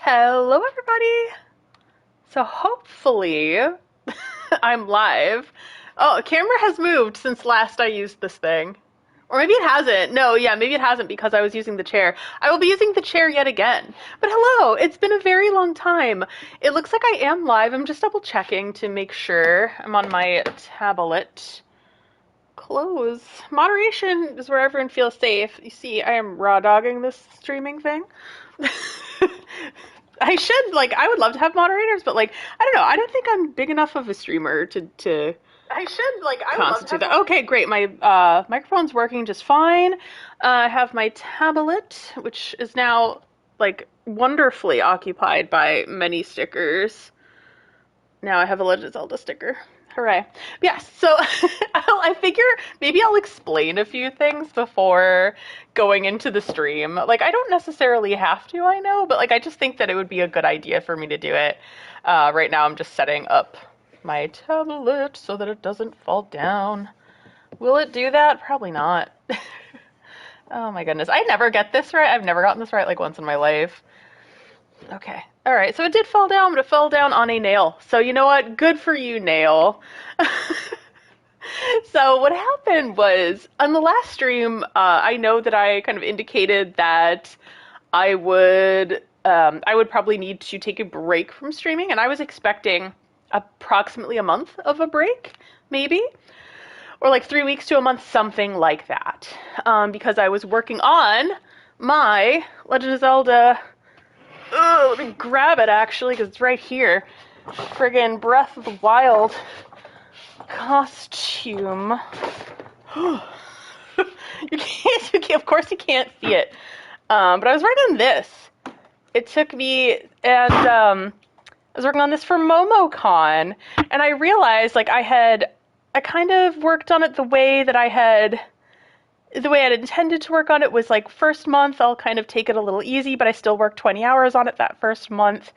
Hello, everybody. So hopefully I'm live. Oh, camera has moved since last I used this thing. Or maybe it hasn't. No, yeah, maybe it hasn't because I was using the chair. I will be using the chair yet again. But hello, it's been a very long time. It looks like I am live. I'm just double checking to make sure. I'm on my tablet. Close. Moderation is where everyone feels safe. You see, I am raw dogging this streaming thing. I would love to have moderators, but I don't know. I don't think I'm big enough of a streamer to I would love to have that. Okay, great. My microphone's working just fine. I have my tablet, which is now wonderfully occupied by many stickers. Now I have a Legend of Zelda sticker. Hooray. Yes, so I figure maybe I'll explain a few things before going into the stream. I don't necessarily have to, I know, but I just think that it would be a good idea for me to do it. Right now I'm just setting up my tablet so that it doesn't fall down. Will it do that? Probably not. Oh my goodness. I never get this right. I've never gotten this right once in my life. Okay. All right. So it did fall down, but it fell down on a nail. So you know what? Good for you, nail. So what happened was on the last stream, I know that I kind of indicated that I would probably need to take a break from streaming, and I was expecting approximately a month of a break, maybe, or 3 weeks to a month, something like that, because I was working on my Legend of Zelda. Let me grab it actually, because it's right here. Friggin' Breath of the Wild costume. Of course you can't see it. But I was working on this. It took me, and I was working on this for MomoCon, and I realized I kind of worked on it the way I'd intended to work on it was first month I'll kind of take it a little easy, but I still worked 20 hours on it that first month.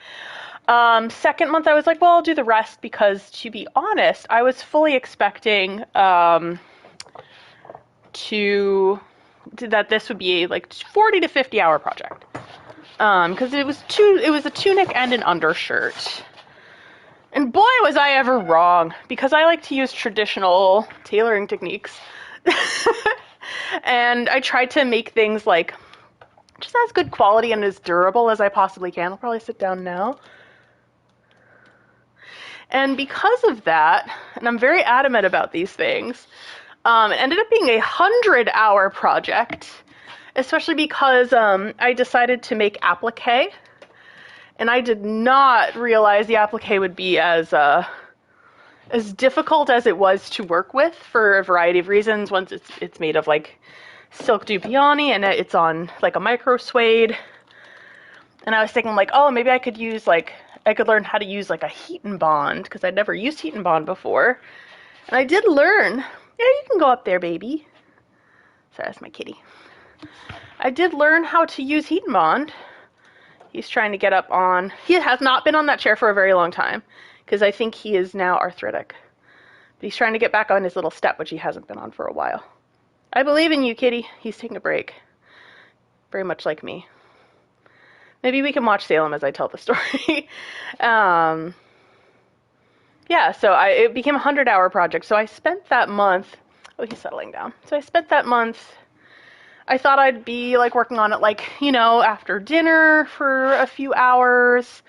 Second month I was like, well, I'll do the rest, because to be honest, I was fully expecting that this would be a 40 to 50 hour project. Because it was a tunic and an undershirt. And boy, was I ever wrong, because I like to use traditional tailoring techniques. And I tried to make things just as good quality and as durable as I possibly can. I'll probably sit down now. And because of that, and I'm very adamant about these things, it ended up being a 100-hour project, especially because I decided to make applique, and I did not realize the applique would be as difficult as it was to work with for a variety of reasons. Once it's made of silk dupioni, and it's on a micro suede. And I was thinking oh, maybe I could use I could learn how to use a heat and bond, because I'd never used heat and bond before. And I did learn. Yeah, you can go up there, baby. Sorry, that's my kitty. I did learn how to use heat and bond. He's trying to get up on. He has not been on that chair for a very long time, because I think he is now arthritic. But he's trying to get back on his little step, which he hasn't been on for a while. I believe in you, kitty. He's taking a break. Very much like me. Maybe we can watch Salem as I tell the story. Yeah, so it became a 100-hour project. So I spent that month. Oh, he's settling down. So I spent that month. I thought I'd be working on it after dinner for a few hours.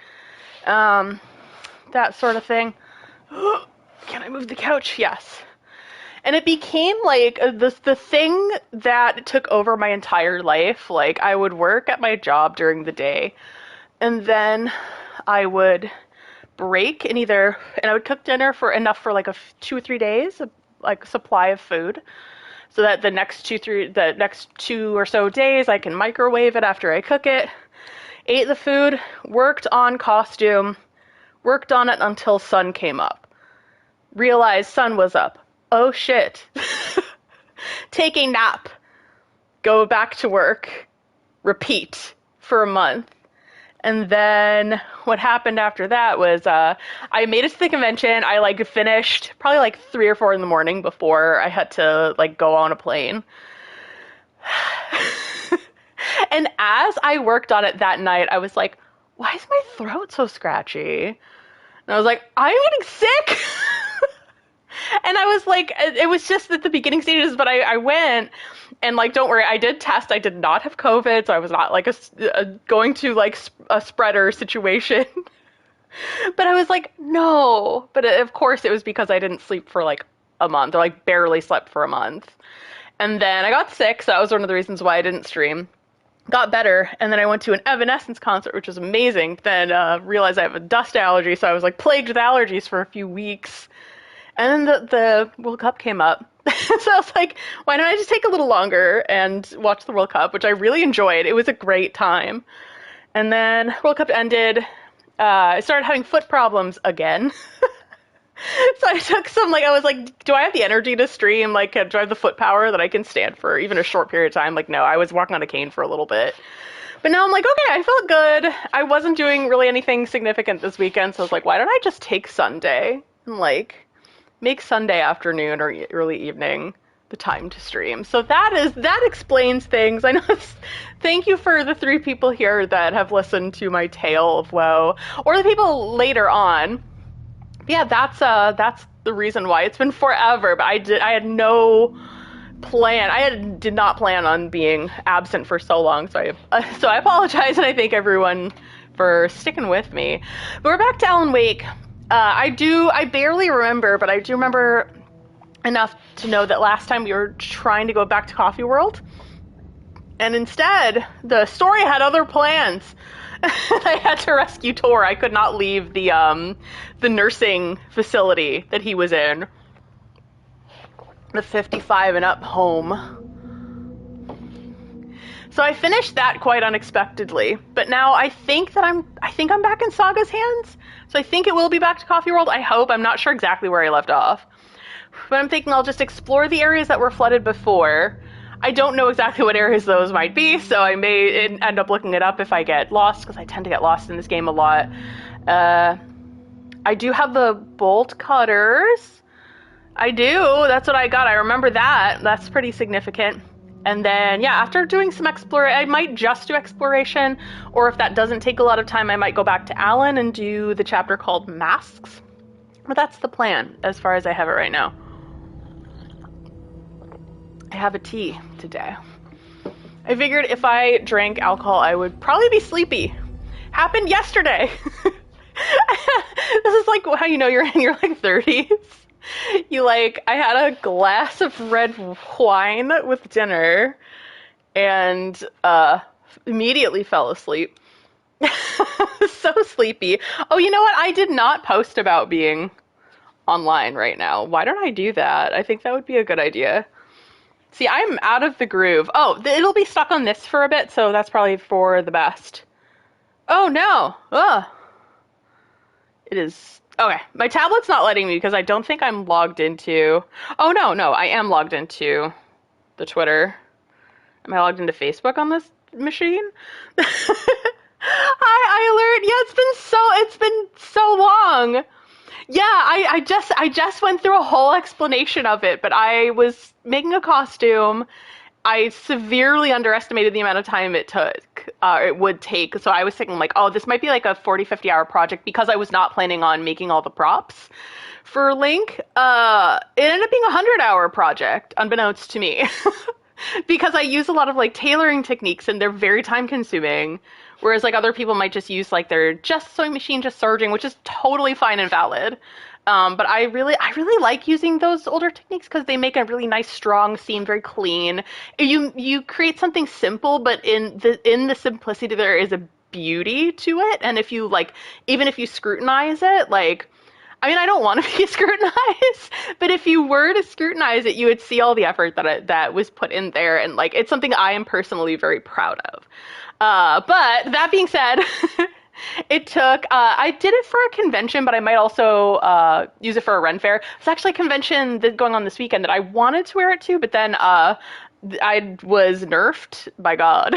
That sort of thing. Can I move the couch? Yes. And it became the thing that took over my entire life. I would work at my job during the day, and then I would break and I would cook dinner for enough for 2 or 3 days, supply of food, so that the next 2 or so days I can microwave it after I cook it. Ate the food, worked on costume, worked on it until sun came up. Realized sun was up. Oh shit. Take a nap. Go back to work. Repeat for a month. And then what happened after that was I made it to the convention. I finished probably 3 or 4 in the morning before I had to go on a plane. And as I worked on it that night, I was like, why is my throat so scratchy? And I was like, I'm getting sick. And I was like, it was just at the beginning stages, but I went and like, don't worry, I did test. I did not have COVID, so I was not like going to like a spreader situation. But I was like, no. But of course, it was because I didn't sleep for like a month, or like barely slept for a month. And then I got sick, so that was one of the reasons why I didn't stream. Got better, and then I went to an Evanescence concert, which was amazing. Then realized I have a dust allergy, so I was like plagued with allergies for a few weeks. And then the World Cup came up. So I was like, why don't I just take a little longer and watch the World Cup, which I really enjoyed. It was a great time. And then World Cup ended. I started having foot problems again. So I took some, like, I was like, do I have the energy to stream? Like, do I have the foot power that I can stand for even a short period of time? Like, no, I was walking on a cane for a little bit. But now I'm like, okay, I felt good. I wasn't doing really anything significant this weekend, so I was like, why don't I just take Sunday and, like, make Sunday afternoon or early evening the time to stream. So that explains things. I know. Thank you for the 3 people here that have listened to my tale of woe, or the people later on. Yeah, that's the reason why. It's been forever, but I had no plan. Did not plan on being absent for so long. So I apologize, and I thank everyone for sticking with me. But we're back to Alan Wake. I barely remember, but I do remember enough to know that last time we were trying to go back to Coffee World, and instead the story had other plans. I had to rescue Tor. I could not leave the nursing facility that he was in, the 55 and up home. So I finished that quite unexpectedly, but now I think I'm back in Saga's hands. So I think it will be back to Coffee World. I hope. I'm not sure exactly where I left off, but I'm thinking I'll just explore the areas that were flooded before. I don't know exactly what areas those might be, so I may end up looking it up if I get lost, because I tend to get lost in this game a lot. I do have the bolt cutters. I do. That's what I got. I remember that. That's pretty significant. And then, yeah, after doing some exploration, I might just do exploration, or if that doesn't take a lot of time, I might go back to Alan and do the chapter called Masks. But that's the plan, as far as I have it right now. I have a tea today. I figured if I drank alcohol, I would probably be sleepy. Happened yesterday. This is like how you know you're in your like 30s. I had a glass of red wine with dinner and immediately fell asleep. So sleepy. Oh, you know what? I did not post about being online right now. Why don't I do that? I think that would be a good idea. See, I'm out of the groove. Oh, it'll be stuck on this for a bit, so that's probably for the best. Oh, no. Ugh. It is... Okay, my tablet's not letting me because I don't think I'm logged into... Oh, no, I am logged into the Twitter. Am I logged into Facebook on this machine? Hi, Alert. Yeah, it's been so long. Yeah, I just went through a whole explanation of it, but I was making a costume. I severely underestimated the amount of time it would take. So I was thinking like, oh, this might be like a 40, 50 hour project because I was not planning on making all the props for Link. It ended up being a 100-hour project, unbeknownst to me, because I use a lot of like tailoring techniques and they're very time consuming. Whereas like other people might just use like their just sewing machine, just serging, which is totally fine and valid. But I really like using those older techniques because they make a really nice, strong seam, very clean. You create something simple, but in the simplicity there is a beauty to it. And if you like, even if you scrutinize it, like, I mean, I don't want to be scrutinized, but if you were to scrutinize it, you would see all the effort that was put in there, and like, it's something I am personally very proud of. But that being said, it took, I did it for a convention, but I might also use it for a Ren Fair. It's actually a convention that's going on this weekend that I wanted to wear it to, but then I was nerfed by God.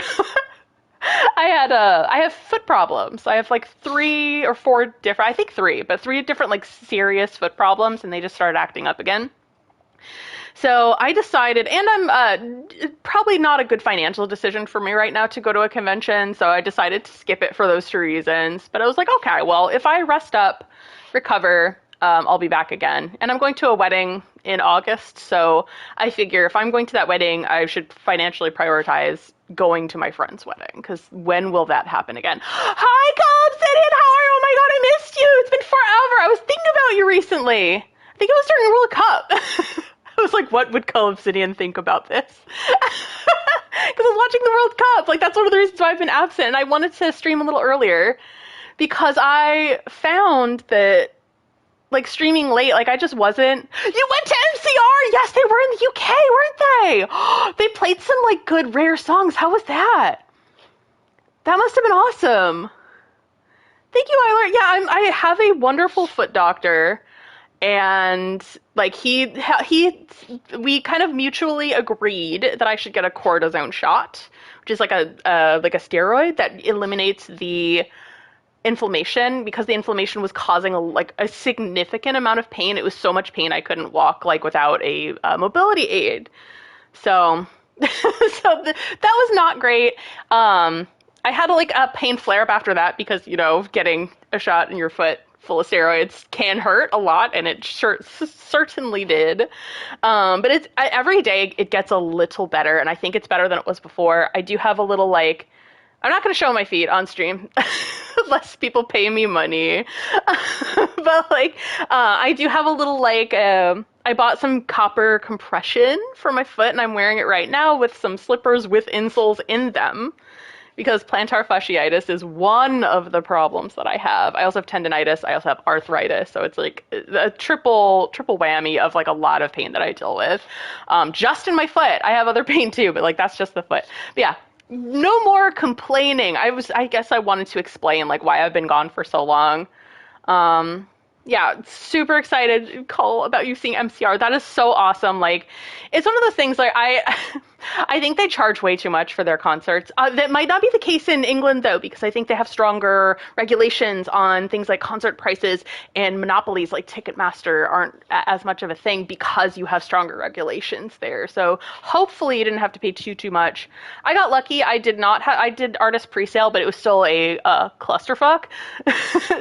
I have foot problems. I have like 3 or 4 different, I think 3, but 3 different like serious foot problems, and they just started acting up again. So I decided, and I'm probably not a good financial decision for me right now to go to a convention. So I decided to skip it for those two reasons. But I was like, okay, well, if I rest up, recover, I'll be back again. And I'm going to a wedding in August. So I figure if I'm going to that wedding, I should financially prioritize going to my friend's wedding. Because when will that happen again? Hi, Obsidian, how are you? Oh my God, I missed you. It's been forever. I was thinking about you recently. I think it was during the World Cup. I was like, what would Cull Obsidian think about this? Because I was watching the World Cup. Like, that's one of the reasons why I've been absent. And I wanted to stream a little earlier because I found that, like, streaming late, like, I just wasn't. You went to MCR! Yes, they were in the UK, weren't they? They played some, like, good, rare songs. How was that? That must have been awesome. Thank you, Eiler. Yeah, I have a wonderful foot doctor. And like we kind of mutually agreed that I should get a cortisone shot, which is like a steroid that eliminates the inflammation because the inflammation was causing a significant amount of pain. It was so much pain I couldn't walk like without a mobility aid. So that was not great. I had like a pain flare up after that because getting a shot in your foot full of steroids can hurt a lot, and it certainly did. But every day it gets a little better, and I think it's better than it was before. I do have a little I'm not going to show my feet on stream unless people pay me money. But I do have a little I bought some copper compression for my foot, and I'm wearing it right now with some slippers with insoles in them. Because plantar fasciitis is one of the problems that I have. I also have tendonitis. I also have arthritis. So it's like a triple whammy of like a lot of pain that I deal with. Just in my foot. I have other pain too, but like that's just the foot. But yeah, no more complaining. I guess I wanted to explain like why I've been gone for so long. Yeah, super excited, Cole, about you seeing MCR. That is so awesome. Like, it's one of those things, like, I think they charge way too much for their concerts. That might not be the case in England, though, because I think they have stronger regulations on things like concert prices, and monopolies like Ticketmaster aren't as much of a thing because you have stronger regulations there. So hopefully you didn't have to pay too much. I got lucky. I did artist presale, but it was still a clusterfuck.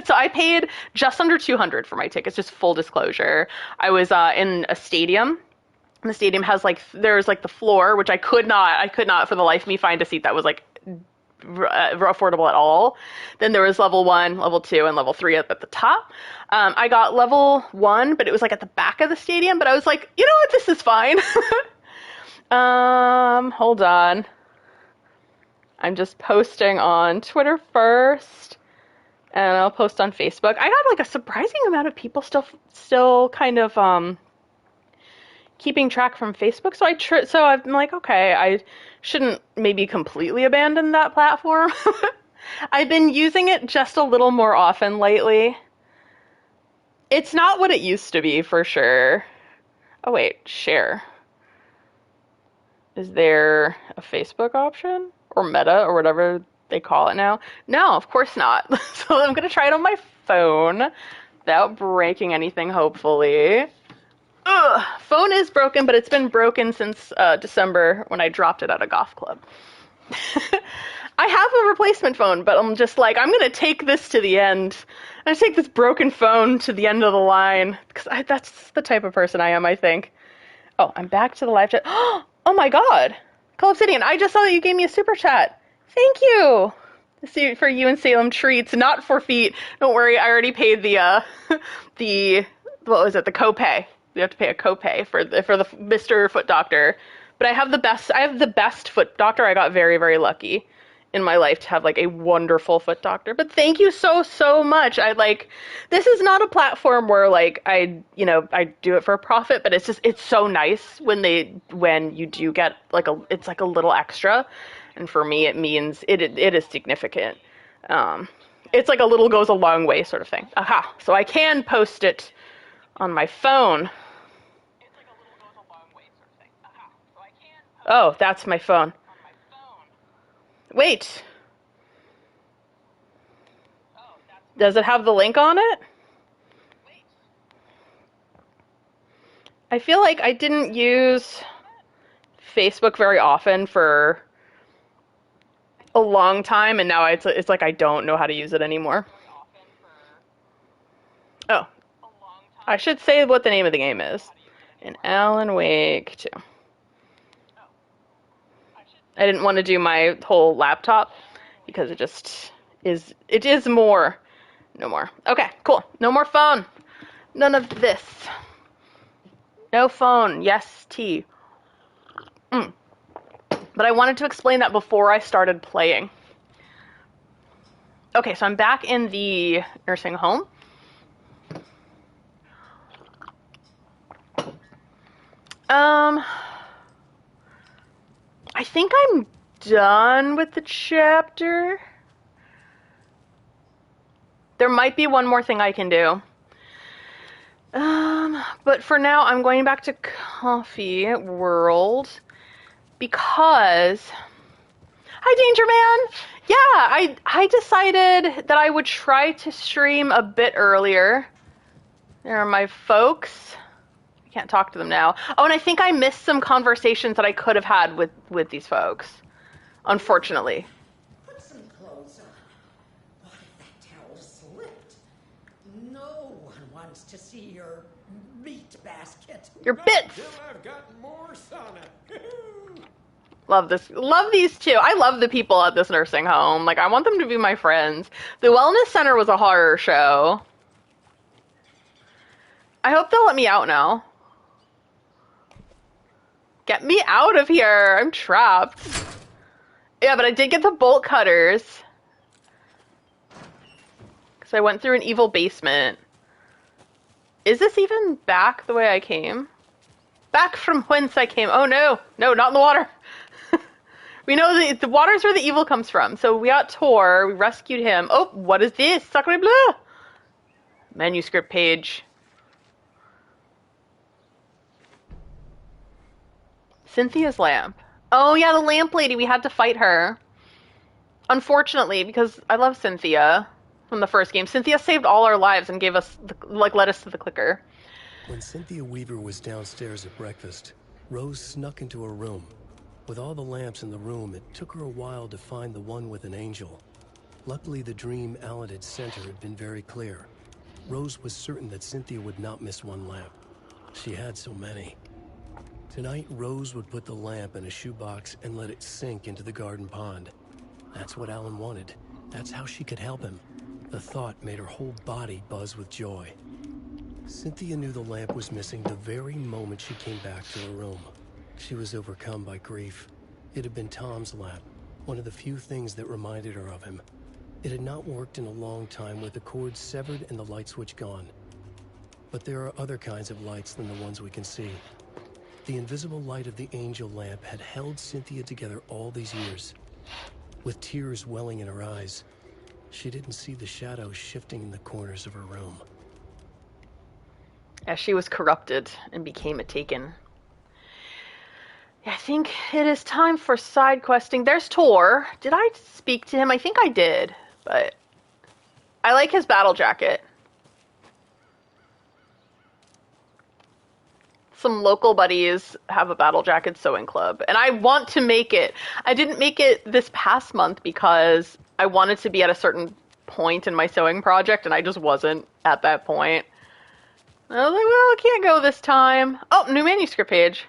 So I paid just under $200 for my tickets, just full disclosure. I was in a stadium. And the stadium has there's the floor, which I could not for the life of me find a seat that was affordable at all. Then there was level 1, level 2, and level 3 at the top. I got level 1, but it was at the back of the stadium. But I was like, you know what, this is fine. Hold on. I'm just posting on Twitter first. And I'll post on Facebook. I got a surprising amount of people still kind of keeping track from Facebook. So I'm like, okay, I shouldn't maybe completely abandon that platform. I've been using it just a little more often lately. It's not what it used to be for sure. Oh wait, share. Is there a Facebook option or Meta or whatever they call it now? No, of course not. So I'm going to try it on my phone without breaking anything, hopefully. Ugh, phone is broken, but it's been broken since December when I dropped it at a golf club. I have a replacement phone, but I'm just I'm going to take this to the end. I'm going to take this broken phone to the end of the line, because that's the type of person I am, I think. Oh, I'm back to the live chat. Oh my God. Call Obsidian, I just saw that you gave me a super chat. Thank you. For you and Salem treats, not for feet. Don't worry, I already paid the what was it, the copay. You have to pay a copay for the Mr. Foot Doctor. But I have the best foot doctor. I got very, very lucky in my life to have a wonderful foot doctor. But thank you so much. This is not a platform where I do it for a profit, but it's so nice when you do get it's a little extra. And for me, it means it is significant. It's a little goes a long way sort of thing. Aha. So I can post it on my phone. Oh, that's my phone. Wait. Does it have the link on it? I feel like I didn't use Facebook very often for a long time, and now it's like I don't know how to use it anymore. Oh, I should say what the name of the game is. In Alan Wake 2. I didn't want to do my whole laptop because it is more. No more. Okay, cool. No more phone. None of this. No phone. Yes, tea. But I wanted to explain that before I started playing. Okay, so I'm back in the nursing home. I think I'm done with the chapter. There might be one more thing I can do. But for now, I'm going back to Coffee World because... Hi, Danger Man! Yeah, I decided that I would try to stream a bit earlier. There are my folks. I can't talk to them now. Oh, and I think I missed some conversations that I could have had with these folks, unfortunately. Put some clothes on. What if that towel slipped? No one wants to see your meat basket. Your bits! Till I've got more sauna. Love this. Love these two. I love the people at this nursing home. Like, I want them to be my friends. The Wellness Center was a horror show. I hope they'll let me out now. Get me out of here. I'm trapped. Yeah, but I did get the bolt cutters. Because I went through an evil basement. Is this even back the way I came? Back from whence I came. Oh, no. No, not in the water. We know the water's where the evil comes from. So we got Tor. We rescued him. Oh, what is this? Sacre bleu. Manuscript page. Cynthia's lamp. Oh, yeah, the lamp lady. We had to fight her. Unfortunately, because I love Cynthia from the first game. Cynthia saved all our lives and gave us, led us to the clicker. When Cynthia Weaver was downstairs at breakfast, Rose snuck into her room. With all the lamps in the room, it took her a while to find the one with an angel. Luckily, the dream Alan had sent her had been very clear. Rose was certain that Cynthia would not miss one lamp. She had so many. Tonight, Rose would put the lamp in a shoebox and let it sink into the garden pond. That's what Alan wanted. That's how she could help him. The thought made her whole body buzz with joy. Cynthia knew the lamp was missing the very moment she came back to her room. She was overcome by grief. It had been Tom's lamp, one of the few things that reminded her of him. It had not worked in a long time with the cord severed and the light switch gone. But there are other kinds of lights than the ones we can see. The invisible light of the angel lamp had held Cynthia together all these years. With tears welling in her eyes, she didn't see the shadows shifting in the corners of her room. As she was corrupted and became a taken. I think it is time for side questing. There's Tor. Did I speak to him? I think I did, but I like his battle jacket. Some local buddies have a battle jacket sewing club, and I want to make it. I didn't make it this past month because I wanted to be at a certain point in my sewing project, and I just wasn't at that point. I was like, well, I can't go this time. Oh, new manuscript page.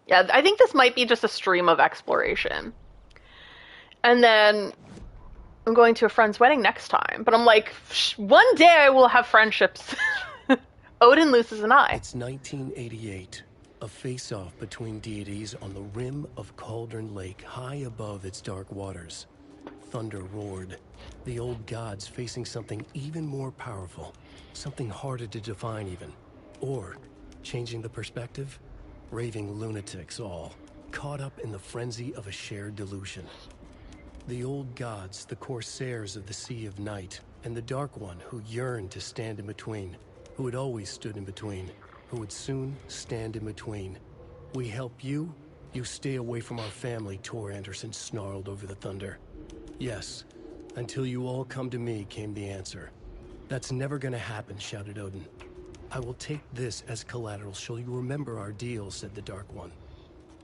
Yeah, I think this might be just a stream of exploration. And then I'm going to a friend's wedding next time. But I'm like, one day I will have friendships. Odin loses an eye. It's 1988. A face-off between deities on the rim of Cauldron Lake, high above its dark waters. Thunder roared. The old gods facing something even more powerful. Something harder to define even. Or, changing the perspective, raving lunatics all, caught up in the frenzy of a shared delusion. The old gods, the corsairs of the Sea of Night, and the Dark One who yearned to stand in between, who had always stood in between, who would soon stand in between. We help you, you stay away from our family, Tor Anderson snarled over the thunder. Yes, until you all come to me, came the answer. That's never gonna happen, shouted Odin. I will take this as collateral. Shall you remember our deal, said the Dark One.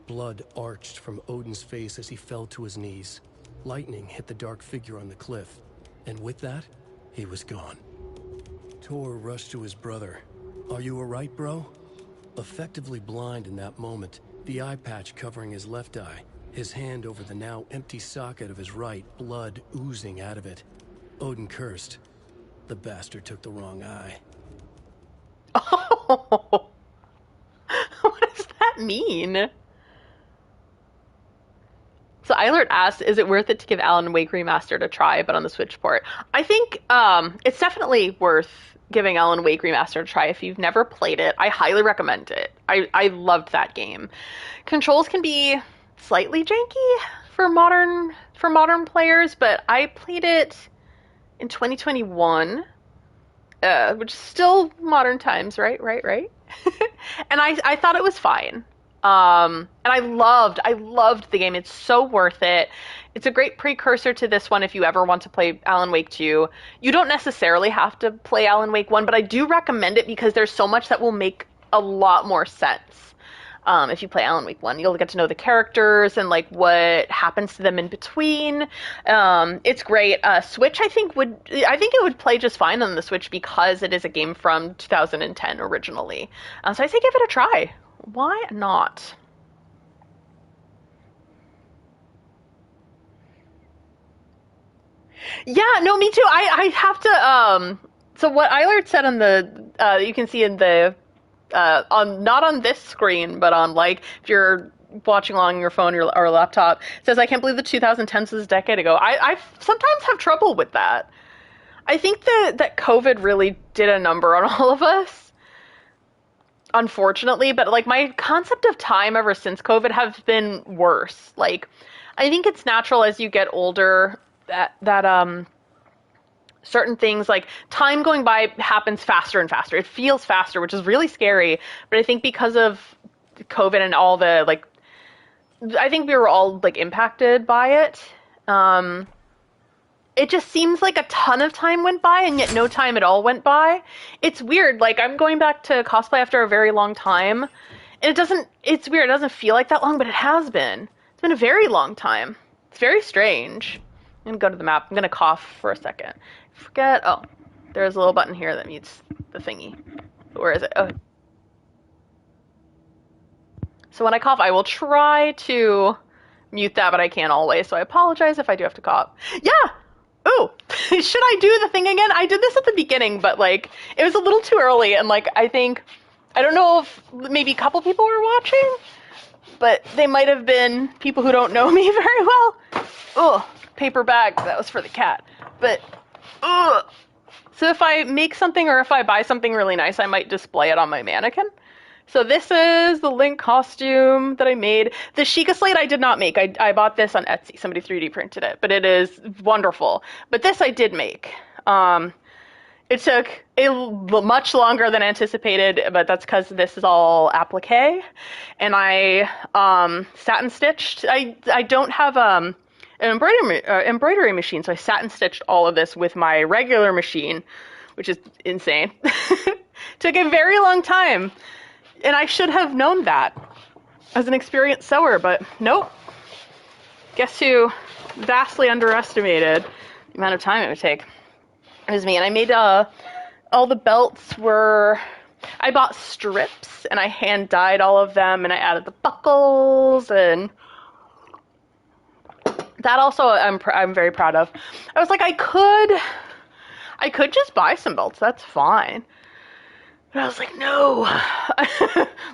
Blood arched from Odin's face as he fell to his knees. Lightning hit the dark figure on the cliff, and with that, he was gone. Tor rushed to his brother. Are you alright, bro? Effectively blind in that moment, the eye patch covering his left eye, his hand over the now empty socket of his right, blood oozing out of it. Odin cursed. The bastard took the wrong eye. Oh, what does that mean? So Eilert asked, is it worth it to give Alan Wake Remastered a try, but on the Switch port? I think it's definitely worth giving Alan Wake Remastered a try if you've never played it. I highly recommend it. I loved that game. Controls can be slightly janky for modern players, but I played it in 2021, which is still modern times, right? And I thought it was fine. And I loved the game. It's so worth it. It's a great precursor to this one if you ever want to play Alan Wake 2. You don't necessarily have to play Alan Wake 1, but I do recommend it because there's so much that will make a lot more sense. If you play Alan Wake 1, you'll get to know the characters and like what happens to them in between. It's great. Switch, I think it would play just fine on the Switch because it is a game from 2010 originally. So I say give it a try. Why not? Yeah, no, me too. I have to, so what Eilert said on the, you can see in the, not on this screen, but on like, if you're watching along on your phone or laptop, it says, I can't believe the 2010s was a decade ago. I sometimes have trouble with that. I think that COVID really did a number on all of us. Unfortunately, but like my concept of time ever since COVID has been worse. Like, I think it's natural as you get older that certain things like time going by happens faster and faster. It feels faster, which is really scary. But I think because of COVID and all the like, I think we were all like impacted by it. It just seems like a ton of time went by and yet no time at all went by. It's weird. Like I'm going back to cosplay after a very long time and it's weird. It doesn't feel like that long, but it has been. It's been a very long time. It's very strange. I'm going to go to the map. I'm going to cough for a second. Oh, there's a little button here that mutes the thingy. Where is it? Oh. So when I cough, I will try to mute that, but I can't always. So I apologize if I do have to cough. Yeah. Oh, should I do the thing again? I did this at the beginning, but like it was a little too early, and like I don't know if maybe a couple people were watching, but they might have been people who don't know me very well. Oh, paper bag, that was for the cat. But so if I make something or if I buy something really nice, I might display it on my mannequin. So this is the Link costume that I made. The Sheikah Slate I did not make. I bought this on Etsy. Somebody 3D printed it, but it is wonderful. But this I did make. It took much longer than anticipated, but that's because this is all applique. And I satin stitched. I don't have an embroidery machine, so I satin stitched all of this with my regular machine, which is insane. Took a very long time. And I should have known that as an experienced sewer, but nope. Guess who vastly underestimated the amount of time it would take? It was me. And I made all the belts I bought strips and I hand dyed all of them and I added the buckles and that also I'm very proud of. I was like, I could just buy some belts. That's fine. But I was like, no,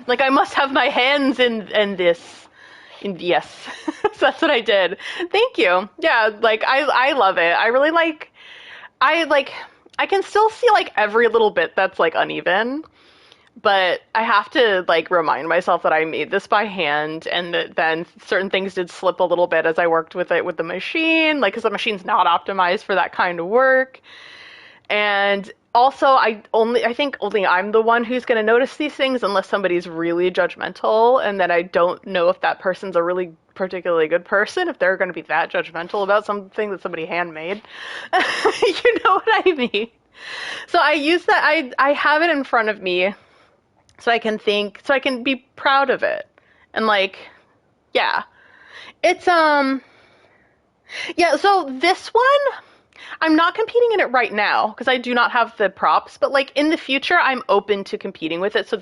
like I must have my hands in this. Yes, so that's what I did. Thank you. Yeah, like I love it. I really I can still see like every little bit that's like uneven, but I have to like remind myself that I made this by hand and that then certain things did slip a little bit as I worked with it with the machine, like because the machine's not optimized for that kind of work. And also, I think only I'm the one who's going to notice these things unless somebody's really judgmental, and then I don't know if that person's a really particularly good person, if they're going to be that judgmental about something that somebody handmade. You know what I mean? So I use that. I have it in front of me so I can think, so I can be proud of it. And like, yeah. It's yeah, so this one I'm not competing in it right now because I do not have the props, but like in the future I'm open to competing with it. So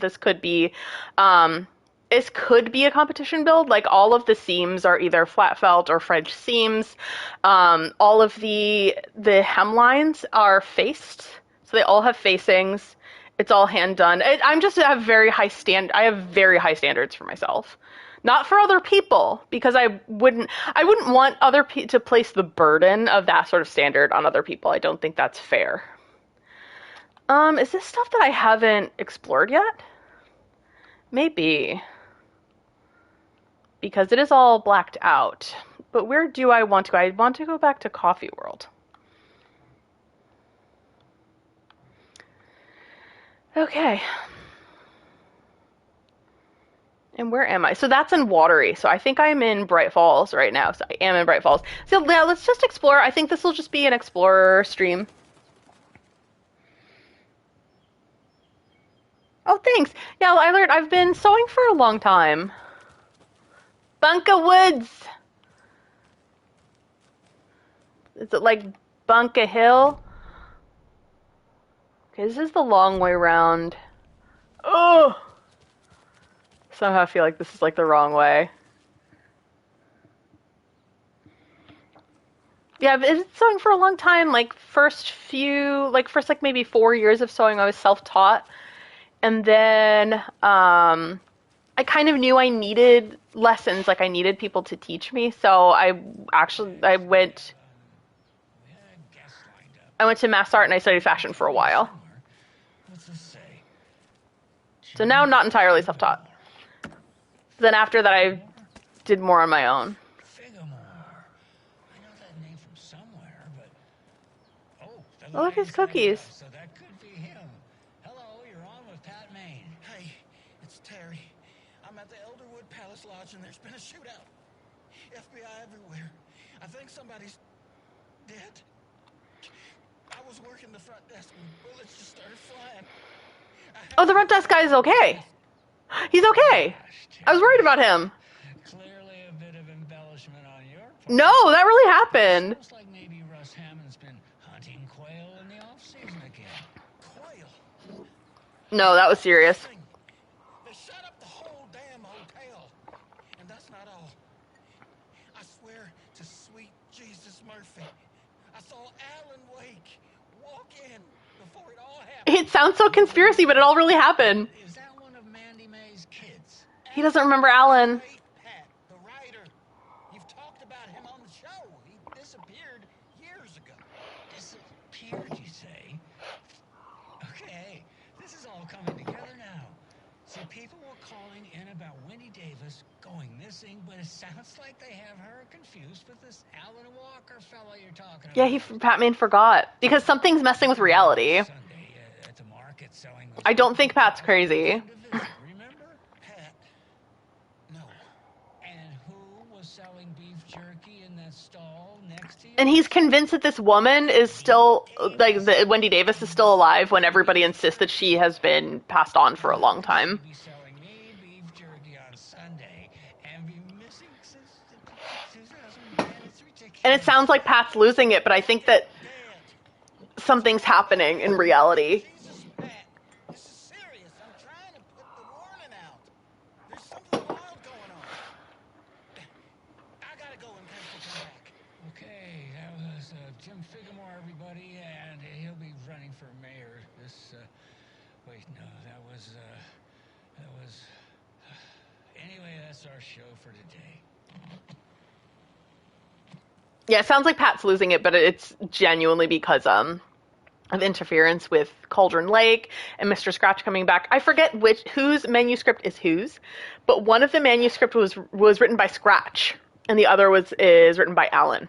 um this could be a competition build. Like all of the seams are either flat felt or French seams. All of the hemlines are faced. So they all have facings. It's all hand done. I'm just I have very high I have very high standards for myself. Not for other people, because I wouldn't want to place the burden of that sort of standard on other people. I don't think that's fair. Is this stuff that I haven't explored yet? Maybe. Because it is all blacked out. But where do I want to? I want to go back to Coffee World. Okay. And where am I? So that's in Watery. So I think I'm in Bright Falls right now. So I am in Bright Falls. So yeah, let's just explore. I think this will just be an explorer stream. Oh, thanks. Yeah, I learned I've been sewing for a long time. Bunka Woods. Is it like Bunka Hill? Okay, this is the long way round. Oh! Somehow I feel like this is like the wrong way. Yeah, I've been sewing for a long time. Like first like maybe 4 years of sewing, I was self-taught. And then I kind of knew I needed lessons, like I needed people to teach me. So I went to Mass Art and I studied fashion for a while. So now I'm not entirely self-taught. Then after that I did more on my own. Oh, look at his cookies. So that could be him. Hello, you're on with Pat Maine. Hey, it's Terry. I'm at the Elderwood Palace Lodge and there's been a shootout. FBI everywhere. I think somebody's dead. I was working the front desk when bullets just started flying. Oh, the front desk guy is okay. He's okay. I was worried about him. Clearly a bit of embellishment on your part. No, that really happened. Looks like maybe Russ Hammond's been hunting quail in the off-season again. Quail. No, that was serious. They shut up the whole damn hotel. And that's not all. I swear to sweet Jesus Murphy, I saw Alan Wake walk in before it all happened. It sounds so conspiracy, but it all really happened. Is that one of Mandy May's kids? He doesn't remember Alan. Wait, Pat, the writer. You've talked about him on the show. He disappeared years ago. Disappeared, you say? Okay, this is all coming together now. See, people were calling in about Wendy Davis going missing, but it sounds like they have her confused with this Alan Walker fellow you're talking about. Yeah, Pat Maine forgot. Because something's messing with reality. Sunday at the market selling those I don't think Pat's crazy. Remember? Pat. No. And who was selling beef jerky in that stall next to you? And he's convinced that this woman is still, like, Wendy Davis is still alive when everybody insists that she has been passed on for a long time. Be selling me beef jerky on Sunday and be missing since 2010. It's ridiculous. And it sounds like Pat's losing it, but I think that something's happening in reality. Jesus, Pat. This is serious. I'm trying to put the warning out. There's something wild going on. I gotta go in case they come back. Okay, that was Jim Figamore, everybody, and he'll be running for mayor. Wait, no, that was. Anyway, that's our show for today. Yeah, it sounds like Pat's losing it, but it's genuinely because of interference with Cauldron Lake and Mr. Scratch coming back. I forget whose manuscript is whose, but one of the manuscript was written by Scratch, and the other is written by Alan.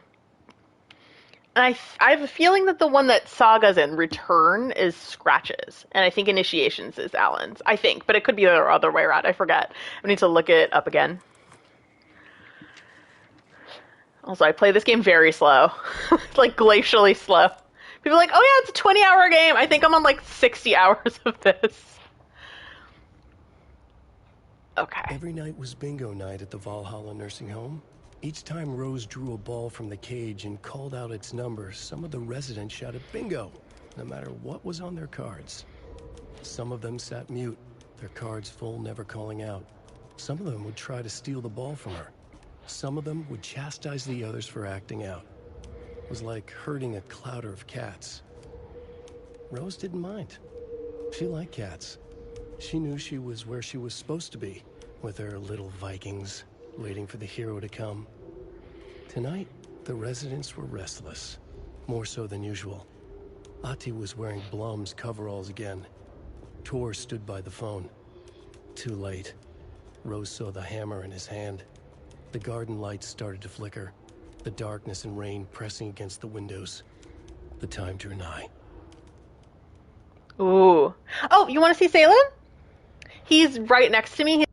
And I have a feeling that the one that Saga's in, Return, is Scratch's, and I think Initiations is Alan's. I think, but it could be the other way around. I forget. I need to look it up again. Also, I play this game very slow. Like, glacially slow. People are like, oh yeah, it's a 20-hour game. I think I'm on like 60 hours of this. Okay. Every night was bingo night at the Valhalla Nursing Home. Each time Rose drew a ball from the cage and called out its number, some of the residents shouted bingo, no matter what was on their cards. Some of them sat mute, their cards full, never calling out. Some of them would try to steal the ball from her. Some of them would chastise the others for acting out. It was like herding a clouder of cats. Rose didn't mind. She liked cats. She knew she was where she was supposed to be, with her little Vikings, waiting for the hero to come. Tonight, the residents were restless, more so than usual. Ati was wearing Blum's coveralls again. Tor stood by the phone. Too late. Rose saw the hammer in his hand. The garden lights started to flicker, the darkness and rain pressing against the windows. The time drew nigh. Ooh. Oh, you want to see Salem? He's right next to me.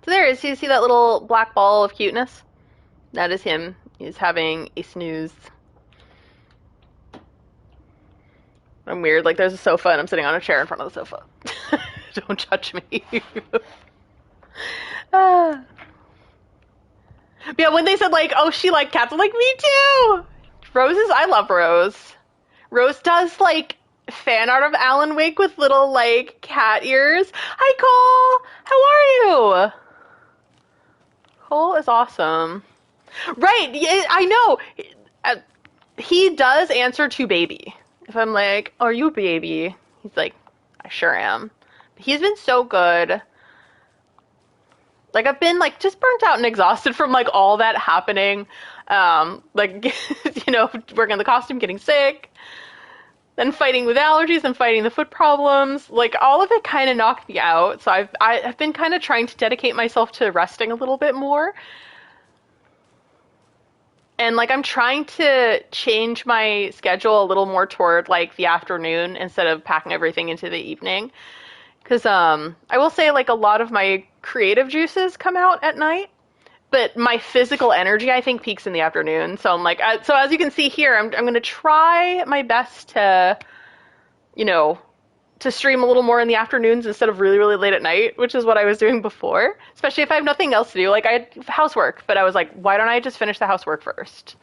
So there is. You see that little black ball of cuteness? That is him. He's having a snooze. I'm weird. Like, there's a sofa and I'm sitting on a chair in front of the sofa. Don't judge me. Yeah, when they said, like, oh, she liked cats, I'm like, me too! I love Rose. Rose does, like, fan art of Alan Wake with little, like, cat ears. Hi, Cole! How are you? Cole is awesome. Right, yeah, I know. He does answer to baby. If I'm like, are you baby? He's like, I sure am. He's been so good. Like, I've been, like, just burnt out and exhausted from, like, all that happening. Like, you know, working on the costume, getting sick, then fighting with allergies and fighting the foot problems. Like, all of it kind of knocked me out. So I've been kind of trying to dedicate myself to resting a little bit more. And, like, I'm trying to change my schedule a little more toward, like, the afternoon instead of packing everything into the evening. Because, I will say, like, a lot of my creative juices come out at night. But my physical energy, I think, peaks in the afternoon. So I'm like, so as you can see here, I'm going to try my best to, you know, to stream a little more in the afternoons instead of really, really late at night, which is what I was doing before. Especially if I have nothing else to do. Like, I had housework, but I was like, why don't I just finish the housework first?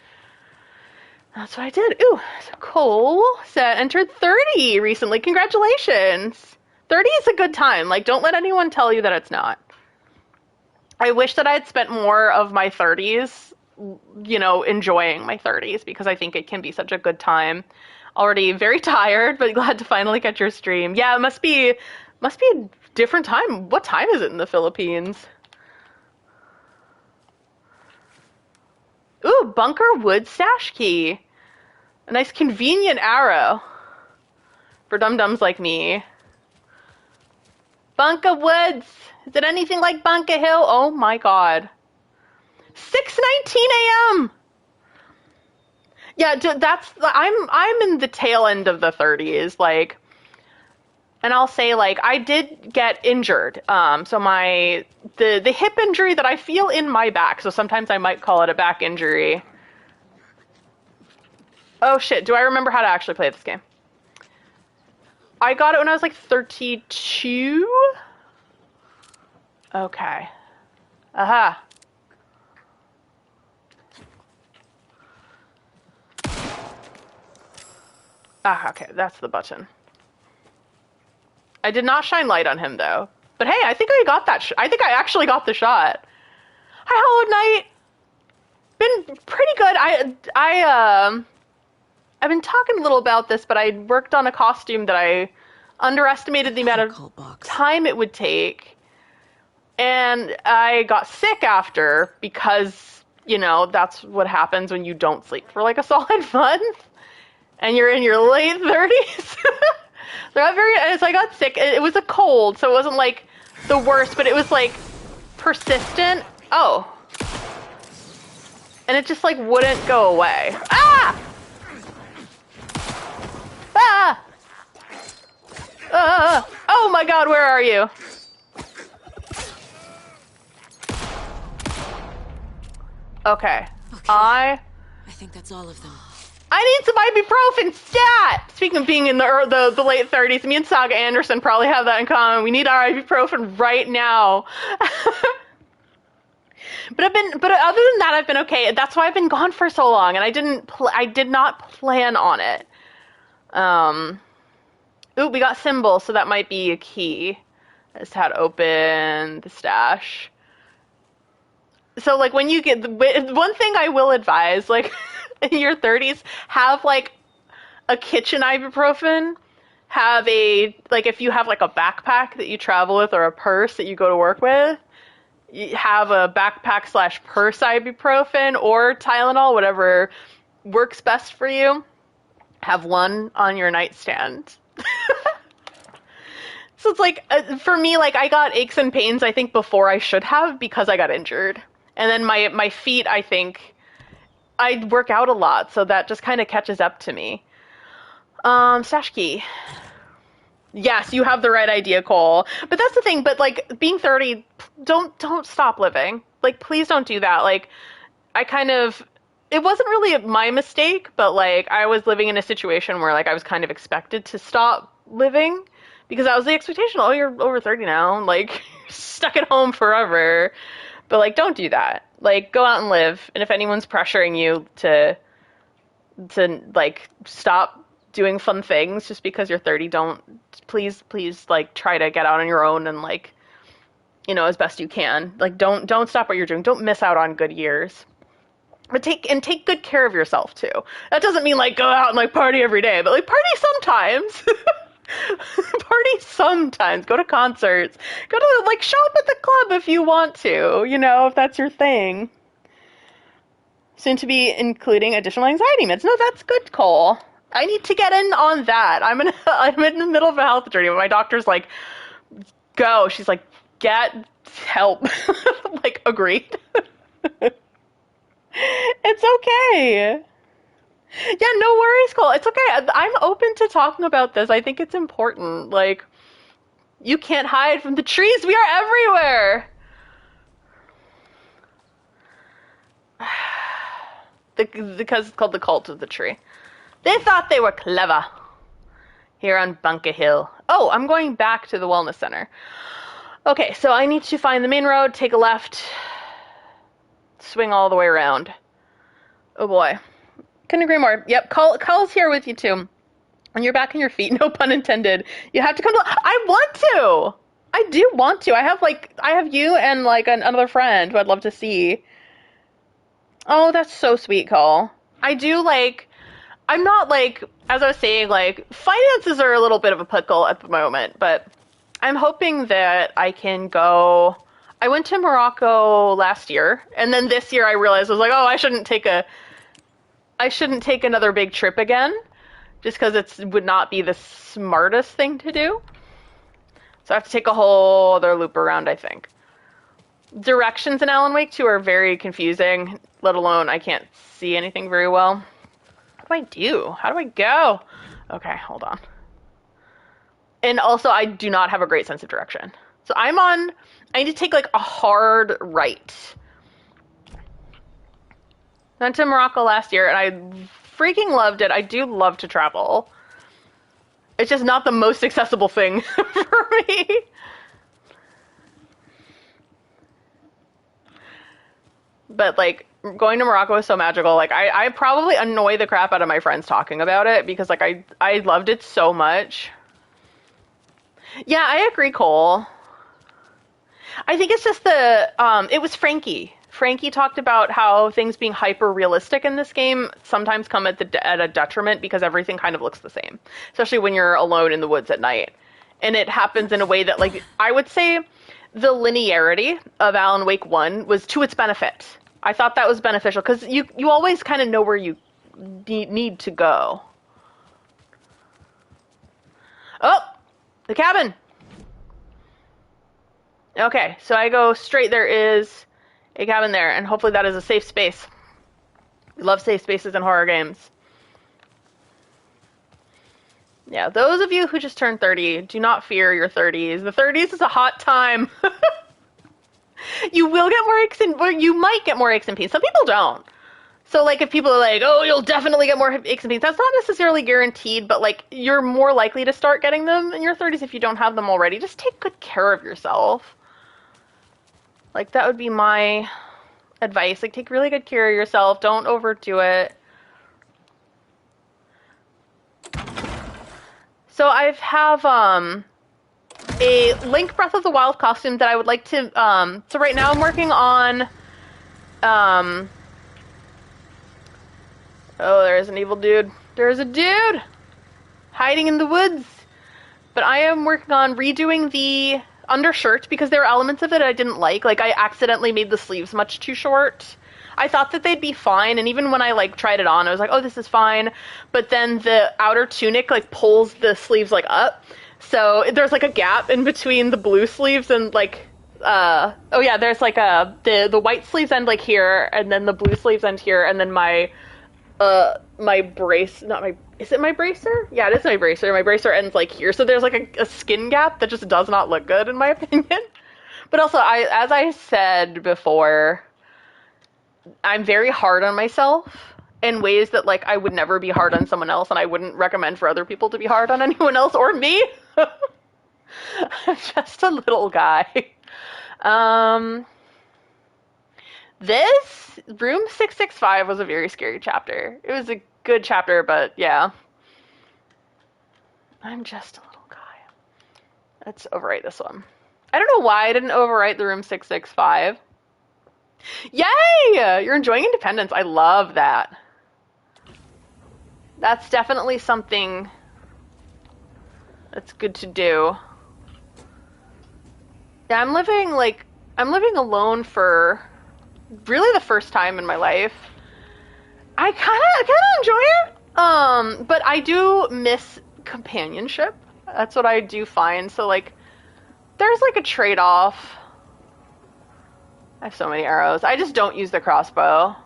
That's what I did. Ooh, so Cole entered 30 recently. Congratulations. 30 is a good time. Like, don't let anyone tell you that it's not. I wish that I had spent more of my 30s, you know, enjoying my 30s, because I think it can be such a good time. Already very tired, but glad to finally get your stream. Yeah, it must be a different time. What time is it in the Philippines? Ooh, bunker wood stash key. A nice convenient arrow for dum-dums like me. Bunker Woods. Is it anything like Bunker Hill? Oh my god. 6:19 a.m. Yeah, I'm in the tail end of the 30s, like, and I'll say, like, I did get injured. So the hip injury that I feel in my back, so sometimes I might call it a back injury. Oh shit, do I remember how to actually play this game? I got it when I was like 32. Okay. Aha. Ah, okay, that's the button. I did not shine light on him, though. But hey, I think I got that I think I actually got the shot. Hi, Hollow Knight! Been pretty good. I've been talking a little about this, but I worked on a costume that I underestimated the amount of time it would take. And I got sick after because, you know, that's what happens when you don't sleep for like a solid month. And you're in your late 30s. So I got sick. It was a cold, so it wasn't like the worst, but it was like persistent. Oh. And it just like wouldn't go away. Ah! Ah! Oh my god, where are you? Okay. Okay. I I think that's all of them. need some ibuprofen stat! Speaking of being in the late 30s, me and Saga Anderson probably have that in common. We need our ibuprofen right now. But other than that, I've been okay. That's why I've been gone for so long, and I did not plan on it. Ooh, we got symbols, so that might be a key. I just had open the stash. So, like, when you get one thing I will advise, like, in your 30s, have like a kitchen ibuprofen. Have if you have like a backpack that you travel with or a purse that you go to work with, you have a backpack / purse ibuprofen or Tylenol, whatever works best for you. Have one on your nightstand. So it's like, for me, like, I got aches and pains, I think, before I should have because I got injured. And then my feet, I think, I work out a lot, so that just kind of catches up to me. Stash key. Yes, you have the right idea, Cole. But that's the thing, but, like, being 30, don't stop living. Like, please don't do that. Like, it wasn't really my mistake, but, like, I was living in a situation where, like, I was kind of expected to stop living. Because that was the expectation. Oh, you're over 30 now. Like, stuck at home forever. But, like, don't do that. Like, go out and live. And if anyone's pressuring you to like, stop doing fun things just because you're 30, please, like, try to get out on your own and, like, you know, as best you can. Like, don't stop what you're doing. Don't miss out on good years. But take good care of yourself, too. That doesn't mean, like, go out and, like, party every day. But, like, party sometimes. Party sometimes. Go to concerts. Go to, like, shop at the club if you want to, you know, if that's your thing. Soon to be including additional anxiety meds. No, that's good, Cole. I need to get in on that. I'm in the middle of a health journey, but my doctor's like, go. She's like, get help. Like, agreed. It's okay. Yeah, no worries, Cole. It's okay. I'm open to talking about this. I think it's important. Like, you can't hide from the trees. We are everywhere. Because it's called the Cult of the Tree. They thought they were clever. Here on Bunker Hill. Oh, I'm going back to the Wellness Center. Okay, so I need to find the main road, take a left, swing all the way around. Oh boy. Couldn't agree more. Yep, Cull's here with you too. And you're back on your feet, no pun intended. You have to come to... I want to! I do want to. I have you and, like, another friend who I'd love to see. Oh, that's so sweet, Cull. I do, like... I'm not, like... As I was saying, like, finances are a little bit of a pickle at the moment, but I'm hoping that I can go... I went to Morocco last year, and then this year I realized, I was like, oh, I shouldn't take another big trip again, just because it would not be the smartest thing to do. So I have to take a whole other loop around, I think. Directions in Alan Wake 2 are very confusing, let alone I can't see anything very well. What do I do? How do I go? Okay, hold on. And also, I do not have a great sense of direction. So I need to take, like, a hard right. I went to Morocco last year, and I freaking loved it. I do love to travel. It's just not the most accessible thing for me. But, like, going to Morocco was so magical. Like, I probably annoy the crap out of my friends talking about it, because, like, I loved it so much. Yeah, I agree, Cole. I think it's just it was Frankie. Frankie talked about how things being hyper-realistic in this game sometimes come at a detriment because everything kind of looks the same, especially when you're alone in the woods at night. And it happens in a way that, like, I would say the linearity of Alan Wake 1 was to its benefit. I thought that was beneficial because you always kind of know where you need to go. Oh, the cabin. Okay, so I go straight. There is a cabin there, and hopefully that is a safe space. We love safe spaces in horror games. Yeah, those of you who just turned 30, do not fear your 30s. The 30s is a hot time. You will get more aches and... Well, you might get more aches and pains. Some people don't. So, like, if people are like, oh, you'll definitely get more aches and pains, that's not necessarily guaranteed, but, like, you're more likely to start getting them in your 30s if you don't have them already. Just take good care of yourself. Like, that would be my advice. Like, take really good care of yourself. Don't overdo it. So I have a Link Breath of the Wild costume that I would like to so right now I'm working on oh, there's an evil dude. There's a dude hiding in the woods. But I am working on redoing the undershirt because there are elements of it I didn't like. Like, I accidentally made the sleeves much too short. I thought that they'd be fine, and even when I, like, tried it on, I was like, oh, this is fine. But then the outer tunic, like, pulls the sleeves, like, up. So there's, like, a gap in between the blue sleeves and, like, oh yeah, there's, like, the white sleeves end, like, here, and then the blue sleeves end here, and then my brace, not my, is it my bracer? Yeah, it is my bracer. My bracer ends, like, here. So there's, like, a skin gap that just does not look good, in my opinion. But also, as I said before, I'm very hard on myself in ways that, like, I would never be hard on someone else, and I wouldn't recommend for other people to be hard on anyone else or me. I'm just a little guy. This room 665 was a very scary chapter. It was a good chapter, but yeah. I'm just a little guy. Let's overwrite this one. I don't know why I didn't overwrite the room 665. Yay! You're enjoying independence. I love that. That's definitely something that's good to do. Yeah, I'm living alone for really the first time in my life. I kind of enjoy it. But I do miss companionship. That's what I do find. So, like, there's, like, a trade-off. I have so many arrows. I just don't use the crossbow.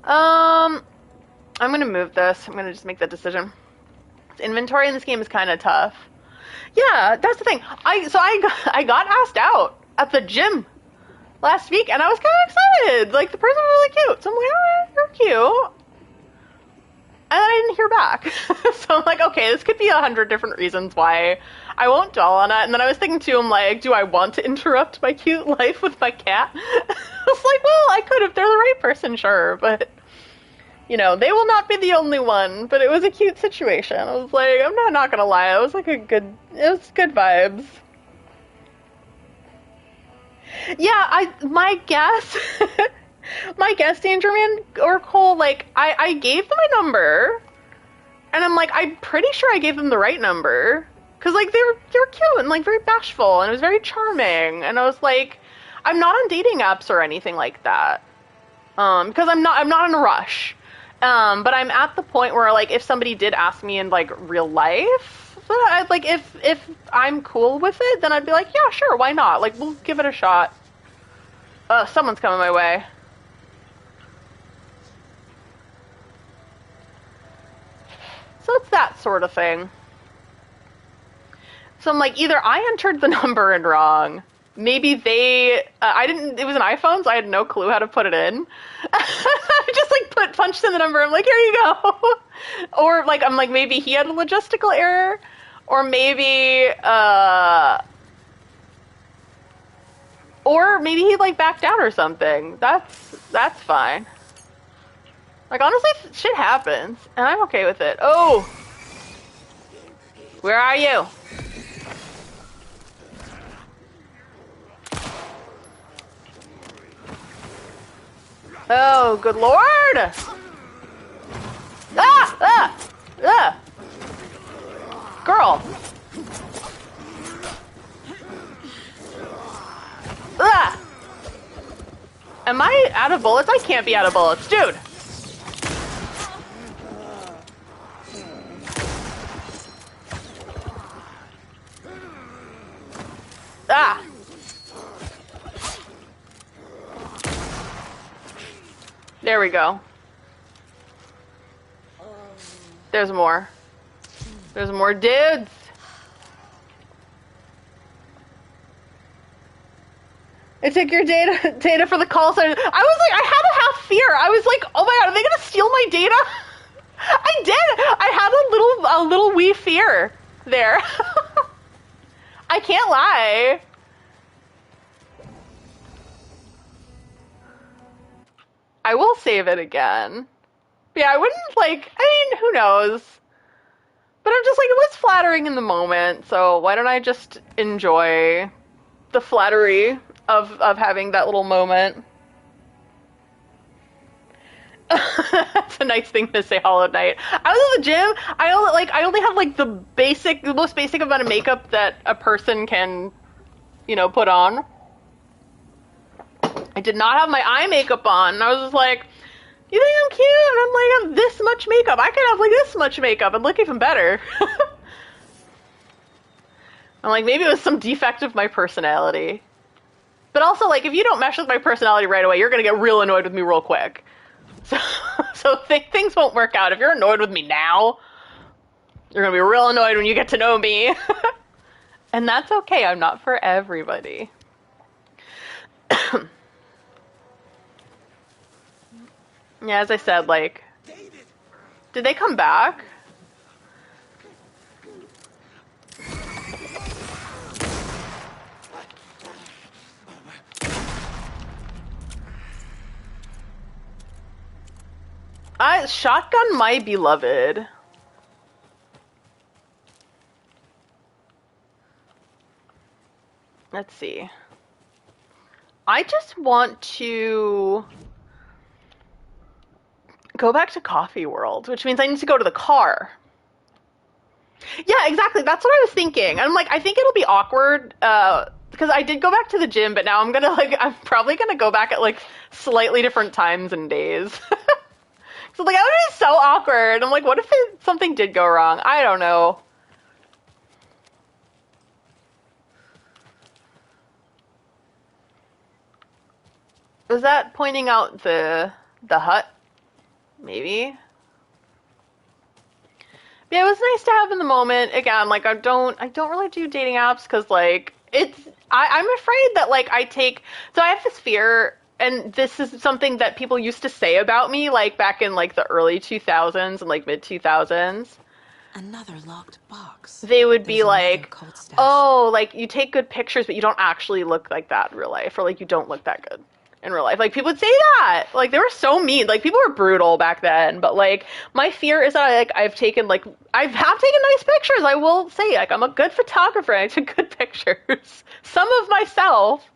I'm gonna move this. I'm gonna just make that decision. Inventory in this game is kind of tough. Yeah, that's the thing. I got asked out at the gym last week, and I was kind of excited. Like, the person was really cute. So I'm like, oh, you're cute. And I didn't hear back. So I'm like, okay, this could be 100 different reasons why I won't dwell on it. And then I was thinking too, I'm like, do I want to interrupt my cute life with my cat? I was like, well, I could if they're the right person, sure. But, you know, they will not be the only one. But it was a cute situation. I was like, I'm not gonna lie. It was like it was good vibes. Yeah, my guess, Danger Man or Cole, like, I gave them a number, and I'm like, I'm pretty sure I gave them the right number, because, like, they were cute and, like, very bashful, and it was very charming, and I was like, I'm not on dating apps or anything like that, because I'm not in a rush, but I'm at the point where, like, if somebody did ask me in, like, real life, like, if I'm cool with it, then I'd be like, yeah, sure, why not? Like, we'll give it a shot. Someone's coming my way. So it's that sort of thing. So I'm like, either I entered the number in wrong, maybe they, I didn't, it was an iPhone, so I had no clue how to put it in. I just, like, punched in the number, I'm like, here you go. Or, like, I'm like, maybe he had a logistical error, or maybe he, like, backed out or something. That's fine. Like, honestly, shit happens, and I'm okay with it. Oh! Where are you? Oh, good lord! Ah! Ah! Ah! Girl! Ah! Am I out of bullets? I can't be out of bullets, dude! Ah! There we go. There's more. There's more dudes. I took your data for the call center. I was like, I had a half fear. I was like, oh my god, are they gonna steal my data? I did. I had a little wee fear there. I can't lie. I will save it again. Yeah, I wouldn't like. I mean, who knows? But I'm just like, it was flattering in the moment. So why don't I just enjoy the flattery of having that little moment? That's a nice thing to say, Hollow Knight. I was at the gym. I only had like the most basic amount of makeup that a person can, put on. I did not have my eye makeup on. And I was just like, you think I'm cute? And I'm like, I have this much makeup. I could have like this much makeup and look even better. I'm like, maybe it was some defect of my personality. But also, like, if you don't mesh with my personality right away, you're gonna get real annoyed with me real quick. So things won't work out. If you're annoyed with me now, you're gonna be real annoyed when you get to know me. And that's okay. I'm not for everybody. Yeah, as I said, like, did they come back? Shotgun my beloved. Let's see. I just want to go back to Coffee World, which means I need to go to the car. Yeah, exactly. That's what I was thinking. I'm like, I think it'll be awkward, because I did go back to the gym, but now I'm probably gonna go back at like slightly different times and days. So like, that would be so awkward. I'm like, what if something did go wrong? I don't know. Was that pointing out the hut? Maybe. Yeah, it was nice to have in the moment. Again, like I don't really do dating apps because like I'm afraid that like so I have this fear, and this is something that people used to say about me like back in like the early 2000s and like mid 2000s. Another locked box. They would be There's another like, cold stash. oh, like you take good pictures, but you don't actually look like that in real life, or like you don't look that good in real life. Like people would say that. Like they were so mean. Like people were brutal back then. But like my fear is that I have taken nice pictures. I will say like I'm a good photographer. I took good pictures, some of myself,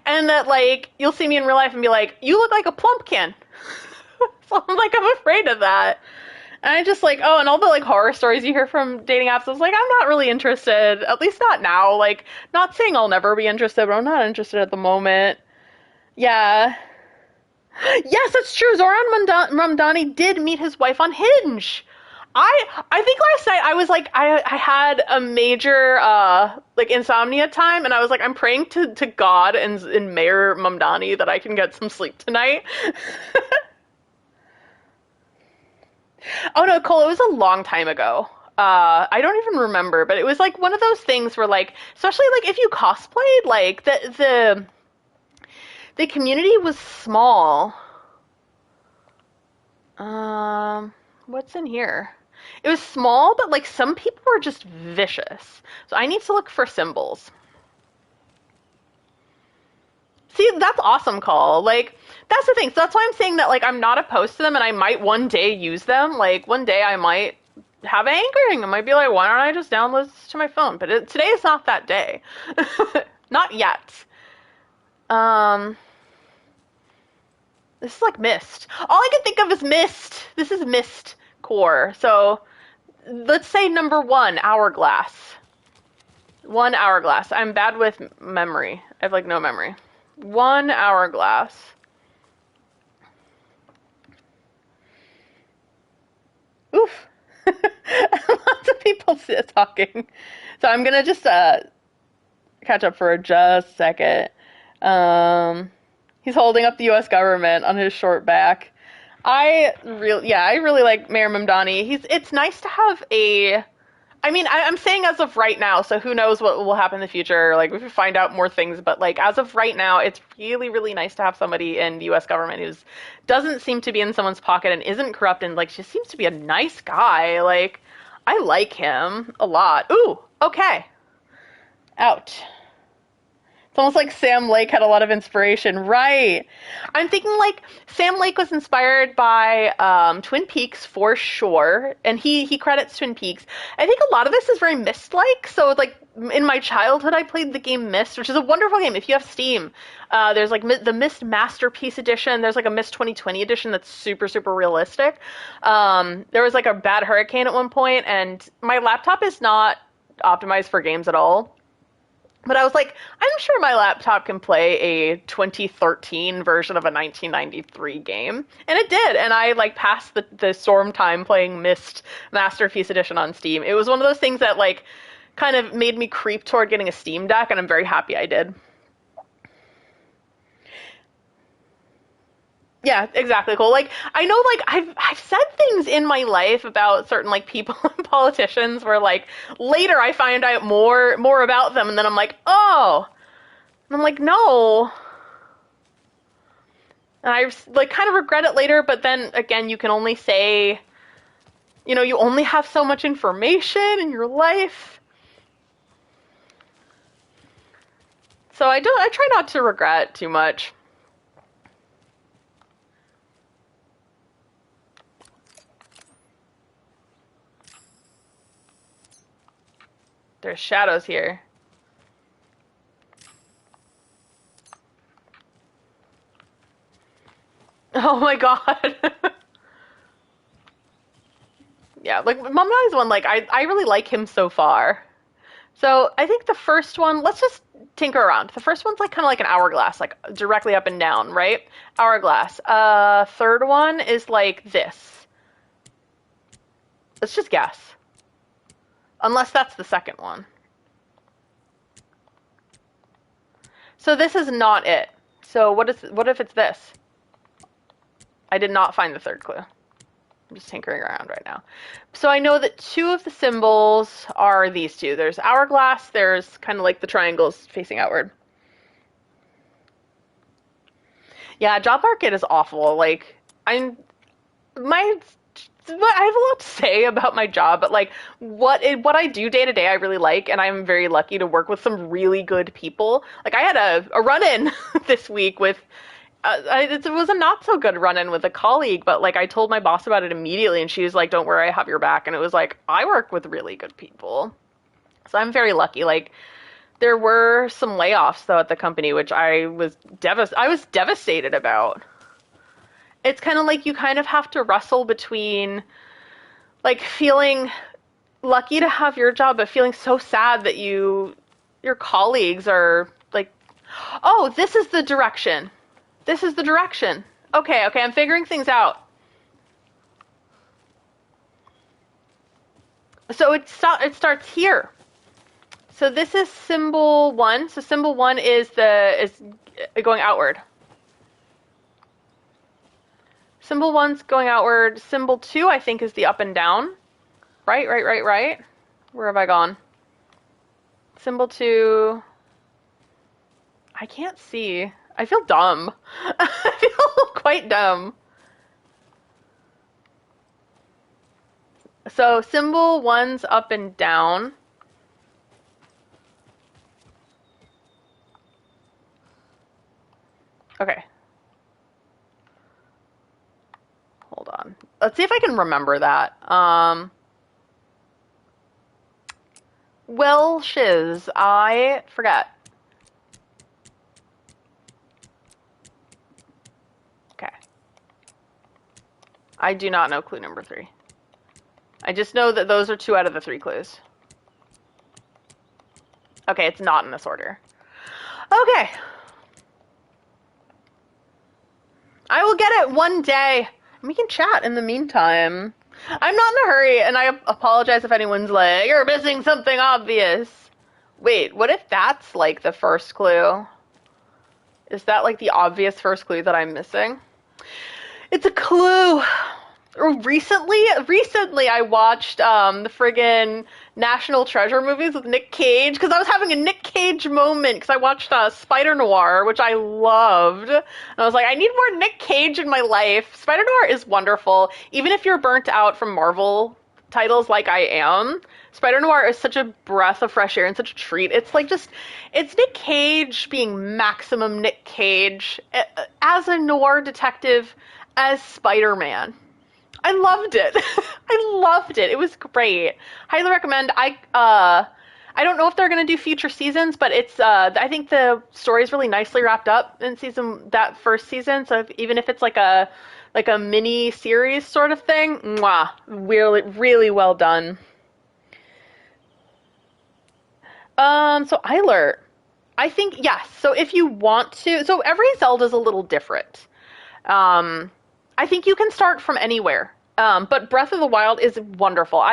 and that like you'll see me in real life and be like, you look like a plumpkin. So I'm afraid of that. And I just like, oh, and all the like horror stories you hear from dating apps, I was like, I'm not really interested, at least not now. Like, not saying I'll never be interested, but I'm not interested at the moment. Yeah. Yes, that's true. Zoran Ramdani did meet his wife on Hinge. I think last night I was like, I had a major like insomnia time, and I was like, I'm praying to God and Mayor Mamdani that I can get some sleep tonight. Oh no, Cole, it was a long time ago. I don't even remember, but it was like one of those things where like, especially like if you cosplayed, like the community was small. What's in here? It was small, but like some people were just vicious. So I need to look for symbols. See, that's awesome, Call. Like, that's the thing. So that's why I'm saying that, like, I'm not opposed to them, and I might one day use them. Like, one day I might have anchoring. I might be like, why don't I just download this to my phone? But today is not that day. Not yet. This is like Mist. All I can think of is Mist. This is Mist core. So, let's say number 1, Hourglass. 1 Hourglass. I'm bad with memory. I have, like, no memory. 1 Hourglass. Oof. Lots of people talking. So I'm gonna just catch up for just a second. He's holding up the U.S. government on his short back. I really like Mayor Mamdani. It's nice to have I I mean, I'm saying as of right now, so who knows what will happen in the future. Like, we could find out more things, but like as of right now, it's really, really nice to have somebody in the US government who's doesn't seem to be in someone's pocket and isn't corrupt and like just seems to be a nice guy. Like, I like him a lot. Ooh, okay. Out. It's almost like Sam Lake had a lot of inspiration. Right. I'm thinking like Sam Lake was inspired by Twin Peaks for sure. And he credits Twin Peaks. I think a lot of this is very Myst-like. So like in my childhood, I played the game Myst, which is a wonderful game. If you have Steam, there's like the Myst Masterpiece Edition. There's like a Myst 2020 edition that's super, super realistic. There was like a bad hurricane at one point, and my laptop is not optimized for games at all. But I was like, I'm sure my laptop can play a 2013 version of a 1993 game. And it did. And I like passed the storm time playing Myst Masterpiece Edition on Steam. It was one of those things that like kind of made me creep toward getting a Steam Deck, and I'm very happy I did. Yeah, exactly. Cool. Like, I know, like, I've said things in my life about certain, like, people and politicians where, like, later I find out more about them, and then I'm like, oh. And I'm like, no. And I, like, kind of regret it later, but then, again, you can only say, you know, you only have so much information in your life. So I try not to regret too much. There's shadows here. Oh my god. Yeah, like Mom and I's one, like I really like him so far. So I think the first one, let's just tinker around. The first one's like kind of like an hourglass, like directly up and down, right? Hourglass. Third one is like this. Let's just guess. Unless that's the second one. So this is not it. So what if it's this? I did not find the third clue. I'm just tinkering around right now. So I know that two of the symbols are these two. There's hourglass, there's kind of like the triangles facing outward. Yeah, job market is awful. Like, I have a lot to say about my job, but like what I do day to day I really like, and I'm very lucky to work with some really good people. Like I had a run-in this week with it was a not so good run-in with a colleague, but like I told my boss about it immediately, and she was like, don't worry, I have your back. And it was like, I work with really good people. So I'm very lucky. Like there were some layoffs though at the company, which I was devastated about. It's kind of like you kind of have to wrestle between like feeling lucky to have your job, but feeling so sad that your colleagues are like, oh, this is the direction. This is the direction. Okay, I'm figuring things out. So it starts here. So this is symbol 1. So symbol 1 is going outward. Symbol 1's going outward. Symbol 2, I think, is the up and down. Right. Where have I gone? Symbol 2. I can't see. I feel dumb. I feel quite dumb. So symbol 1's up and down. Okay. Hold on. Let's see if I can remember that. Well, shiz, I forget. Okay. I do not know clue number 3. I just know that those are 2 out of the 3 clues. Okay, it's not in this order. Okay. I will get it one day. We can chat in the meantime. I'm not in a hurry, and I apologize if anyone's like, you're missing something obvious. Wait, what if that's like the first clue? Is that like the obvious first clue that I'm missing? It's a clue. Recently I watched the friggin' National Treasure movies with Nick Cage because I was having a Nick Cage moment because I watched Spider Noir, which I loved. And I was like, I need more Nick Cage in my life. Spider Noir is wonderful. Even if you're burnt out from Marvel titles like I am, Spider Noir is such a breath of fresh air and such a treat. It's like it's Nick Cage being maximum Nick Cage as a noir detective, as Spider-Man. I loved it. I loved it. It was great. Highly recommend. I don't know if they're going to do future seasons, but it's I think the story is really nicely wrapped up in that first season. So even if it's like a mini series sort of thing, mwah, really really well done. So Eilert, I think yes. So if you want to, so every Zelda's a little different. I think you can start from anywhere. But Breath of the Wild is wonderful.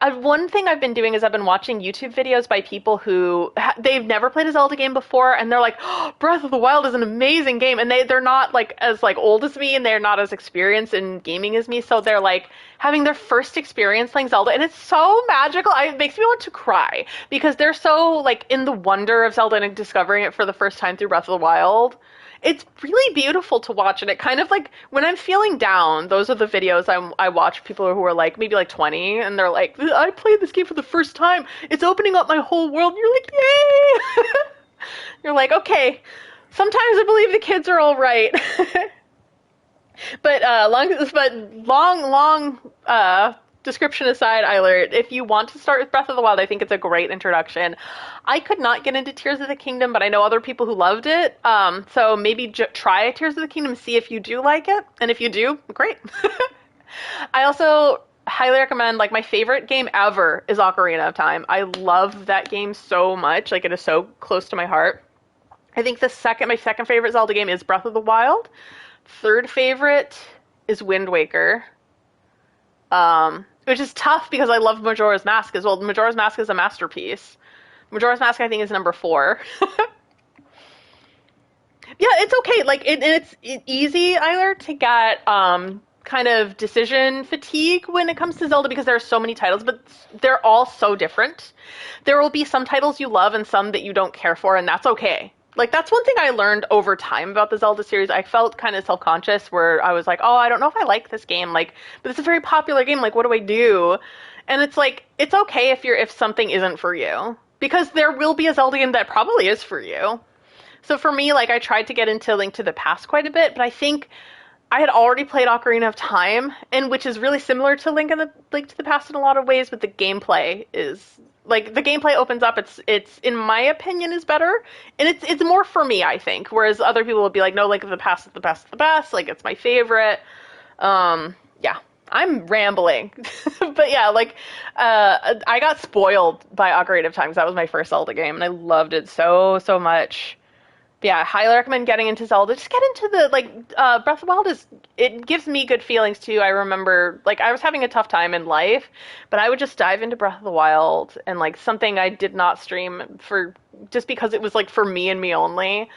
One thing I've been doing is I've been watching YouTube videos by people who they've never played a Zelda game before, and they're like, oh, Breath of the Wild is an amazing game, and they're not like as like old as me, and they're not as experienced in gaming as me, so they're like having their first experience playing Zelda, and it's so magical. It makes me want to cry because they're so like in the wonder of Zelda and discovering it for the first time through Breath of the Wild. It's really beautiful to watch, and it kind of like when I'm feeling down, those are the videos I watch. People who are like maybe like 20, and they're like, I played this game for the first time. It's opening up my whole world. And you're like, yay! You're like, okay. Sometimes I believe the kids are all right. But long description aside, Eilert, if you want to start with Breath of the Wild, I think it's a great introduction. I could not get into Tears of the Kingdom, but I know other people who loved it. So maybe try Tears of the Kingdom, see if you do like it, and if you do, great. I also highly recommend, like, my favorite game ever is Ocarina of Time. I love that game so much. Like, it is so close to my heart. I think my second favorite Zelda game is Breath of the Wild. Third favorite is Wind Waker. Which is tough because I love Majora's Mask as well. Majora's Mask is a masterpiece. Majora's Mask, I think, is number 4. Yeah, it's okay. Like, it's easy, either, to get kind of decision fatigue when it comes to Zelda because there are so many titles, but they're all so different. There will be some titles you love and some that you don't care for, and that's okay. Like, that's one thing I learned over time about the Zelda series. I felt kind of self-conscious where I was like, oh, I don't know if I like this game. Like, but it's a very popular game. Like, what do I do? And it's like, it's okay if something isn't for you. Because there will be a Zelda game that probably is for you. So for me, like, I tried to get into Link to the Past quite a bit, but I think I had already played Ocarina of Time, and which is really similar to Link to the Past in a lot of ways, but the gameplay is like the gameplay opens up. It's in my opinion is better, and it's more for me, I think. Whereas other people will be like, no, Link of the Past is the best, the best. Like, it's my favorite. Yeah, I'm rambling, but yeah, like I got spoiled by Ocarina of Time because that was my first Zelda game, and I loved it so much. But yeah, I highly recommend getting into Zelda. Just get into the, Breath of the Wild it gives me good feelings too. I remember, like, I was having a tough time in life, but I would just dive into Breath of the Wild and, like, something I did not stream just because it was, like, for me and me only.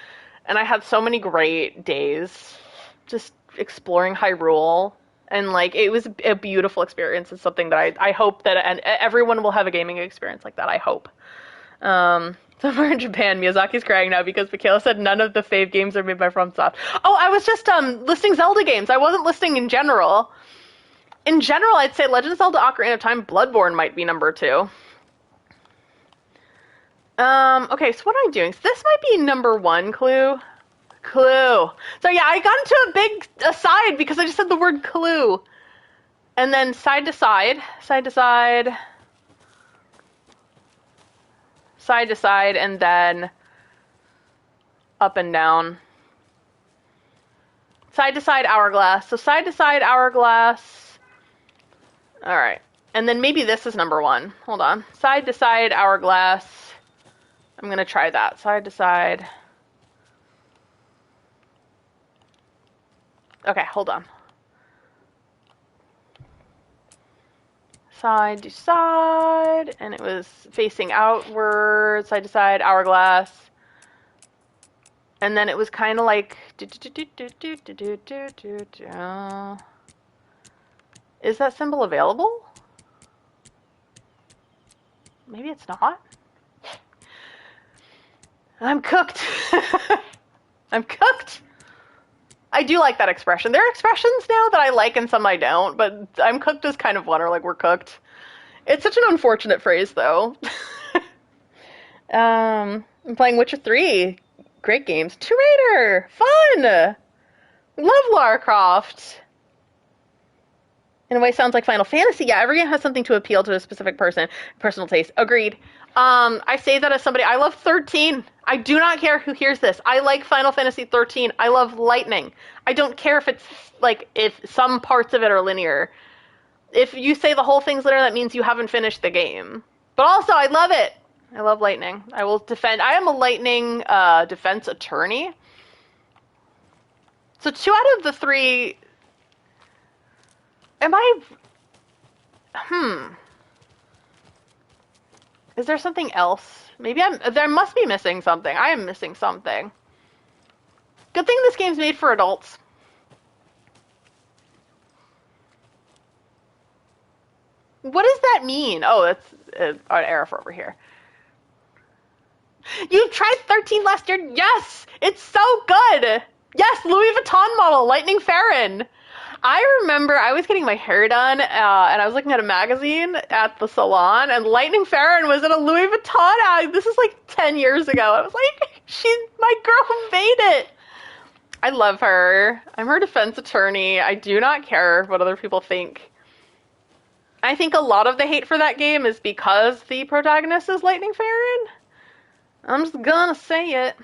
And I had so many great days just exploring Hyrule. And, like, it was a beautiful experience. It's something that I hope that everyone will have a gaming experience like that, I hope. Somewhere in Japan, Miyazaki's crying now because Michaela said none of the fave games are made by FromSoft. Oh, I was just listing Zelda games. I wasn't listing in general. In general, I'd say Legend of Zelda Ocarina of Time, Bloodborne might be number 2. Okay, so what am I doing? So this might be number 1 clue. Clue. So yeah, I got into a big aside because I just said the word clue. And then side to side, and then up and down. Side to side, hourglass. So side to side, hourglass. All right. And then maybe this is number 1. Hold on. Side to side, hourglass. I'm going to try that. Side to side. Okay, hold on. Side to side, and it was facing outward, side to side, hourglass. And then it was kind of like Is that symbol available? Maybe it's not. I'm cooked. I'm cooked. I do like that expression. There are expressions now that I like and some I don't, but I'm cooked is kind of one, or like we're cooked. It's such an unfortunate phrase, though. I'm playing Witcher 3. Great games. Tomb Raider! Fun! Love Lara Croft. In a way, sounds like Final Fantasy. Yeah, every game has something to appeal to a specific personal taste. Agreed. I say that as somebody, I love 13. I do not care who hears this. I like Final Fantasy 13. I love lightning. I don't care if it's, like, if some parts of it are linear. If you say the whole thing's linear, that means you haven't finished the game. But also, I love it. I love lightning. I will defend. I am a lightning defense attorney. So 2 out of the 3... Am I... Is there something else? Maybe there must be missing something. I am missing something. Good thing this game's made for adults. What does that mean? Oh, that's an error for over here. You tried 13 last year? Yes! It's so good! Yes, Louis Vuitton model, Lightning Farron. I remember I was getting my hair done, and I was looking at a magazine at the salon, and Lightning Farron was in a Louis Vuitton ad. This is like 10 years ago. I was like, she's my girl who made it. I love her. I'm her defense attorney. I do not care what other people think. I think a lot of the hate for that game is because the protagonist is Lightning Farron. I'm just gonna say it.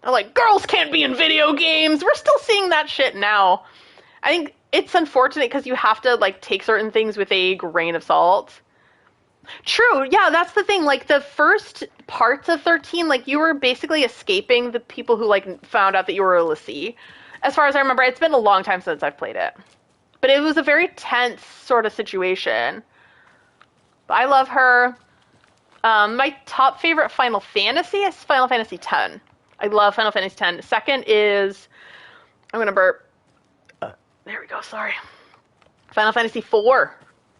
They're like, girls can't be in video games. We're still seeing that shit now. I think it's unfortunate because you have to, like, take certain things with a grain of salt. True, yeah, that's the thing. Like, the first parts of 13, like, you were basically escaping the people who, like, found out that you were a lessee. As far as I remember, it's been a long time since I've played it. But it was a very tense sort of situation. But I love her. My top favorite Final Fantasy is Final Fantasy X. I love Final Fantasy X. Second is... I'm gonna burp. There we go, sorry. Final Fantasy IV.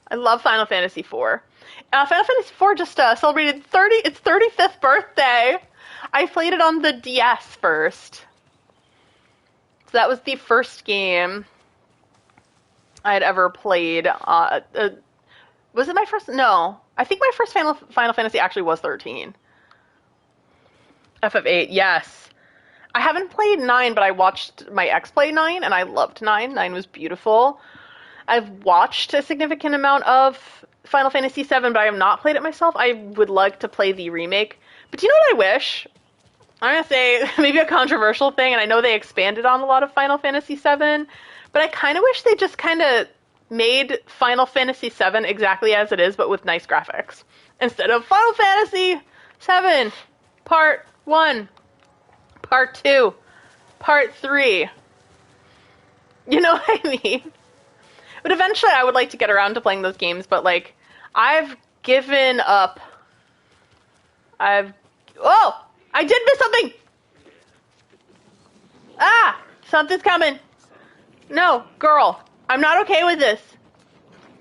I love Final Fantasy IV. Final Fantasy IV just celebrated its 35th birthday. I played it on the DS first. So that was the first game I had ever played. Was it my first? No. I think my first Final Fantasy actually was 13. FF8, yes. I haven't played 9, but I watched my ex play 9, and I loved 9. 9 was beautiful. I've watched a significant amount of Final Fantasy 7, but I have not played it myself. I would like to play the remake. But do you know what I wish? I'm going to say maybe a controversial thing, and I know they expanded on a lot of Final Fantasy 7, but I kind of wish they just kind of made Final Fantasy 7 exactly as it is, but with nice graphics. Instead of Final Fantasy 7 Part 1, Part 2, Part 3. You know what I mean? But eventually I would like to get around to playing those games, but, like, I've given up. Oh! I did miss something! Ah! Something's coming. No, girl. I'm not okay with this.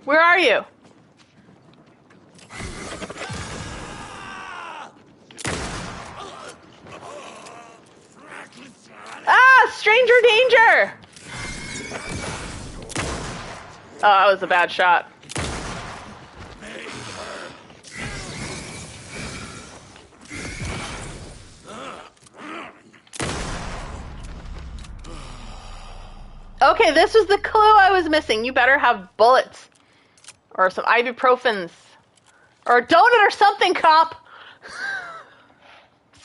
Where are you? Ah! Stranger danger! Oh, that was a bad shot. Okay, this was the clue I was missing. You better have bullets. Or some ibuprofens. Or a donut or something, cop!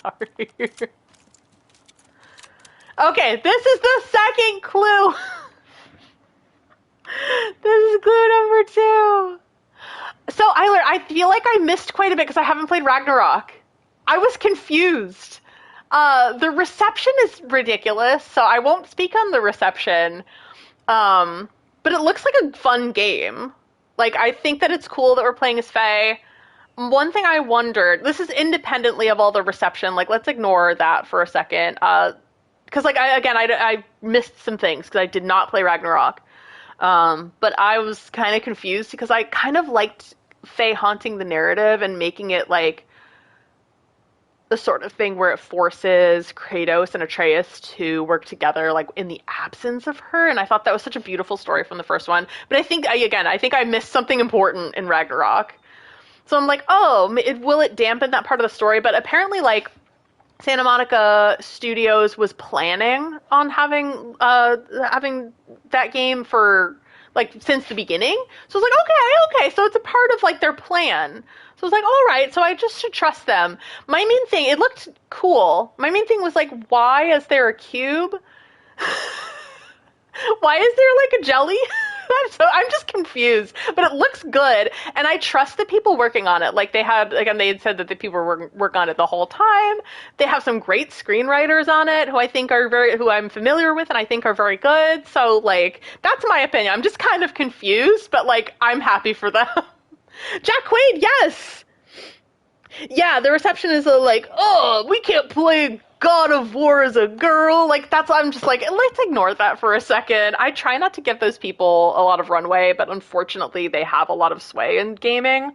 Sorry. Okay, this is the second clue. This is clue number 2. So, I feel like I missed quite a bit because I haven't played Ragnarok. I was confused. The reception is ridiculous, so I won't speak on the reception. But it looks like a fun game. Like, I think that it's cool that we're playing as Faye. One thing I wondered, this is independently of all the reception, like, let's ignore that for a second. Because, like, I missed some things because I did not play Ragnarok. But I was kind of confused because I kind of liked Faye haunting the narrative and making it like the sort of thing where it forces Kratos and Atreus to work together, like in the absence of her. And I thought that was such a beautiful story from the first one. But I think I missed something important in Ragnarok. So I'm like, oh, will it dampen that part of the story? But apparently, like, Santa Monica Studios was planning on having that game for like since the beginning. So I was like, okay, so it's a part of like their plan. So I was like, all right, so I just should trust them. My main thing, it looked cool. My main thing was like, why is there a cube? Why is there like a jelly? I'm just confused, but it looks good, and I trust the people working on it. Like they had said that the people were working on it the whole time. They have some great screenwriters on it who I'm familiar with and I think are very good. So like that's my opinion. I'm just kind of confused, but like I'm happy for them. Jack Quaid, yes. Yeah, the reception is like, oh, we can't play God of War as a girl. Like, I'm just like, let's ignore that for a second. I try not to give those people a lot of runway, but unfortunately they have a lot of sway in gaming.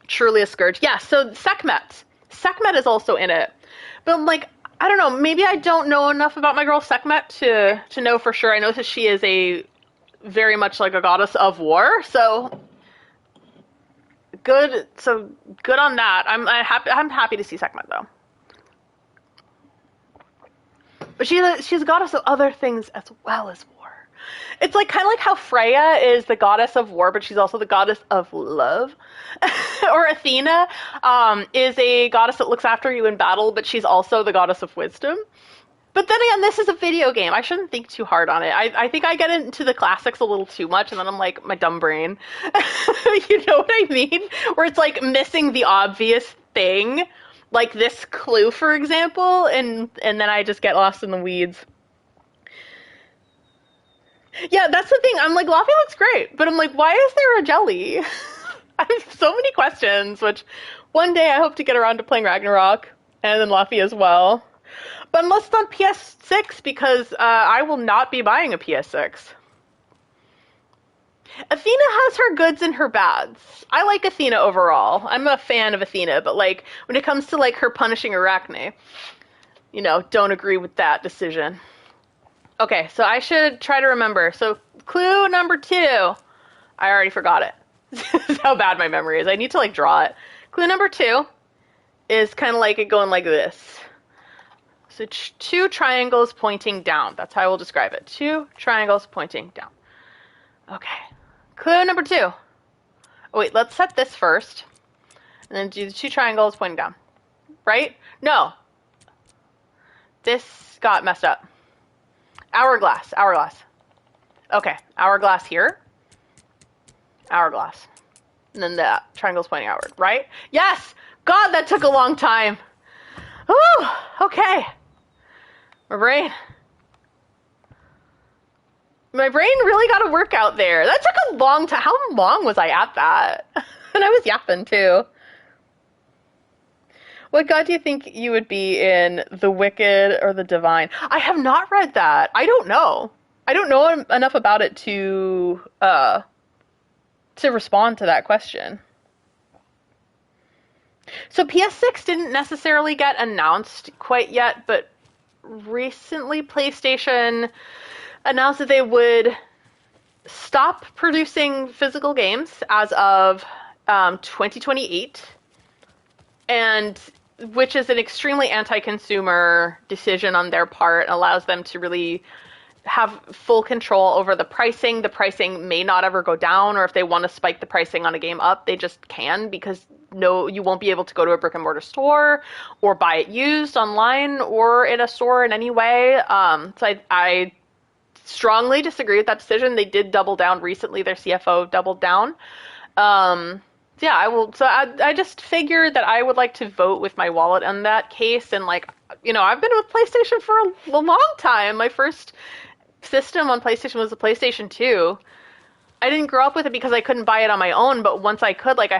Truly a scourge. Yeah, so Sekhmet. Sekhmet is also in it. But I'm like, I don't know, maybe I don't know enough about my girl Sekhmet to know for sure. I know that she is a very much like a goddess of war, so good on that. I'm happy to see Sekhmet though. But she's a goddess of other things as well as war. It's like kind of like how Freya is the goddess of war, but she's also the goddess of love. Or Athena is a goddess that looks after you in battle, but she's also the goddess of wisdom. But then again, this is a video game. I shouldn't think too hard on it. I think I get into the classics a little too much, and then I'm like, my dumb brain. You know what I mean? Where it's like missing the obvious thing, like this clue, for example, and then I just get lost in the weeds. Yeah, that's the thing. I'm like, Laffy looks great, but I'm like, why is there a jelly? I have so many questions, which one day I hope to get around to playing Ragnarok, and then Laffy as well. But unless it's on PS6, because I will not be buying a PS6. Athena has her goods and her bads. I like Athena overall. I'm a fan of Athena, but like when it comes to like her punishing Arachne, don't agree with that decision. Okay, so I should try to remember. So clue number 2. I already forgot it. This is how bad my memory is. I need to like draw it. Clue number 2 is kind of like it going like this. So 2 triangles pointing down. That's how I will describe it. 2 triangles pointing down. Okay. Clue number 2. Oh, wait, let's set this first. And then do the 2 triangles pointing down. Right? No. This got messed up. Hourglass. Okay. Hourglass here. Hourglass. And then the triangle's pointing outward. Right? Yes! God, that took a long time. Ooh, okay. My brain really got to work out there. That took a long time. How long was I at that? And I was yapping too. What god do you think you would be in, the Wicked or the Divine? I have not read that. I don't know. I don't know enough about it to respond to that question. So PS6 didn't necessarily get announced quite yet, but recently PlayStation announced that they would stop producing physical games as of 2028, and which is an extremely anti-consumer decision on their part. It allows them to really have full control over the pricing. The pricing may not ever go down, or if they want to spike the pricing on a game up, they just can, because you won't be able to go to a brick and mortar store or buy it used online or in a store in any way. So I strongly disagree with that decision. They did double down recently. Their CFO doubled down. Yeah, I will. So I just figured that I would like to vote with my wallet on that case. And like, I've been with PlayStation for a long time. My first system on PlayStation was the PlayStation 2. I didn't grow up with it because I couldn't buy it on my own, but once I could, like, I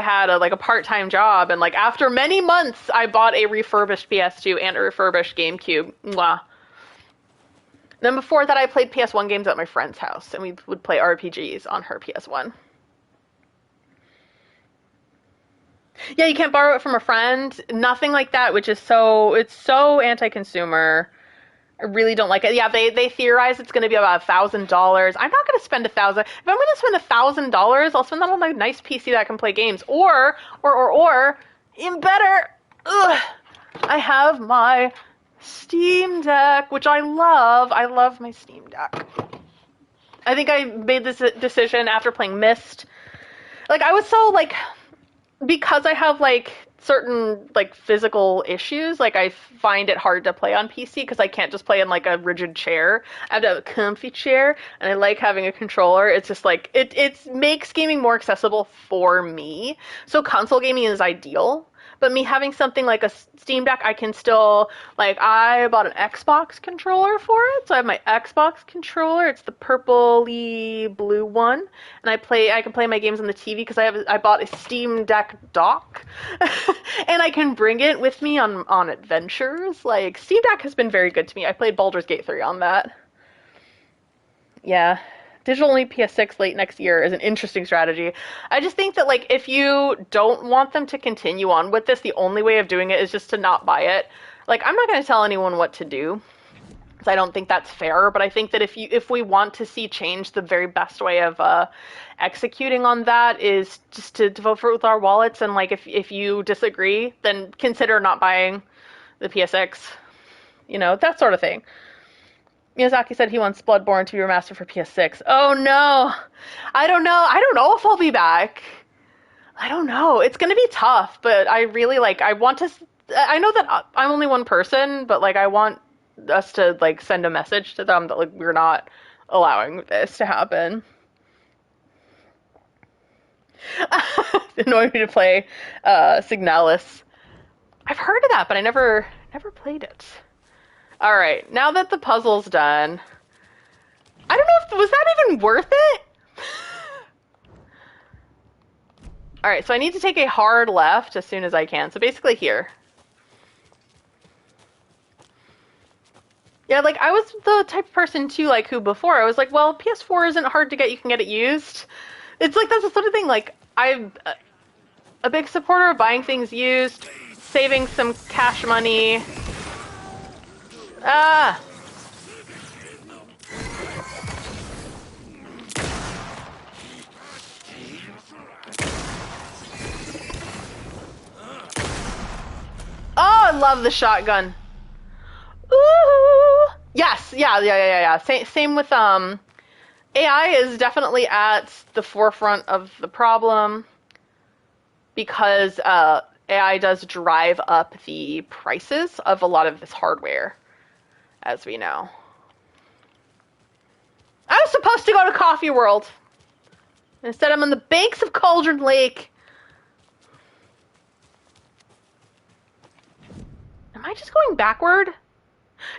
had a part-time job, and like after many months I bought a refurbished PS2 and a refurbished GameCube. Mwah. Then before that, I played PS1 games at my friend's house, and we would play RPGs on her PS1. Yeah, you can't borrow it from a friend. Nothing like that, which is it's so anti-consumer. I really don't like it. Yeah, they theorize it's going to be about $1,000. I'm not going to spend $1,000. If I'm going to spend $1,000, I'll spend that on a nice PC that can play games. Or, even better, I have my Steam Deck, which I love. I love my Steam Deck. I think I made this decision after playing Myst. Like, I was so, like, because I have, like, certain, like, physical issues, like, I find it hard to play on PC because I can't just play in, like, a rigid chair. I have to have a comfy chair, and I like having a controller. It's just, like, it makes gaming more accessible for me. So console gaming is ideal. But me having something like a Steam Deck, I can still, like, I bought an Xbox controller for it, so I have my Xbox controller. It's the purpley blue one, and I can play my games on the TV because I bought a Steam Deck dock, and I can bring it with me on adventures. Like, Steam Deck has been very good to me. I played Baldur's Gate 3 on that. Yeah. Digital only PS6 late next year is an interesting strategy. I just think that, like, if you don't want them to continue on with this, the only way of doing it is just to not buy it. Like, I'm not going to tell anyone what to do, because I don't think that's fair, but I think that if we want to see change, the very best way of executing on that is just to vote for it with our wallets, and, like, if you disagree, then consider not buying the PSX, that sort of thing. Miyazaki said he wants Bloodborne to be remastered for PS6. Oh no! I don't know. I don't know if I'll be back. I don't know. It's gonna be tough, but I really, like, I want to... I know that I'm only one person, but, like, I want us to, like, send a message to them that, like, we're not allowing this to happen. Annoying me to play Signalis. I've heard of that, but I never played it. Alright, now that the puzzle's done, I don't know was that even worth it? Alright, so I need to take a hard left as soon as I can. So basically here. Yeah, like, I was the type of person, too, like, who before, I was like, well, PS4 isn't hard to get, you can get it used. It's like, that's the sort of thing, like, I'm a big supporter of buying things used, saving some cash money. Ah! Oh, I love the shotgun. Ooh! Yes, yeah. Same with, AI is definitely at the forefront of the problem because, AI does drive up the prices of a lot of this hardware, as we know. I was supposed to go to Coffee World. Instead, I'm on the banks of Cauldron Lake. Am I just going backward?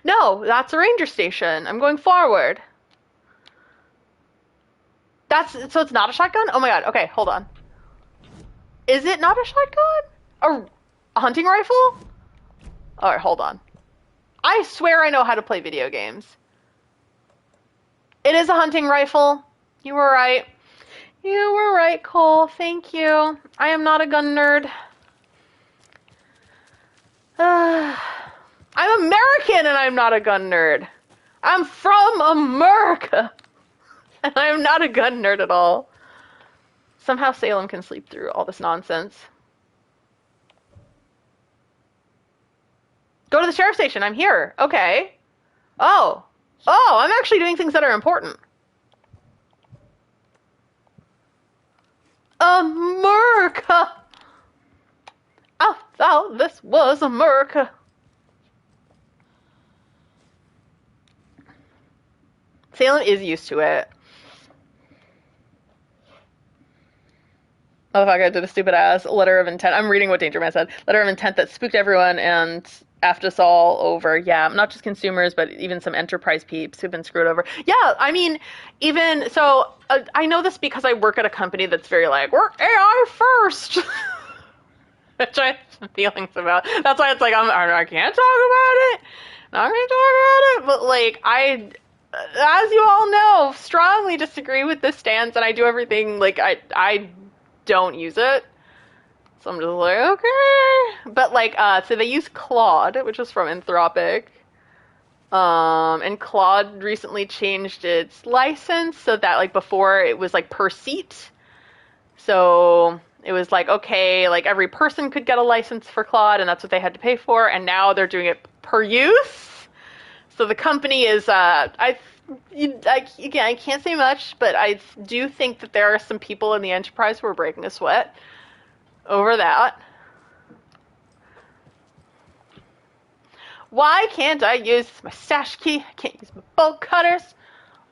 No, that's a ranger station. I'm going forward. So it's not a shotgun? Oh my god, okay, hold on. Is it not a shotgun? A hunting rifle? Alright, hold on. I swear I know how to play video games. It is a hunting rifle. You were right. You were right, Cole. Thank you. I am not a gun nerd. I'm American and I'm not a gun nerd. I'm from America. And I'm not a gun nerd at all. Somehow Salem can sleep through all this nonsense. Go to the sheriff's station. I'm here. Okay. Oh, I'm actually doing things that are important. America! I thought this was America. Salem is used to it. Motherfucker, I did a stupid ass letter of intent. I'm reading what Danger Man said. Letter of intent that spooked everyone and effed us all over. Yeah, not just consumers, but even some enterprise peeps who've been screwed over. Yeah, I mean, even so, I know this because I work at a company that's very like, we're AI first, which I have some feelings about. That's why it's like I can't talk about it. Not gonna talk about it, but like as you all know, strongly disagree with this stance, and I do everything, like, I don't use it. So I'm just like, okay. But, like, so they use Claude, which is from Anthropic. And Claude recently changed its license so that, like, before it was, like, per seat. So it was like, okay, like, every person could get a license for Claude, and that's what they had to pay for, and now they're doing it per use. So the company is, again, I can't say much, but I do think that there are some people in the enterprise who are breaking a sweat over that. Why can't I use my stash key? I can't use my bolt cutters.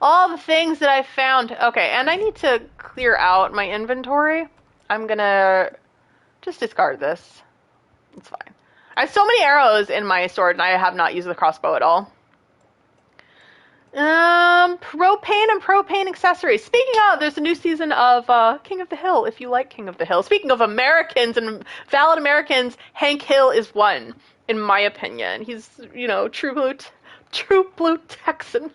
All the things that I found. Okay, and I need to clear out my inventory. I'm gonna just discard this. It's fine. I have so many arrows in my sword, and I have not used the crossbow at all. Propane and propane accessories. Speaking of, there's a new season of King of the Hill, if you like King of the Hill. Speaking of Americans and valid Americans, Hank Hill is one, in my opinion. He's, true blue Texan.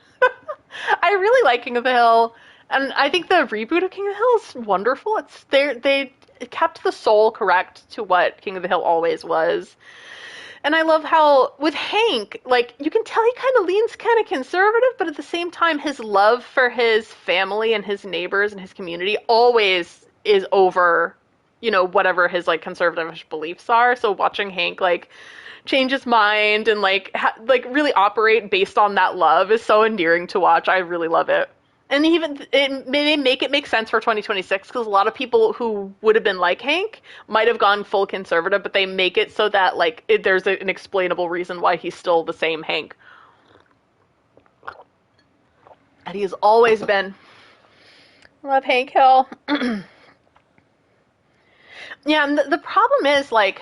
I really like King of the Hill, and I think the reboot of King of the Hill is wonderful. They kept the soul correct to what King of the Hill always was. And I love how, with Hank, like, you can tell he kind of leans kind of conservative, but at the same time, his love for his family and his neighbors and his community always is over, whatever his, like, conservative beliefs are. So watching Hank, like, change his mind and, like, really operate based on that love is so endearing to watch. I really love it. And even they make it make sense for 2026, because a lot of people who would have been like Hank might have gone full conservative, but they make it so that, like, there's an explainable reason why he's still the same Hank. And he has always been. Love Hank Hill. Yeah, and the problem is, like,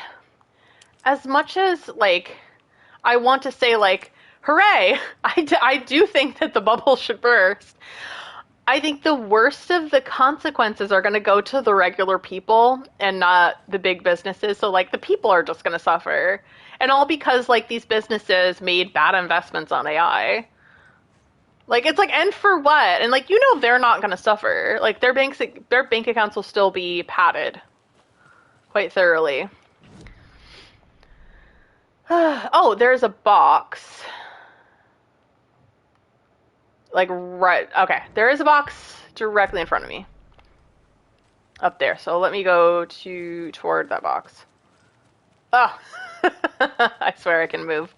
as much as, like, I want to say, like, hooray, I do think that the bubble should burst. I think the worst of the consequences are going to go to the regular people and not the big businesses. So, like, the people are just going to suffer. And all because, like, these businesses made bad investments on AI. Like, it's like, and for what? And, like, they're not going to suffer. Like, their bank accounts will still be padded quite thoroughly. Oh, there's a box. Like, right, okay, there is a box directly in front of me. Up there, so let me go toward that box. Oh, I swear I can move.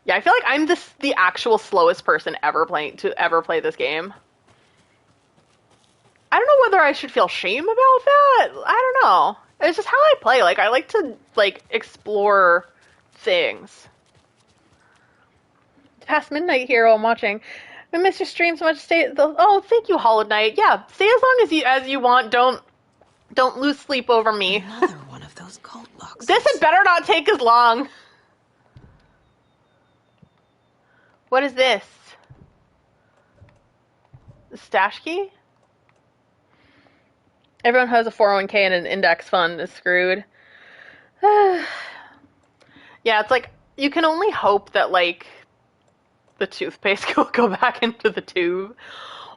Yeah, I feel like I'm the actual slowest person ever play this game. I don't know whether I should feel shame about that. I don't know. It's just how I play. Like, I like to, like, explore things. Past midnight here while I'm watching. I missed your stream so much. Oh, thank you, Hollow Knight. Yeah, stay as long as you want. Don't lose sleep over me. Another one of those cult boxes. This had better not take as long. What is this? The stash key? Everyone who has a 401k and an index fund is screwed. Yeah, it's like, you can only hope that, like, the toothpaste will go back into the tube.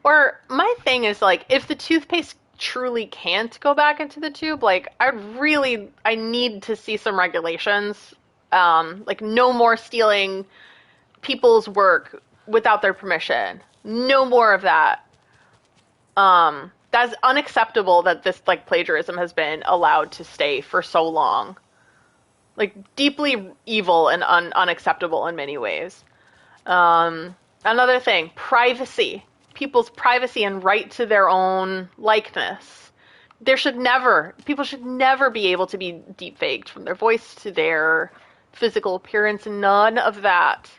Or my thing is, like, if the toothpaste truly can't go back into the tube, like, I need to see some regulations. Like, no more stealing people's work without their permission. No more of that. That's unacceptable that this, like, plagiarism has been allowed to stay for so long. Like, deeply evil and unacceptable in many ways. Another thing, privacy. People's privacy and right to their own likeness. People should never be able to be deepfaked, from their voice to their physical appearance. None of that.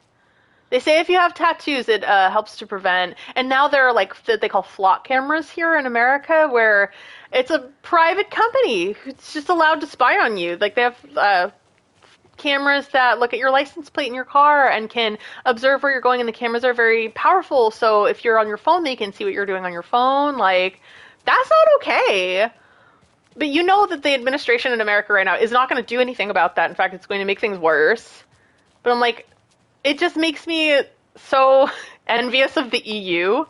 They say if you have tattoos, it helps to prevent. And now there are, like, what they call flock cameras here in America, where it's a private company who's just allowed to spy on you. Like, they have cameras that look at your license plate in your car and can observe where you're going, and the cameras are very powerful. So if you're on your phone, they can see what you're doing on your phone. Like, that's not okay. But you know that the administration in America right now is not going to do anything about that. In fact, it's going to make things worse. But I'm like, it just makes me so envious of the EU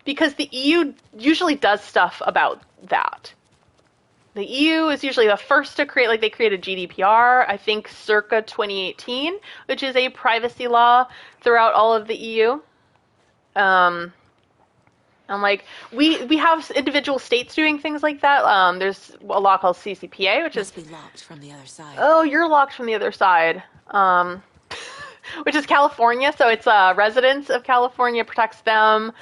because the EU usually does stuff about that. The EU is usually the first to create, like they created GDPR, I think circa 2018, which is a privacy law throughout all of the EU. And like we have individual states doing things like that. There's a law called CCPA, which Must is be locked from the other side. oh, you're locked from the other side. Which is California, so it's residents of California protects them.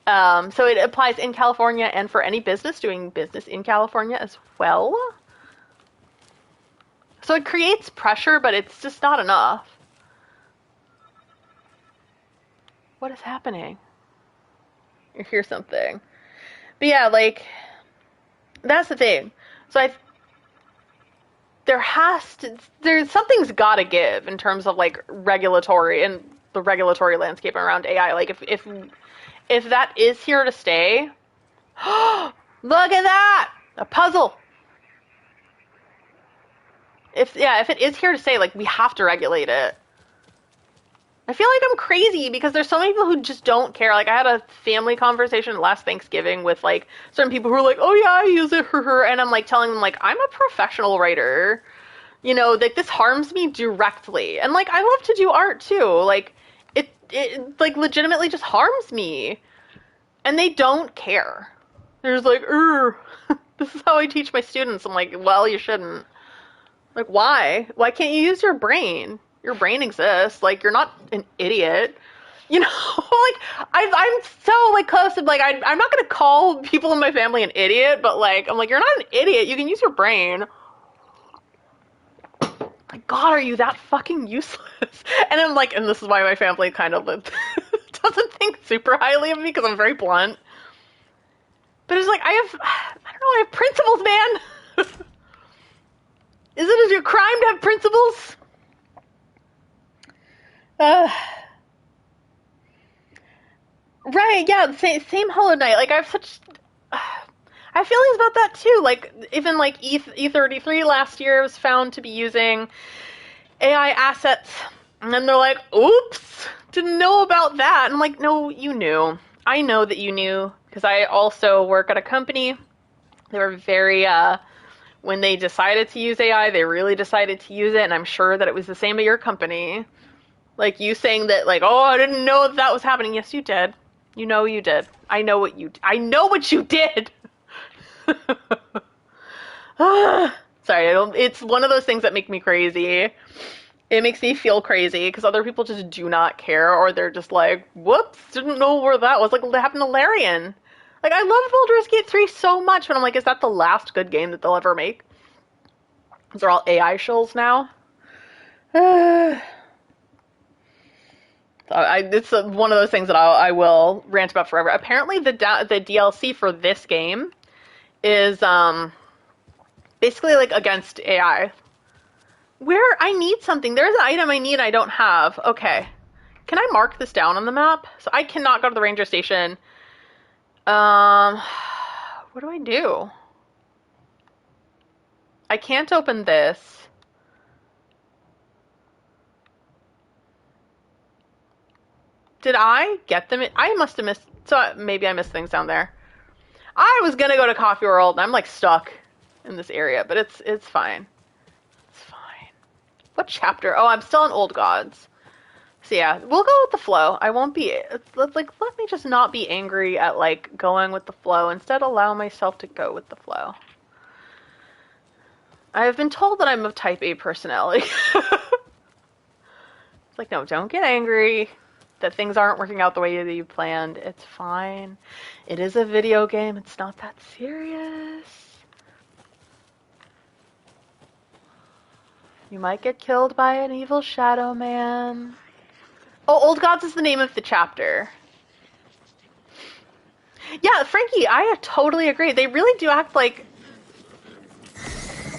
So it applies in California and for any business doing business in California as well. So it creates pressure, but it's just not enough. What is happening? You hear something. But yeah, like, that's the thing. So there's something's gotta give in terms of like regulatory and the regulatory landscape around AI. Like if that is here to stay, look at that! A puzzle. If it is here to stay, like we have to regulate it. I feel like I'm crazy because there's so many people who just don't care. Like I had a family conversation last Thanksgiving with like certain people who are like, "Oh yeah, I use it," and I'm like telling them like I'm a professional writer. You know, like this harms me directly. And like I love to do art too. Like it like legitimately just harms me. And they don't care. They're just like, this is how I teach my students. I'm like, well, you shouldn't. Like, why? Why can't you use your brain? Your brain exists. Like, you're not an idiot. You know, like, I'm so, like, close to, like, I'm not going to call people in my family an idiot, but, like, I'm like, you're not an idiot. You can use your brain. My God, are you that fucking useless? And I'm like, and this is why my family kind of doesn't think super highly of me, because I'm very blunt. But it's like, I have principles, man. Is it a crime to have principles? Right, yeah, same Hollow Knight. Like, I have feelings about that too. Like, even like E33 last year was found to be using AI assets, and then they're like, oops, didn't know about that. And I'm like, no, you knew. I know that you knew, because I also work at a company. They were very, when they decided to use AI, they really decided to use it, and I'm sure that it was the same at your company. Like, you saying that, like, oh, I didn't know that was happening. Yes, you did. You know you did. I know what you did. Sorry, it's one of those things that make me crazy. It makes me feel crazy because other people just do not care, or they're just like, whoops, didn't know where that was. Like, what happened to Larian? Like, I love Baldur's Gate 3 so much, but I'm like, is that the last good game that they'll ever make? Because they're all AI shills now. It's one of those things that I will rant about forever. Apparently, the DLC for this game is basically like against AI. Where I need something. There's an item I need I don't have. Okay. Can I mark this down on the map? So I cannot go to the ranger station. What do I do? I can't open this. Did I get them? I must have missed, so maybe I missed things down there. I was gonna go to Coffee World, and I'm like stuck in this area, but it's fine. It's fine. What chapter? Oh, I'm still in Old Gods. So yeah, we'll go with the flow. I won't be, let me just not be angry at like going with the flow. Instead, allow myself to go with the flow. I have been told that I'm of type A personality. It's like, no, don't get angry that things aren't working out the way that you planned. It's fine. It is a video game. It's not that serious. You might get killed by an evil shadow man. Oh, Old Gods is the name of the chapter. Yeah, Frankie, I totally agree. They really do act like...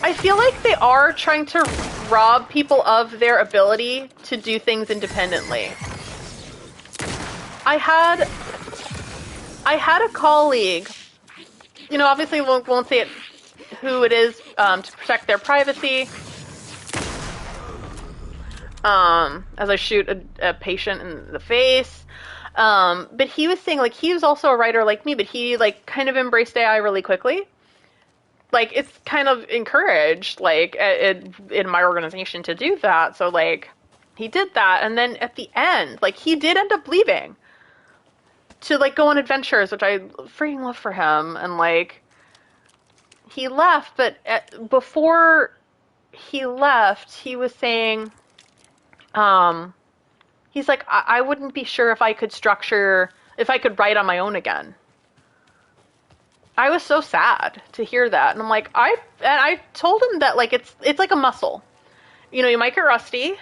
I feel like they are trying to rob people of their ability to do things independently. I had a colleague, you know, obviously won't say it, who it is, to protect their privacy. as I shoot a patient in the face. But he was saying, like, he was also a writer like me, but he, like, kind of embraced AI really quickly. Like, it's kind of encouraged, like, in my organization to do that. So, like, he did that. And then at the end, like, he did end up leaving to, like, go on adventures, which I freaking love for him. And, like, he left, but before he left, he was saying, he's like, I wouldn't be sure if I could write on my own again. I was so sad to hear that. And I'm like, I told him that, like, it's like a muscle. You know, you might get rusty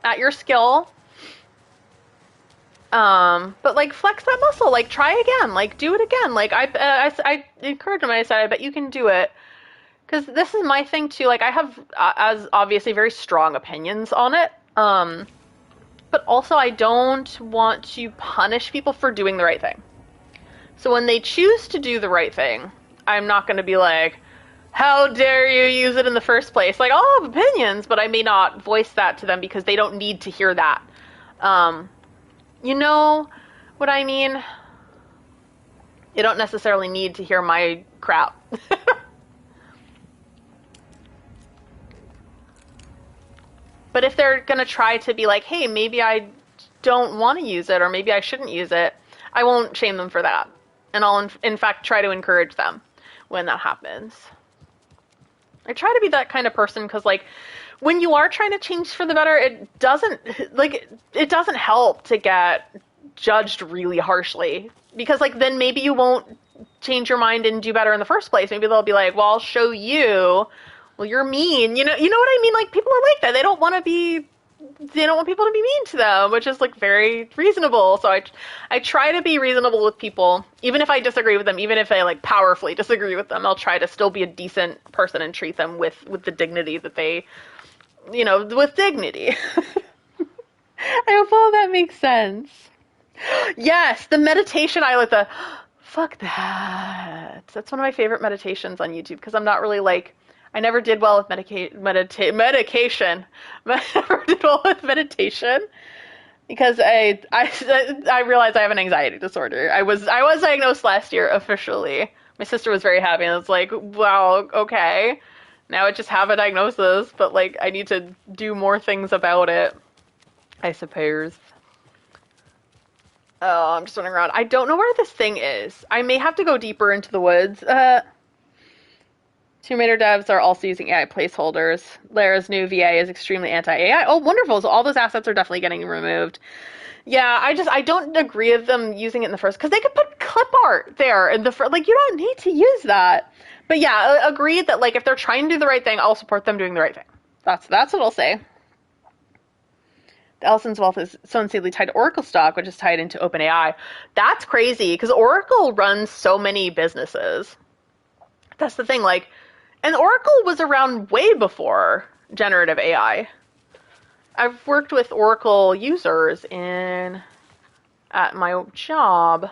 at your skill. But, like, flex that muscle, like, try again, like, do it again. Like, I encouraged him. I said, I bet you can do it. Because this is my thing too. Like, I have, as obviously, very strong opinions on it. But also I don't want to punish people for doing the right thing. So when they choose to do the right thing, I'm not going to be like, how dare you use it in the first place? Like, I'll have opinions, but I may not voice that to them because they don't need to hear that. You know what I mean? You don't necessarily need to hear my crap. But if they're going to try to be like, hey, maybe I don't want to use it, or maybe I shouldn't use it, I won't shame them for that. And I'll, in fact, try to encourage them when that happens. I try to be that kind of person because, like, when you are trying to change for the better, it doesn't help to get judged really harshly. Because, like, then maybe you won't change your mind and do better in the first place. Maybe they'll be like, well, I'll show you. Well, you're mean. You know what I mean? Like, people are like that. They don't want people to be mean to them, which is, like, very reasonable. So I try to be reasonable with people, even if I disagree with them, even if I, like, powerfully disagree with them. I'll try to still be a decent person and treat them with the dignity that they, with dignity. I hope all that makes sense. Yes, the meditation, I like fuck that. That's one of my favorite meditations on YouTube because I'm not really, like, I never did well with medication. I never did well with meditation because I realized I have an anxiety disorder. I was diagnosed last year officially. My sister was very happy and it's like, wow, okay. Now I just have a diagnosis, but, like, I need to do more things about it, I suppose. Oh, I'm just running around. I don't know where this thing is. I may have to go deeper into the woods. Tomb Raider devs are also using AI placeholders. Lara's new VA is extremely anti-AI. Oh, wonderful. So all those assets are definitely getting removed. Yeah, I don't agree with them using it in the first, because they could put clip art there in the first. Like, you don't need to use that. But yeah, agreed that, like, if they're trying to do the right thing, I'll support them doing the right thing. That's what I'll say. The Ellison's wealth is so insanely tied to Oracle stock, which is tied into OpenAI. That's crazy, because Oracle runs so many businesses. That's the thing, like, and Oracle was around way before generative AI. I've worked with Oracle users at my job.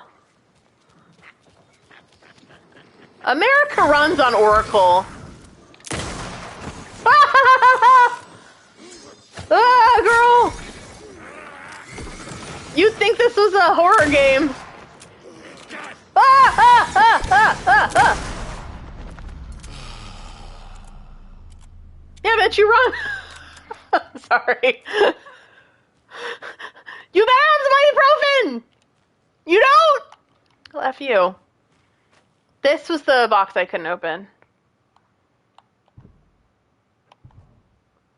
America runs on Oracle. Ah, girl! You'd think this was a horror game. Yeah, I bet you run. Sorry. You have ibuprofen! You don't? Well, F you. This was the box I couldn't open.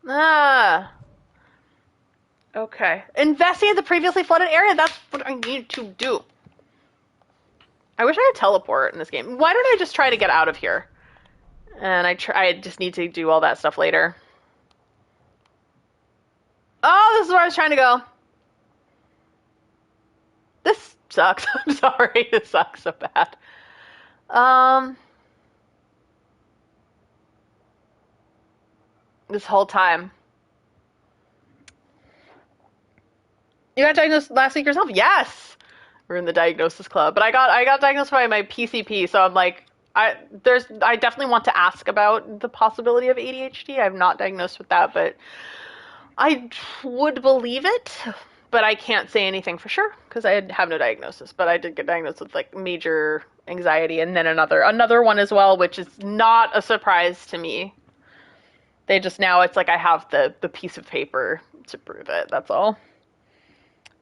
Ah. Okay. Investigate the previously flooded area. That's what I need to do. I wish I could teleport in this game. Why don't I just try to get out of here? And I just need to do all that stuff later. Oh, this is where I was trying to go. This sucks. I'm sorry. This sucks so bad. This whole time. You got diagnosed last week yourself? Yes! We're in the diagnosis club. But I got diagnosed by my PCP, so I'm like, I definitely want to ask about the possibility of ADHD. I'm not diagnosed with that, but I would believe it, but I can't say anything for sure because I have no diagnosis. But I did get diagnosed with like major anxiety, and then another one as well, which is not a surprise to me. They just now it's like I have the piece of paper to prove it. That's all.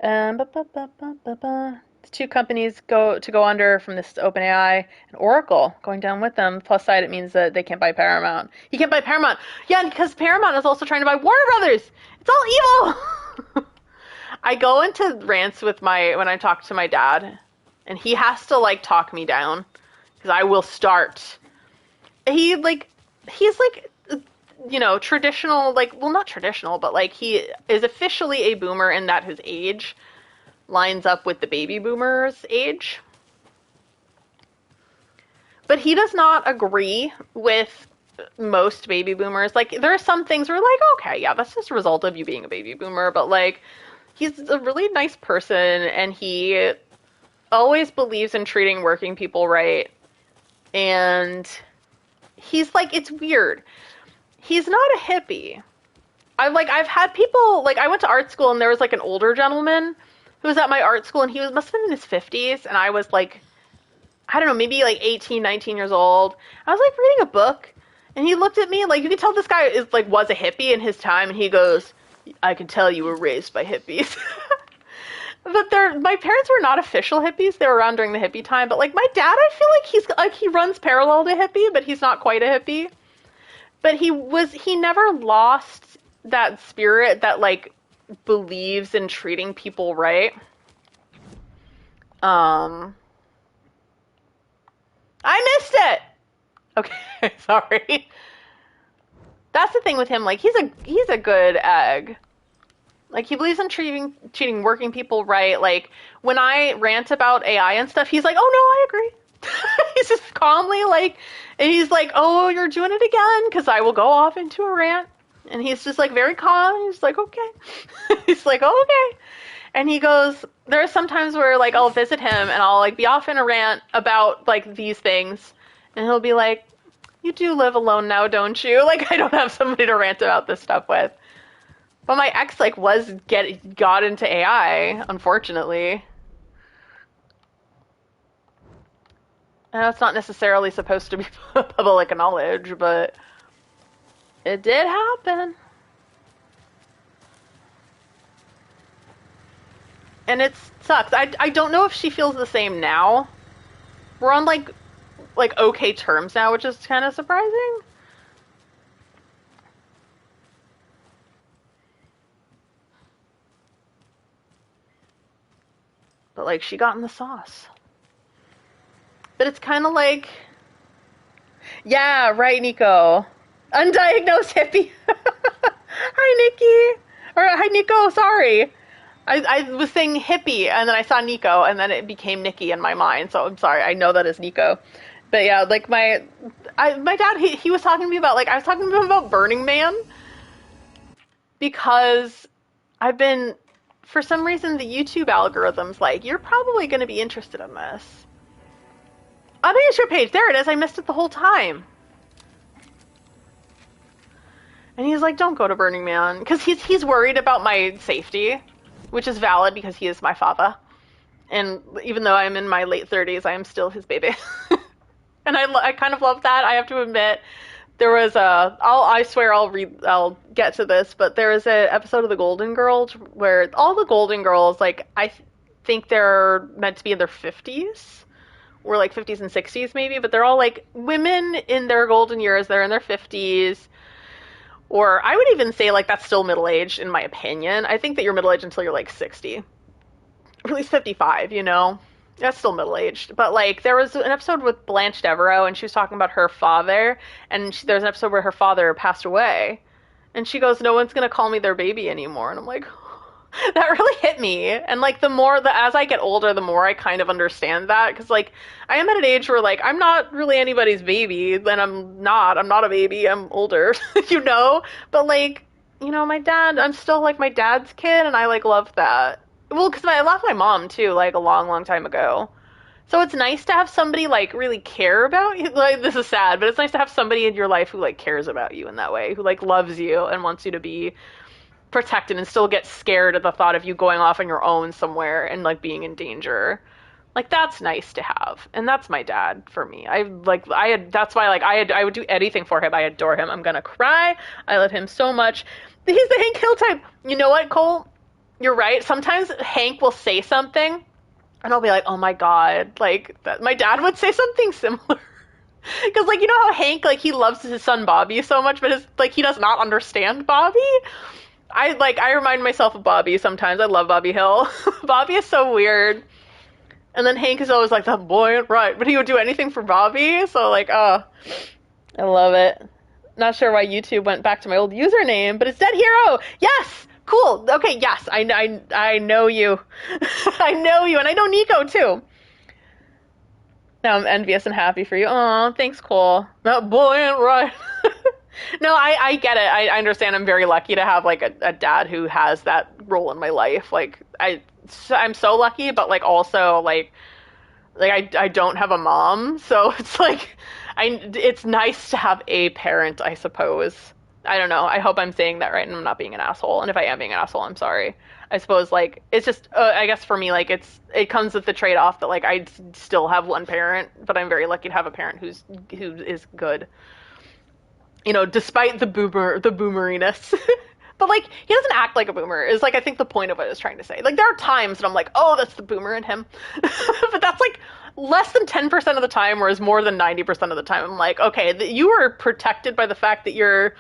Ba, ba, ba, ba, ba, ba. The two companies go under from this OpenAI and Oracle going down with them. Plus side, it means that they can't buy Paramount. You can't buy Paramount. Yeah, because Paramount is also trying to buy Warner Brothers. It's all evil. I go into rants with when I talk to my dad, and he has to like talk me down because I will start. He's like, traditional, like, well, not traditional, but like he is officially a boomer in that his age lines up with the baby boomers' age. But he does not agree with most baby boomers. Like, there are some things where, like, okay, yeah, that's just a result of you being a baby boomer, but like, he's a really nice person, and he always believes in treating working people right. And he's like, it's weird. He's not a hippie. I've had people, like, I went to art school and there was like an older gentleman who was at my art school, and he must have been in his 50s, and I was like, I don't know, maybe like 18, 19 years old. I was like reading a book, and he looked at me, like, you could tell this guy was a hippie in his time, and he goes, I can tell you were raised by hippies. But my parents were not official hippies. They were around during the hippie time, but like my dad, I feel like he runs parallel to hippie, but he's not quite a hippie. But he never lost that spirit that like believes in treating people right. I missed it. Okay, sorry. That's the thing with him. Like, he's a good egg. Like, he believes in treating working people right. Like, when I rant about AI and stuff, he's like, "Oh no, I agree." He's just calmly like, and he's like, "Oh, you're doing it again," because I will go off into a rant, and he's just like very calm. He's like, "Okay." He's like, "Oh, okay." And he goes, there are some times where like I'll visit him and I'll like be off in a rant about like these things, and he'll be like, "You do live alone now, don't you?" Like, I don't have somebody to rant about this stuff with. But my ex like got into AI, unfortunately. And that's not necessarily supposed to be public knowledge, but it did happen. And it sucks. I don't know if she feels the same now. We're on like okay terms now, which is kind of surprising. But like, she got in the sauce. But it's kind of like, yeah, right, Nico. Undiagnosed hippie. Hi, Nikki. Or hi, Nico. Sorry. I was saying hippie, and then I saw Nico, and then it became Nikki in my mind. So I'm sorry. I know that is Nico. But yeah, like my dad, he was talking to me about, like, I was talking to him about Burning Man, because for some reason, the YouTube algorithm's like, you're probably going to be interested in this. On the YouTube page, there it is. I missed it the whole time. And he's like, don't go to Burning Man, because he's worried about my safety, which is valid because he is my father. And even though I'm in my late 30s, I am still his baby. And I kind of love that. I have to admit, there was I swear I'll get to this, but there was an episode of The Golden Girls where all the Golden Girls, like, I think they're meant to be in their 50s, or like 50s and 60s maybe, but they're all like women in their golden years. They're in their 50s, or I would even say like that's still middle-aged in my opinion. I think that you're middle-aged until you're like 60, or at least 55, you know? That's still middle-aged. But, like, there was an episode with Blanche Devereaux, and she was talking about her father, and there's an episode where her father passed away. And she goes, no one's going to call me their baby anymore. And I'm like, that really hit me. And, like, as I get older, the more I kind of understand that. Because, like, I am at an age where, like, I'm not really anybody's baby. Then I'm not a baby. I'm older, you know? But, like, you know, I'm still, like, my dad's kid, and I, like, love that. Well, because I lost my mom, too, like, a long, long time ago. So it's nice to have somebody, like, really care about you. Like, this is sad, but it's nice to have somebody in your life who, like, cares about you in that way, who, like, loves you and wants you to be protected and still get scared at the thought of you going off on your own somewhere and like being in danger. Like that's nice to have. And that's my dad for me. That's why like I would do anything for him. I adore him. I'm gonna cry. I love him so much. He's the Hank Hill type. You know what, Cole? You're right. Sometimes Hank will say something and I'll be like, oh my God, like that my dad would say something similar. Because, like, you know how Hank, like, he loves his son Bobby so much, but he does not understand Bobby? I remind myself of Bobby sometimes. I love Bobby Hill. Bobby is so weird. And then Hank is always like, that boy ain't right. But he would do anything for Bobby. So, like, oh, I love it. Not sure why YouTube went back to my old username, but it's Dead Hero. Yes! Cool. Okay, yes. I know you. I know you. And I know Nico, too. Now I'm envious and happy for you. Aw, thanks, Cole. That boy ain't right. No, I get it. I understand. I'm very lucky to have like a dad who has that role in my life. Like I'm so lucky, but like also like I don't have a mom, so it's like it's nice to have a parent, I suppose. I don't know. I hope I'm saying that right and I'm not being an asshole. And if I am being an asshole, I'm sorry. I suppose like it's just I guess for me like it comes with the trade-off that like I still have one parent, but I'm very lucky to have a parent who is good. You know, despite the boomeriness. But like he doesn't act like a boomer is like I think the point of what I was trying to say. Like there are times that I'm like, "Oh, that's the boomer in him." But that's like less than 10% of the time, whereas more than 90% of the time I'm like, "Okay, you are protected by the fact that you're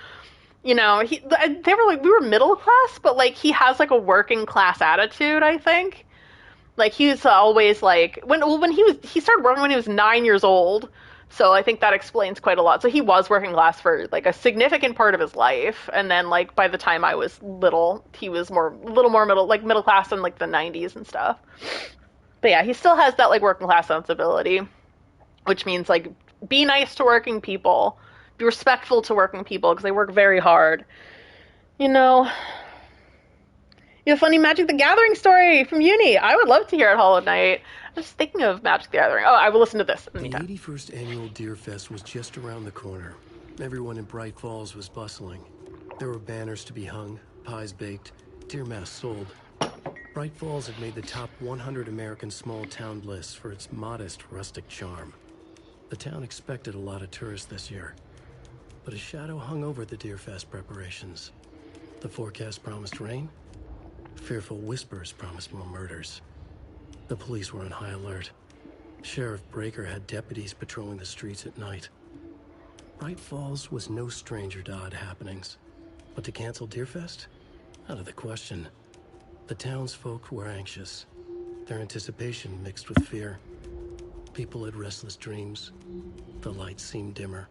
you know, they were like, we were middle class, but like he has like a working class attitude, I think. Like he's always like, when he started working when he was 9 years old. So I think that explains quite a lot. So he was working class for like a significant part of his life. And then like by the time I was little, he was a little more middle class in like the 90s and stuff. But yeah, he still has that like working class sensibility, which means like be nice to working people. Be respectful to working people because they work very hard. You know, you have a funny Magic the Gathering story from uni. I would love to hear it Hollow Knight. I was thinking of Magic the Gathering. Oh, I will listen to this in the meantime. The 81st annual Deer Fest was just around the corner. Everyone in Bright Falls was bustling. There were banners to be hung, pies baked, deer masks sold. Bright Falls had made the top 100 American small town lists for its modest rustic charm. The town expected a lot of tourists this year. But a shadow hung over the Deerfest preparations. The forecast promised rain. Fearful whispers promised more murders. The police were on high alert. Sheriff Breaker had deputies patrolling the streets at night. Bright Falls was no stranger to odd happenings. But to cancel Deerfest? Out of the question. The townsfolk were anxious. Their anticipation mixed with fear. People had restless dreams. The lights seemed dimmer.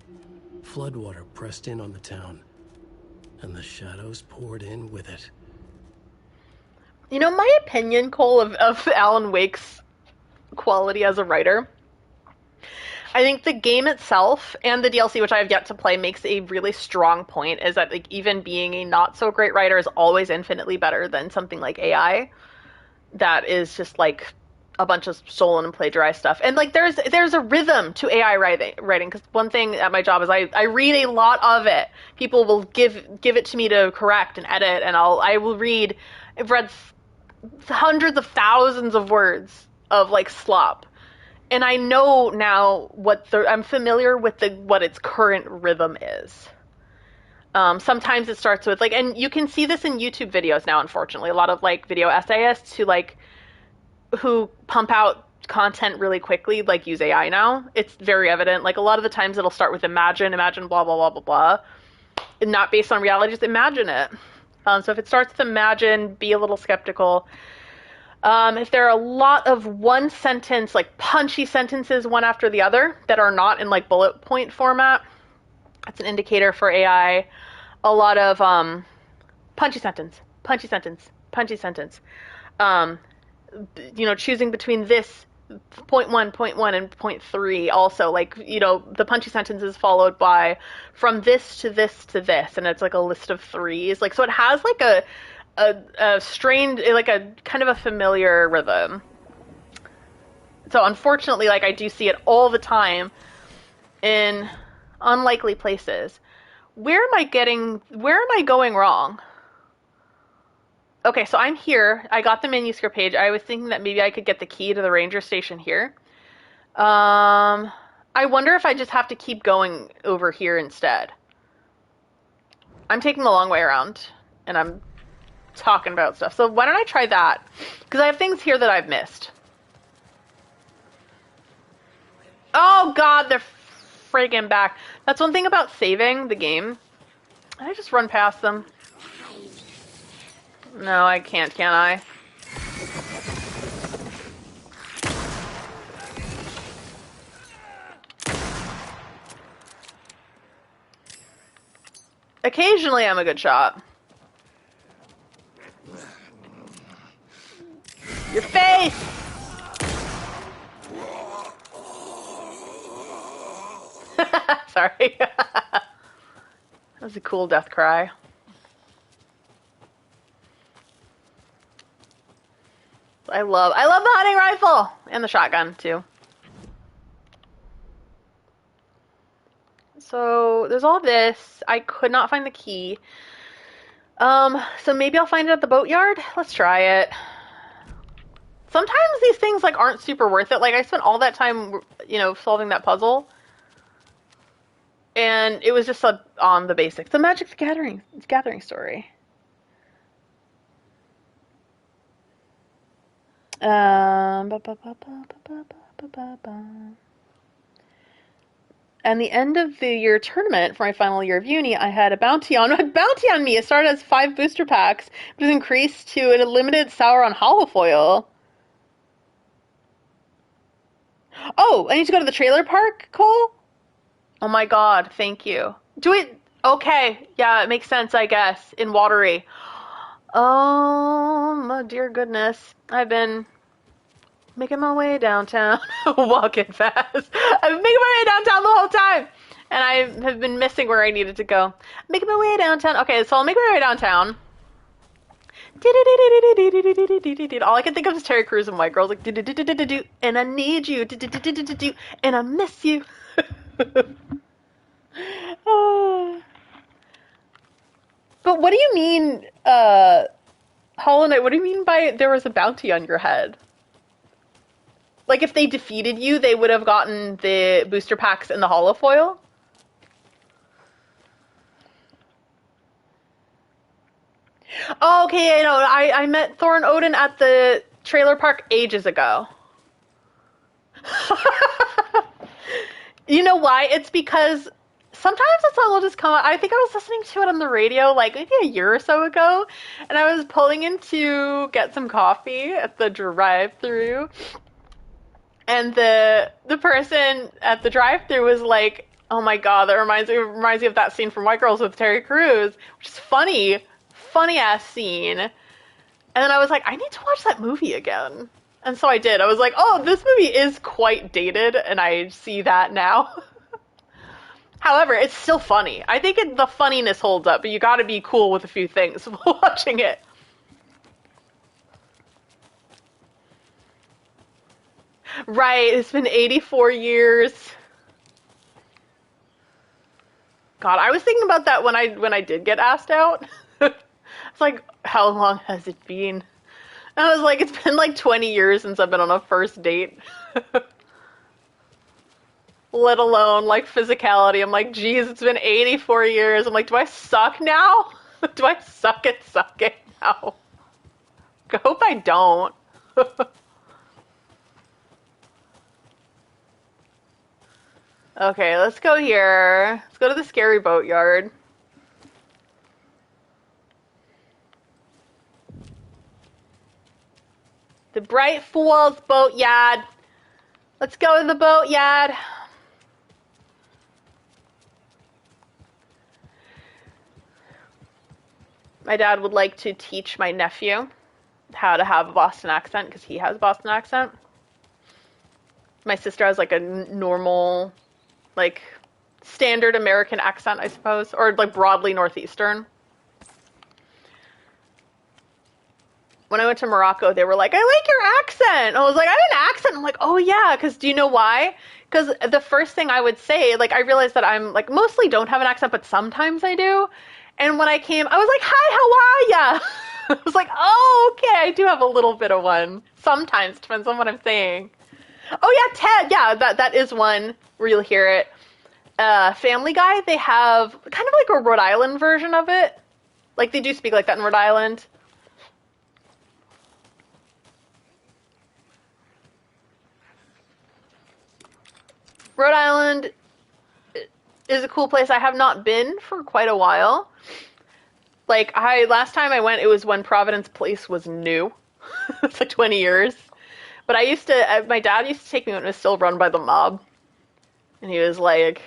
Floodwater pressed in on the town, and the shadows poured in with it. You know, my opinion, Cole, of Alan Wake's quality as a writer, I think the game itself and the DLC, which I have yet to play, makes a really strong point, is that like even being a not-so-great writer is always infinitely better than something like AI that is just like a bunch of stolen and plagiarized stuff. And like there's a rhythm to AI writing because one thing at my job is I read a lot of it. People will give it to me to correct and edit, and I will read. I've read hundreds of thousands of words of like slop, and I know now I'm familiar with what its current rhythm is. Sometimes it starts with like, and you can see this in YouTube videos now. Unfortunately, a lot of like video essayists who pump out content really quickly, like use AI now. It's very evident. Like a lot of the times it'll start with imagine blah, blah, blah, blah, blah. And not based on reality, just imagine it. So if it starts with imagine, be a little skeptical. If there are a lot of one sentence, like punchy sentences one after the other that are not in like bullet point format, that's an indicator for AI. A lot of punchy sentence. You know, choosing between this point one and point three also, like, you know, the punchy sentence is followed by from this to this to this, and it's like a list of threes. Like, so it has like a strained, like a kind of a familiar rhythm. So unfortunately, like I do see it all the time in unlikely places. Where am I going wrong? Okay, so I'm here. I got the manuscript page. I was thinking that maybe I could get the key to the ranger station here. I wonder if I just have to keep going over here instead. I'm taking the long way around, and I'm talking about stuff. So why don't I try that? Because I have things here that I've missed. Oh god, they're friggin' back. That's one thing about saving the game. I just run past them. No, I can't, can I? Occasionally I'm a good shot. Your face! Sorry. That was a cool death cry. I love the hunting rifle! And the shotgun, too. So, there's all this. I could not find the key. So maybe I'll find it at the boatyard? Let's try it. Sometimes these things, like, aren't super worth it. Like, I spent all that time, you know, solving that puzzle. And it was just on the basics. The Magic the Gathering story. And the end of the year tournament for my final year of uni, I had a bounty on me. It started as 5 booster packs, which was increased to an unlimited Sauron holofoil. Oh, I need to go to the trailer park, Cole? Oh my god, thank you. Okay, yeah, it makes sense, I guess, in Watery. Oh, my dear goodness. I've been making my way downtown, walking fast. I've been making my way downtown the whole time, and I have been missing where I needed to go. Making my way downtown. Okay, so I'll make my way downtown. All I can think of is Terry Crews and White Girls, like, and I need you, and I miss you. But what do you mean, Hollow Knight, what do you mean by there was a bounty on your head? Like, if they defeated you, they would have gotten the booster packs and the holofoil? Oh, okay, I know. I met Thor and Odin at the trailer park ages ago. You know why? It's because sometimes a song will just come out. I think I was listening to it on the radio like maybe a year or so ago, and I was pulling in to get some coffee at the drive-thru, and the person at the drive-thru was like, "Oh my god, that reminds me of that scene from White Girls with Terry Crews," which is funny ass scene. And then I was like, I need to watch that movie again. And so I did. I was like, oh, this movie is quite dated, and I see that now. However, it's still funny. I think the funniness holds up, but you gotta be cool with a few things while watching it. Right, it's been 84 years. God, I was thinking about that when I did get asked out. It's like, how long has it been? And I was like, it's been like 20 years since I've been on a first date. Let alone, like, physicality. I'm like, geez, it's been 84 years. I'm like, do I suck now? Do I suck at sucking now? I hope I don't. Okay, let's go here. Let's go to the scary boatyard. The Bright Fools boatyard. Let's go to the boatyard. My dad would like to teach my nephew how to have a Boston accent because he has a Boston accent. My sister has like a normal, like, standard American accent, I suppose, or like broadly Northeastern. When I went to Morocco, they were like, I like your accent. I was like, I have an accent. I'm like, oh yeah, because do you know why? Because the first thing I would say, like, I realized that I'm, like, mostly don't have an accent, but sometimes I do. And when I came, I was like, hi, how are ya? I was like, oh, okay, I do have a little bit of one. Sometimes, depends on what I'm saying. Oh yeah, Ted, yeah, that is one where you'll hear it. Family Guy, they have kind of like a Rhode Island version of it. Like, they do speak like that in Rhode Island. Rhode Island is a cool place. I have not been for quite a while. Like, last time I went, it was when Providence Place was new. It's like 20 years. But my dad used to take me when it was still run by the mob. And he was like,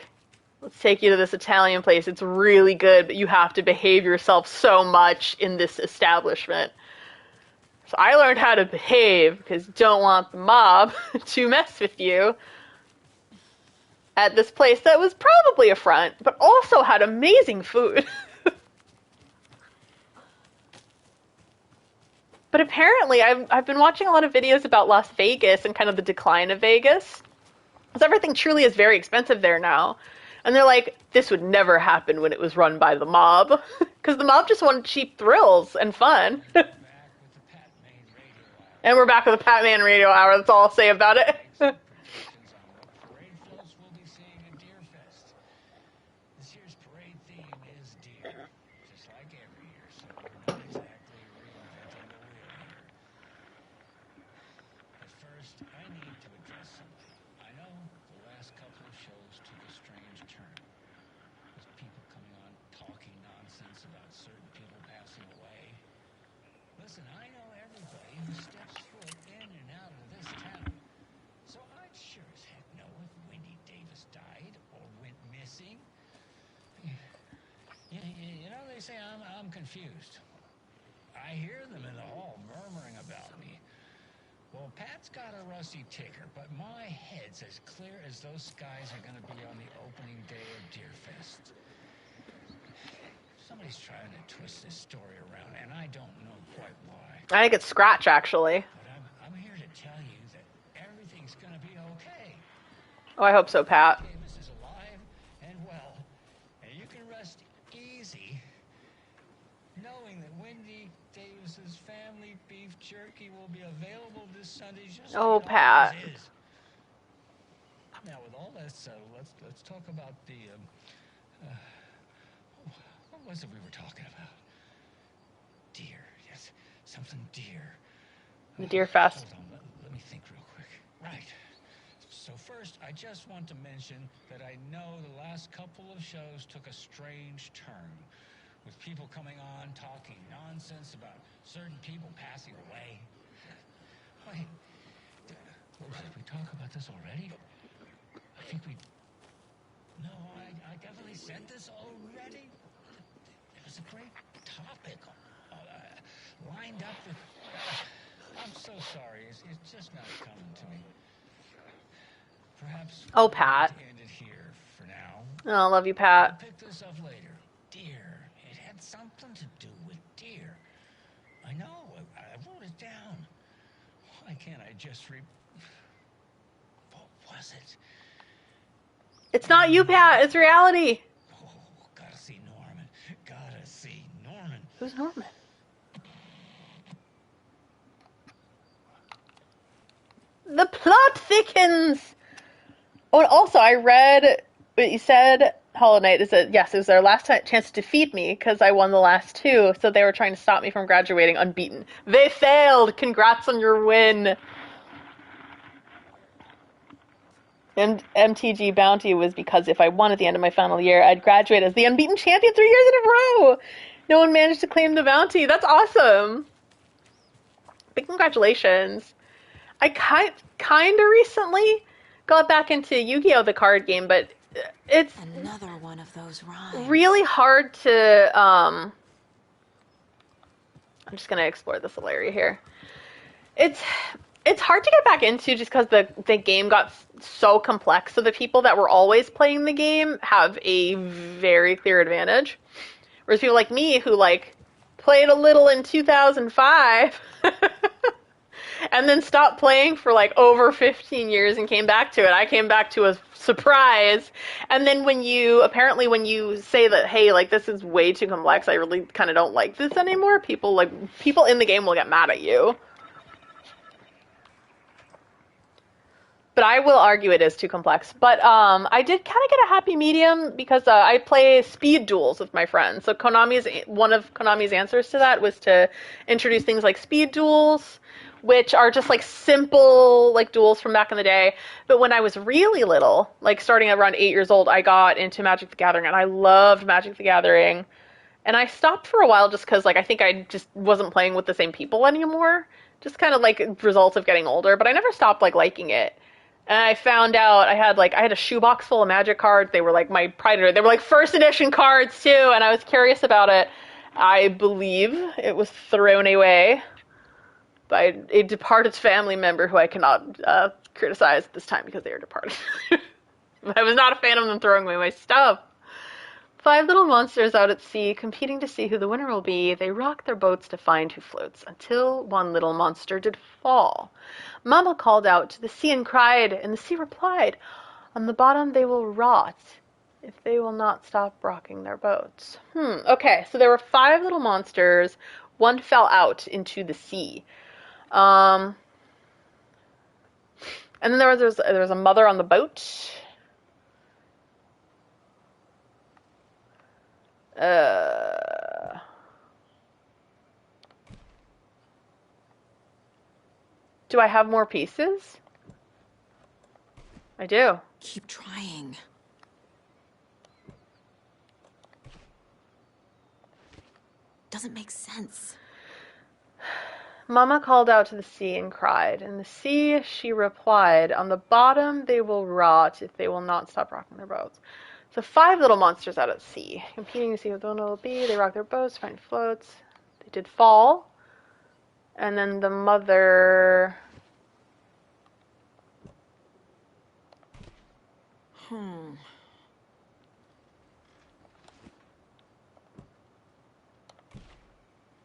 let's take you to this Italian place. It's really good, but you have to behave yourself so much in this establishment. So I learned how to behave because you don't want the mob to mess with you at this place that was probably a front, but also had amazing food. But apparently, I've been watching a lot of videos about Las Vegas and kind of the decline of Vegas. Because everything truly is very expensive there now. And they're like, this would never happen when it was run by the mob. Because the mob just wanted cheap thrills and fun. And we're back with the Pat Man Radio Hour. That's all I'll say about it. This year's parade theme is deer, just like every year, so we're not exactly reinventing the wheel here. But first, I need to address something. I know the last couple of shows took a strange turn, with people coming on talking nonsense about certain people passing away. Listen, I know everybody who steps foot in and out of this town, so I'd sure as heck know if Wendy Davis died or went missing. You know, they say I'm confused. I hear them in the hall murmuring about me. Well, Pat's got a rusty ticker, but my head's as clear as those skies are going to be on the opening day of Deerfest. Somebody's trying to twist this story around, and I don't know quite why. I think it's Scratch, actually. But I'm here to tell you that everything's going to be okay. Oh, I hope so, Pat. Davis is alive and well, and you can rest easy knowing that Wendy Davis's family beef jerky will be available this Sunday just Oh, like it Pat. always is. Now, with all that settled, let's talk about what was it we were talking about? Deer, yes, something deer. The Deer Fest. Hold on, let me think real quick. Right. So first, I just want to mention that I know the last couple of shows took a strange turn, with people coming on talking nonsense about certain people passing away. Wait, did we talk about this already? I think we... No, I definitely said this already. It was a great topic lined up with... I'm so sorry. It's just not coming to me. Perhaps... Oh, Pat. We'll end it here for now. Oh, I love you, Pat. I'll pick this up later. Deer. It had something to do with deer. I know. I wrote it down. Why can't I just What was it? It's not you, Pat. It's reality. Oh, gotta see Norman. Gotta see Norman. Who's Norman? The plot thickens. Oh, and also, I read what you said, Hollow Knight, is that, yes, it was their last chance to defeat me because I won the last two, so they were trying to stop me from graduating unbeaten. They failed! Congrats on your win! And MTG Bounty was because if I won at the end of my final year, I'd graduate as the unbeaten champion 3 years in a row! No one managed to claim the bounty. That's awesome! Big congratulations. I kind of recently got back into Yu-Gi-Oh! The card game, but it's Another one of those rhymes. really hard to, I'm just going to explore this little area here. It's hard to get back into just because the game got so complex, so the people that were always playing the game have a very clear advantage. Whereas people like me who, like, played a little in 2005... and then stopped playing for like over 15 years and came back to it. I came back to a surprise. And then when you say that, hey, like this is way too complex, I really kind of don't like this anymore, people in the game will get mad at you. But I will argue it is too complex. But I did kind of get a happy medium because I play speed duels with my friends. So one of Konami's answers to that was to introduce things like speed duels, which are just like simple like duels from back in the day. But when I was really little, like starting around 8 years old, I got into Magic the Gathering, and I loved Magic the Gathering. And I stopped for a while just because like I think I just wasn't playing with the same people anymore. Just kind of like results of getting older. But I never stopped like liking it. And I found out I had a shoebox full of Magic cards. They were like my pride. They were like first edition cards too, and I was curious about it. I believe it was thrown away by a departed family member who I cannot criticize at this time because they are departed. I was not a fan of them throwing away my stuff. 5 little monsters out at sea, competing to see who the winner will be. They rock their boats to find who floats, until one little monster did fall. Mama called out to the sea and cried, and the sea replied, on the bottom they will rot, if they will not stop rocking their boats. Okay, so there were 5 little monsters. One fell out into the sea. And then there was a mother on the boat. Do I have more pieces? I do. Keep trying. Doesn't make sense. Mama called out to the sea and cried. In the sea, she replied, on the bottom they will rot if they will not stop rocking their boats. So 5 little monsters out at sea, competing to see what the one will be. They rock their boats, find floats. They did fall. And then the mother...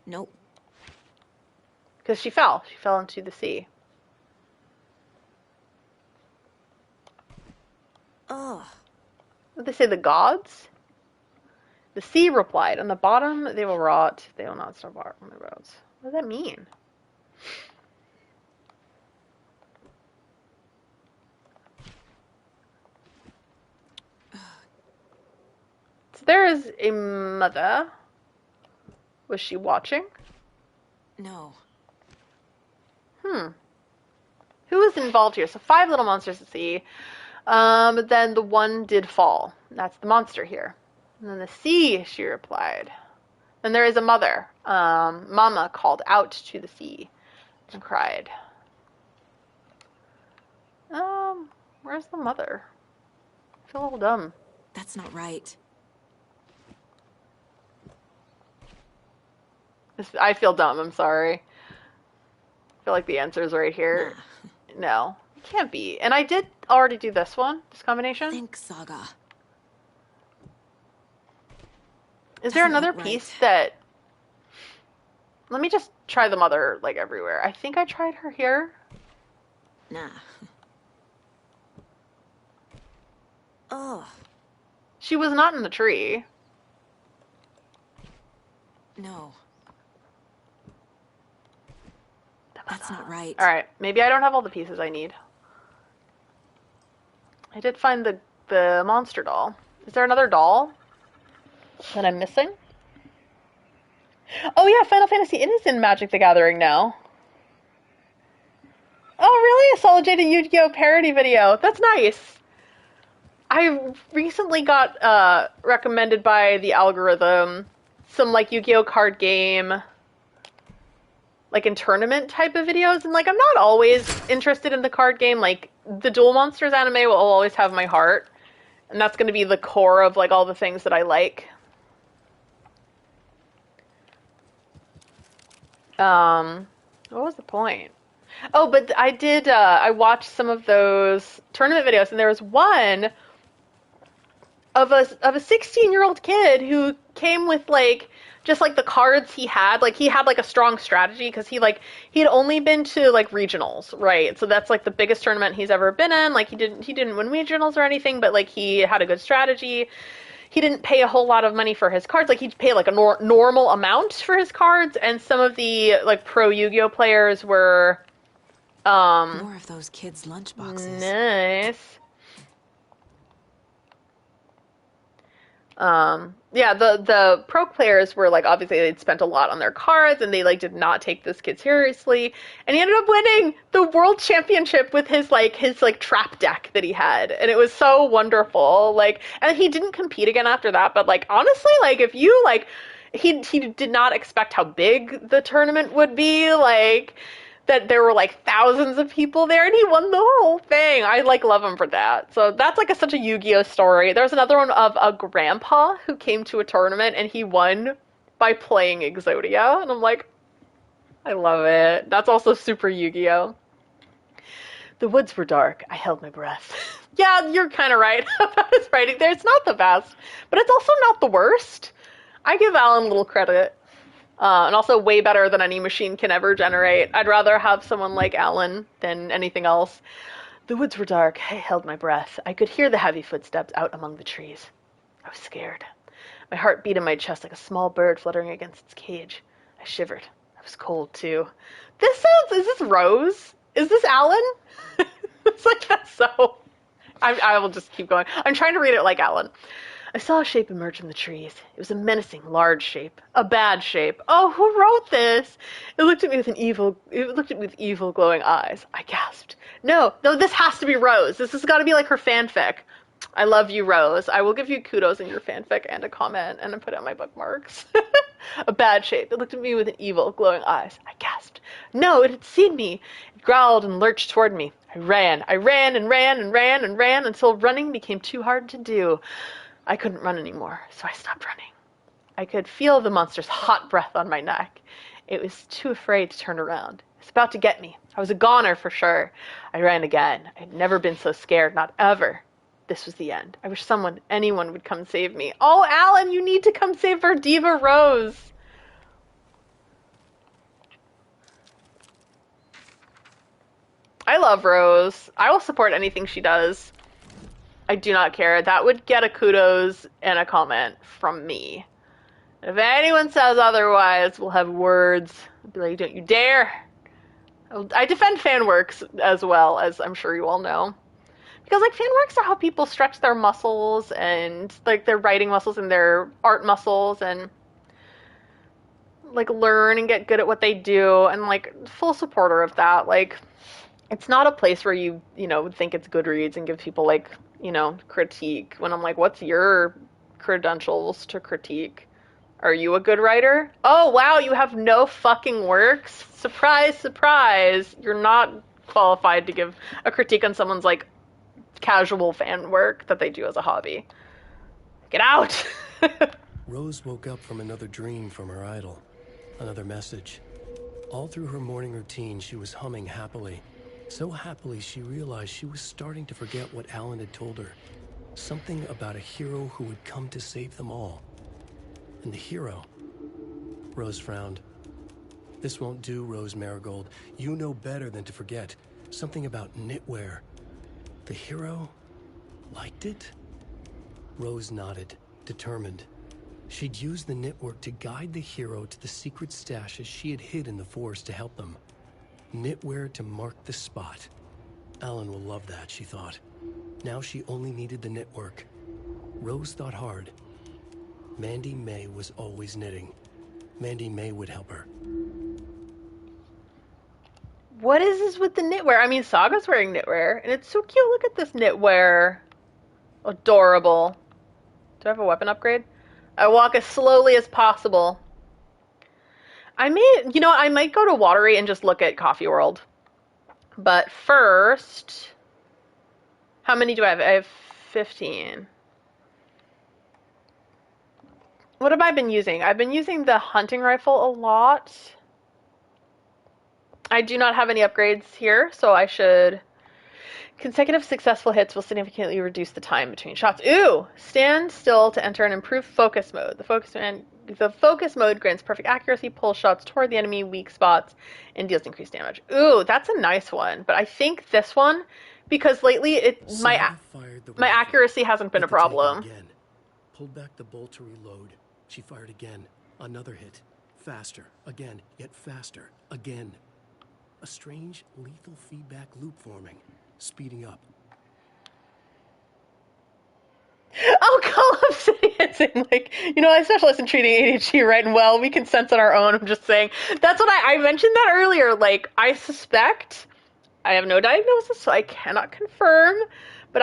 Nope. Because she fell. She fell into the sea. Ugh. What did they say, the gods? The sea replied, on the bottom they will rot, they will not stop rocking their boats. What does that mean? So there is a mother. Was she watching? No. Who was involved here? So 5 little monsters at sea. But then the one did fall. That's the monster here. And then the sea, she replied. Then there is a mother. Mama called out to the sea and cried. Where's the mother? I feel a little dumb. That's not right. I feel dumb, I'm sorry. I feel like the answer is right here. Nah. No, it can't be. And I did already do this one, this combination. Think, Saga. Is there another look piece right. that... Let me just try the mother, like, everywhere. I think I tried her here. Nah. Ugh. She was not in the tree. No. That's not right. Alright, maybe I don't have all the pieces I need. I did find the monster doll. Is there another doll that I'm missing? Oh yeah, Final Fantasy it is in Magic the Gathering now. Oh really? A Solid Jade Yu-Gi-Oh! Parody video. That's nice. I recently got recommended by the algorithm some like Yu-Gi-Oh! Card game, like in tournament type of videos, and like I'm not always interested in the card game. Like the Duel Monsters anime will always have my heart, and that's going to be the core of like all the things that I like. What was the point? Oh, but I did, I watched some of those tournament videos, and there was one of a 16-year-old kid who came with, like, just like the cards he had like a strong strategy because he'd only been to like regionals, right? So that's like the biggest tournament he's ever been in. Like he didn't win regionals or anything, but like he had a good strategy. He didn't pay a whole lot of money for his cards. Like he'd pay like a normal amount for his cards, and some of the like pro Yu-Gi-Oh players were More of those kids' lunchboxes. nice. Yeah, the pro players were like obviously they'd spent a lot on their cards and they like did not take this kid seriously. And he ended up winning the world championship with his trap deck that he had. And it was so wonderful. Like, and he didn't compete again after that, but like honestly, like if you like he did not expect how big the tournament would be, like that there were like thousands of people there and he won the whole thing. I like love him for that. So that's like such a Yu-Gi-Oh story. There's another one of a grandpa who came to a tournament and he won by playing Exodia. And I'm like, I love it. That's also super Yu-Gi-Oh. The woods were dark. I held my breath. Yeah, you're kind of right about his writing there. It's not the best, but it's also not the worst. I give Alan a little credit. And also way better than any machine can ever generate. I'd rather have someone like Alan than anything else. The woods were dark. I held my breath. I could hear the heavy footsteps out among the trees. I was scared. My heart beat in my chest like a small bird fluttering against its cage. I shivered. I was cold, too. Is this Rose? Is this Alan? It's like, that's so... I will just keep going. I'm trying to read it like Alan. I saw a shape emerge from the trees. It was a menacing, large shape. A bad shape. Oh, who wrote this? It looked at me with evil, glowing eyes. I gasped. No, this has to be Rose. This has got to be like her fanfic. I love you, Rose. I will give you kudos in your fanfic and a comment, and I put it on my bookmarks. A bad shape. It looked at me with an evil, glowing eyes. I gasped. No, it had seen me. It growled and lurched toward me. I ran and ran until running became too hard to do. I couldn't run anymore, so I stopped running. I could feel the monster's hot breath on my neck. It was too afraid to turn around. It was about to get me. I was a goner for sure. I ran again. I'd never been so scared, not ever. This was the end. I wish anyone would come save me. Oh, Alan, you need to come save our diva Rose. I love Rose. I will support anything she does. I do not care. That would get a kudos and a comment from me. If anyone says otherwise, we'll have words. I'll be like, don't you dare. I defend fan works as well, as I'm sure you all know. Because like fan works are how people stretch their muscles and like their writing muscles and their art muscles and like learn and get good at what they do, and like full supporter of that. Like it's not a place where you think it's Goodreads and give people like, critique when I'm like, what's your credentials to critique? Are you a good writer? Oh, wow, you have no fucking works? Surprise, surprise. You're not qualified to give a critique on someone's like casual fan work that they do as a hobby. Get out! Rose woke up from another dream from her idol. Another message. All through her morning routine, she was humming happily. So happily, she realized she was starting to forget what Alan had told her. Something about a hero who would come to save them all. And the hero... Rose frowned. This won't do, Rose Marigold. You know better than to forget. Something about knitwear. The hero liked it? Rose nodded, determined. She'd use the knitwork to guide the hero to the secret stashes she had hid in the forest to help them. Knitwear to mark the spot. Alan will love that, she thought. Now she only needed the knitwork. Rose thought hard. Mandy May was always knitting. Mandy May would help her. What is this with the knitwear? I mean, Saga's wearing knitwear, and it's so cute. Look at this knitwear. Adorable. Do I have a weapon upgrade? I walk as slowly as possible. I might go to Watery and just look at Coffee World. But first, how many do I have? I have 15. What have I been using? I've been using the hunting rifle a lot. I do not have any upgrades here, so I should... Consecutive successful hits will significantly reduce the time between shots. Ooh! Stand still to enter an improved focus mode. The focus The focus mode grants perfect accuracy, pulls shots toward the enemy weak spots, and deals increased damage. Ooh, that's a nice one. But I think this one, because lately Saga fired the my rifle, accuracy hasn't been hit a the taken problem. again. Pulled back the bolt to reload. She fired again. Another hit. Faster. Again. Yet faster. Again. A strange, lethal feedback loop forming. Speeding up. Oh, Call Obsidian, like, I specialize in treating ADHD right and well. We can sense on our own. I'm just saying. That's what I mentioned that earlier. Like, I suspect, I have no diagnosis, so I cannot confirm, but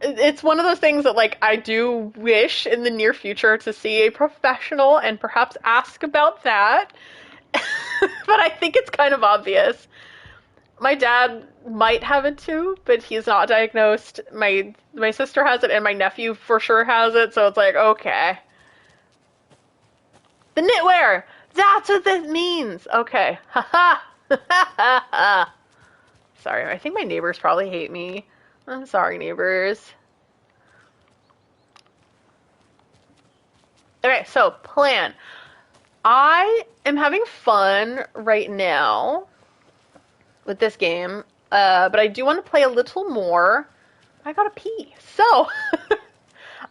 it's one of those things that, like, I do wish in the near future to see a professional and perhaps ask about that. But I think it's kind of obvious. My dad might have it too, but he's not diagnosed. My sister has it, and my nephew for sure has it, so it's like, okay. The knitwear! That's what this means! Okay. Ha ha! Sorry, I think my neighbors probably hate me. I'm sorry, neighbors. Okay, so plan. I am having fun right now with this game, but I do want to play a little more. I gotta pee. So,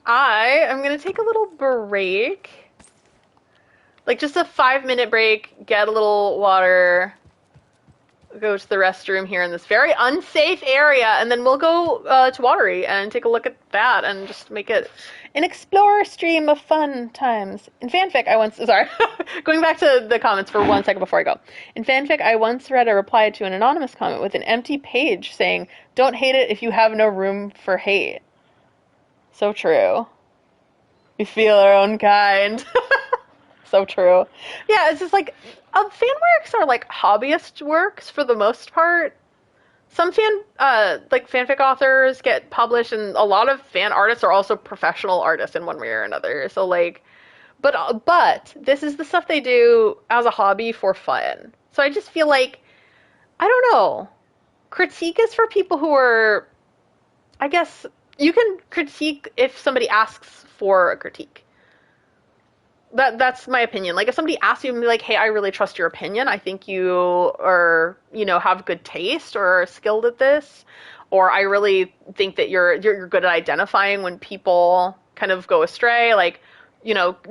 I am gonna take a little break. Like, just a 5-minute break, get a little water, go to the restroom here in this very unsafe area, and then we'll go to Watery and take a look at that and just make it an explorer stream of fun times. In fanfic, going back to the comments for 1 second before I go. In fanfic, I once read a reply to an anonymous comment with an empty page saying, "Don't hate it if you have no room for hate." So true. We feel our own kind. So true. Yeah, it's just like, fan works are like hobbyist works for the most part. Some fanfic authors get published, and a lot of fan artists are also professional artists in one way or another. So like, but this is the stuff they do as a hobby for fun. So I just feel like, I don't know, critique is for people who are, I guess, you can critique if somebody asks for a critique. That's my opinion. Like, if somebody asks you and be like, "Hey, I really trust your opinion. I think you are, have good taste or are skilled at this," or "I really think that you're good at identifying when people kind of go astray. Like,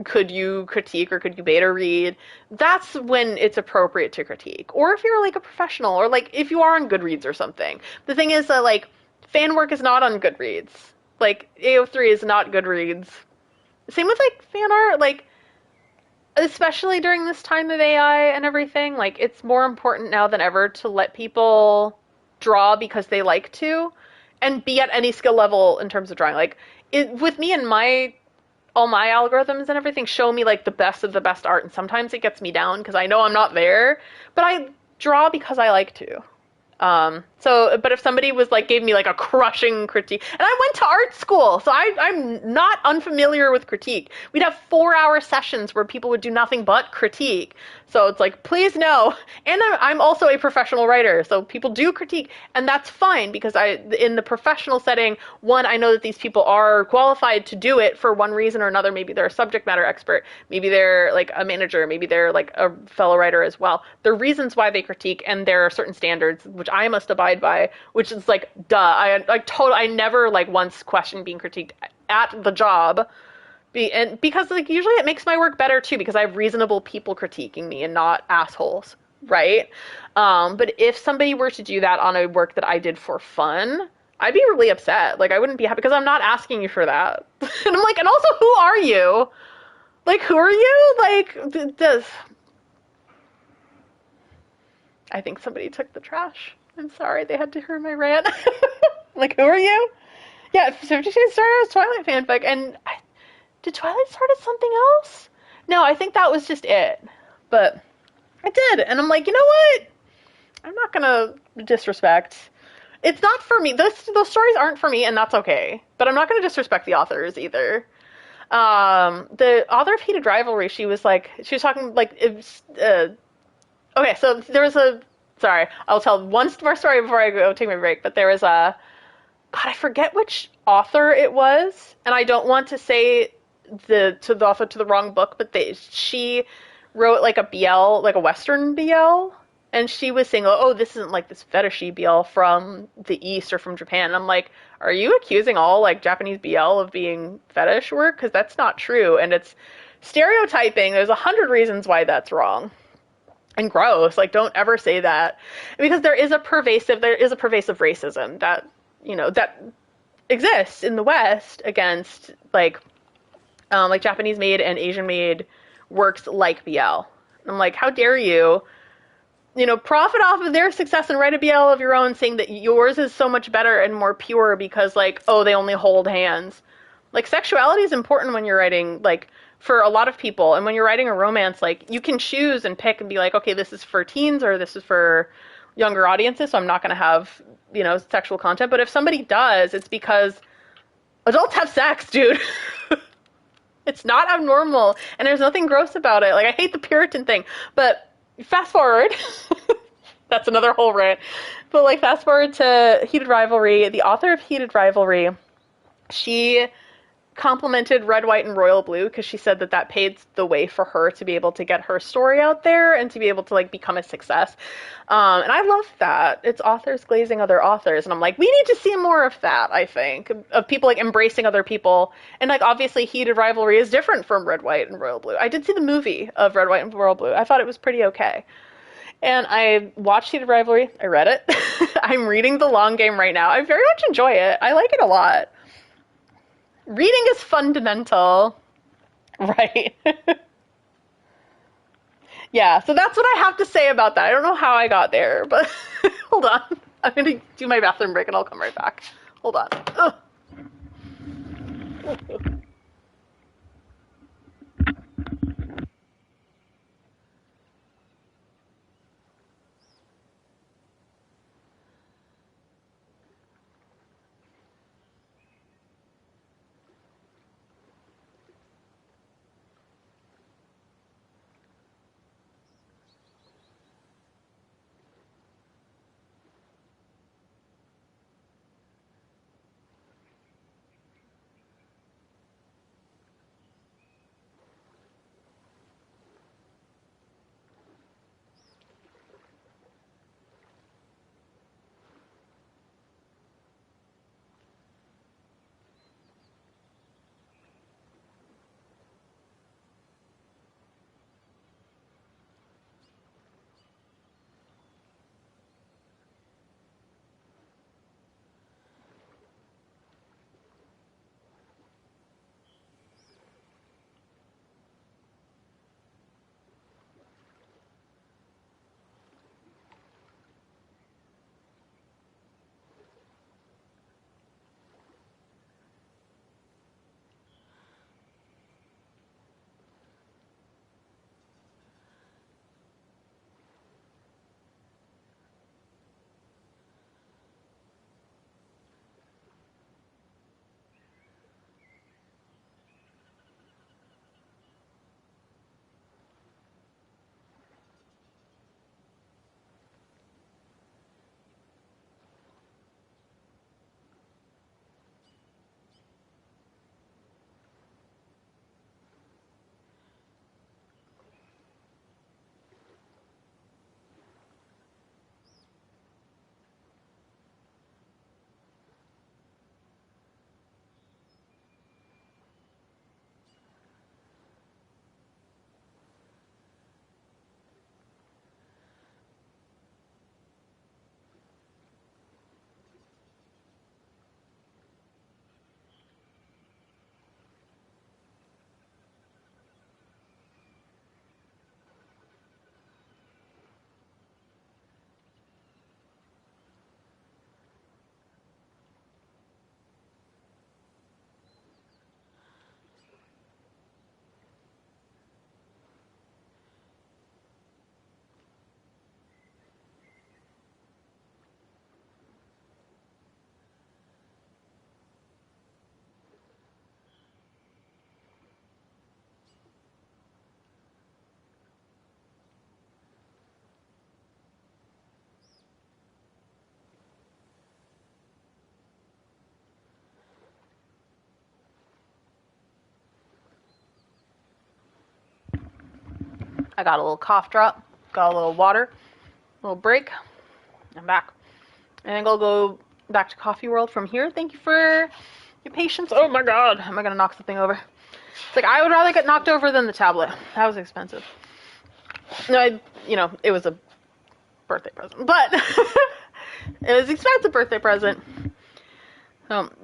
could you critique or could you beta read?" That's when it's appropriate to critique. Or if you're like a professional, or like if you are on Goodreads or something. The thing is that, like, fan work is not on Goodreads. Like, AO3 is not Goodreads. Same with like fan art. Like, especially during this time of AI and everything, like, it's more important now than ever to let people draw because they like to, and be at any skill level in terms of drawing. Like, with me and all my algorithms and everything show me like the best of the best art, and sometimes it gets me down because I know I'm not there, but I draw because I like to. But if somebody was like, gave me like a crushing critique, and I went to art school, so I'm not unfamiliar with critique. We'd have 4-hour sessions where people would do nothing but critique. So it's like, please no. And I'm also a professional writer, so people do critique, and that's fine because in the professional setting, one, I know that these people are qualified to do it for one reason or another. Maybe they're a subject matter expert, maybe they're like a manager, maybe they're like a fellow writer as well. There are reasons why they critique, and there are certain standards which I must abide by, which is like, duh. I never like once questioned being critiqued at the job. And because like usually it makes my work better too, because I have reasonable people critiquing me and not assholes, right? But if somebody were to do that on a work that I did for fun, I'd be really upset. Like, I wouldn't be happy because I'm not asking you for that. And I'm like, and also, who are you? Like, who are you? Like, this. I think somebody took the trash. I'm sorry, they had to hear my rant. Like, who are you? Yeah, 50 Shades started as Twilight fanfic, and did Twilight start as something else? No, I think that was just it. But it did, and I'm like, you know what? I'm not gonna disrespect. It's not for me. Those stories aren't for me, and that's okay. But I'm not gonna disrespect the authors either. The author of Heated Rivalry, she was talking like, okay, so there was sorry, I'll tell one more story before I go take my break, but there was God, I forget which author it was, and I don't want to say the author to the wrong book, but she wrote like a BL, like a Western BL, and she was saying, oh, this isn't like this fetishy BL from the East or from Japan. And I'm like, are you accusing all like Japanese BL of being fetish work? Because that's not true, and it's stereotyping. There's 100 reasons why that's wrong and gross. Like, don't ever say that, because there is a pervasive racism that that exists in the West against like Japanese made and Asian made works like BL. I'm like, how dare you, profit off of their success and write a BL of your own, saying that yours is so much better and more pure because, like, oh, they only hold hands. Like, sexuality is important when you're writing, like, for a lot of people. And when you're writing a romance, like, you can choose and pick and be like, okay, this is for teens or this is for younger audiences, so I'm not going to have, sexual content. But if somebody does, it's because adults have sex, dude. It's not abnormal, and there's nothing gross about it. Like, I hate the Puritan thing, but fast forward. That's another whole rant. But, like, fast forward to Heated Rivalry. The author of Heated Rivalry, she complimented Red, White, and Royal Blue because she said that paved the way for her to be able to get her story out there and to be able to, like, become a success. And I love that. It's authors glazing other authors. And I'm like, we need to see more of that, I think, of people, like, embracing other people. And, like, obviously Heated Rivalry is different from Red, White, and Royal Blue. I did see the movie of Red, White, and Royal Blue. I thought it was pretty okay. And I watched Heated Rivalry. I read it. I'm reading The Long Game right now. I very much enjoy it. I like it a lot. Reading is fundamental. Right. Yeah, so that's what I have to say about that. I don't know how I got there, but hold on. I'm going to do my bathroom break and I'll come right back. Hold on. Ugh. I got a little cough drop. Got a little water. A little break. I'm back. I think I'll go back to Coffee World from here. Thank you for your patience. Oh my god. Am I going to knock something over? It's like, I would rather get knocked over than the tablet. That was expensive. No, it was a birthday present. But it was an expensive birthday present.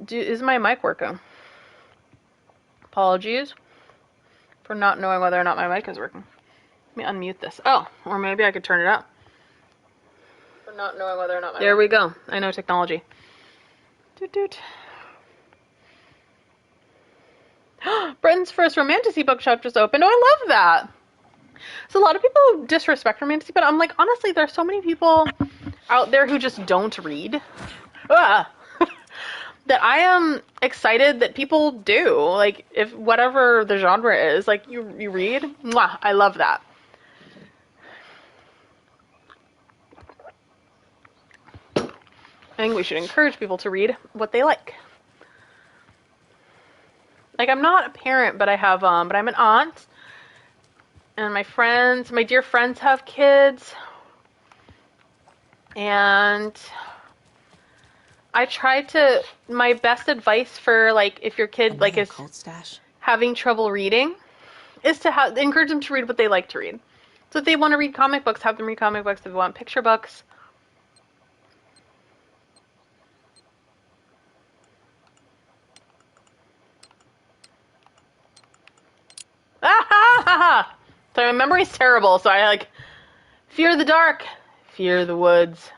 Is my mic working? Apologies for not knowing whether or not my mic is working. Let me unmute this. Oh, or maybe I could turn it up. For not knowing whether or not my There we go. I know technology. Doot doot. Britain's first romantasy bookshop just opened. Oh, I love that. So a lot of people disrespect romantasy, but I'm like, honestly, there's so many people out there who just don't read. That I am excited that people do. Like, if whatever the genre is, like, you read. Mwah, I love that. I think we should encourage people to read what they like. Like, I'm not a parent, but but I'm an aunt. And my dear friends have kids. And I try to, my best advice for, like, if your kid, like, is having trouble reading, is to encourage them to read what they like to read. So if they want to read comic books, have them read comic books. If they want picture books. So my memory's terrible, so I, like, fear the dark, fear the woods.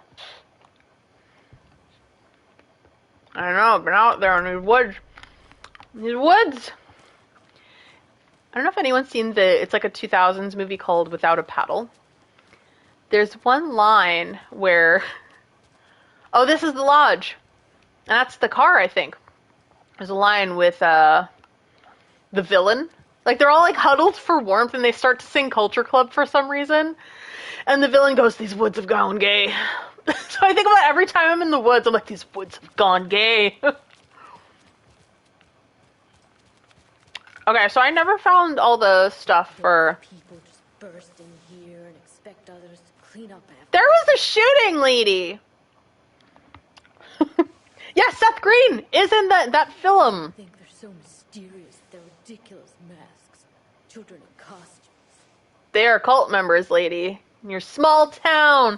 I don't know, I've been out there in these woods. I don't know if anyone's seen it's like a 2000s movie called Without a Paddle. There's one line where, oh, this is the lodge. And that's the car, I think. There's a line with, the villain. Like, they're all, like, huddled for warmth, and they start to sing Culture Club for some reason. And the villain goes, "These woods have gone gay." So I think about every time I'm in the woods, I'm like, these woods have gone gay. Okay, so I never found all the stuff for... People just burst in here and expect others to clean up after. There was a shooting, lady! Yeah, Seth Green is in that film. I think they're so mysterious, their ridiculous masks. Children in costumes. They are cult members, lady. In your small town.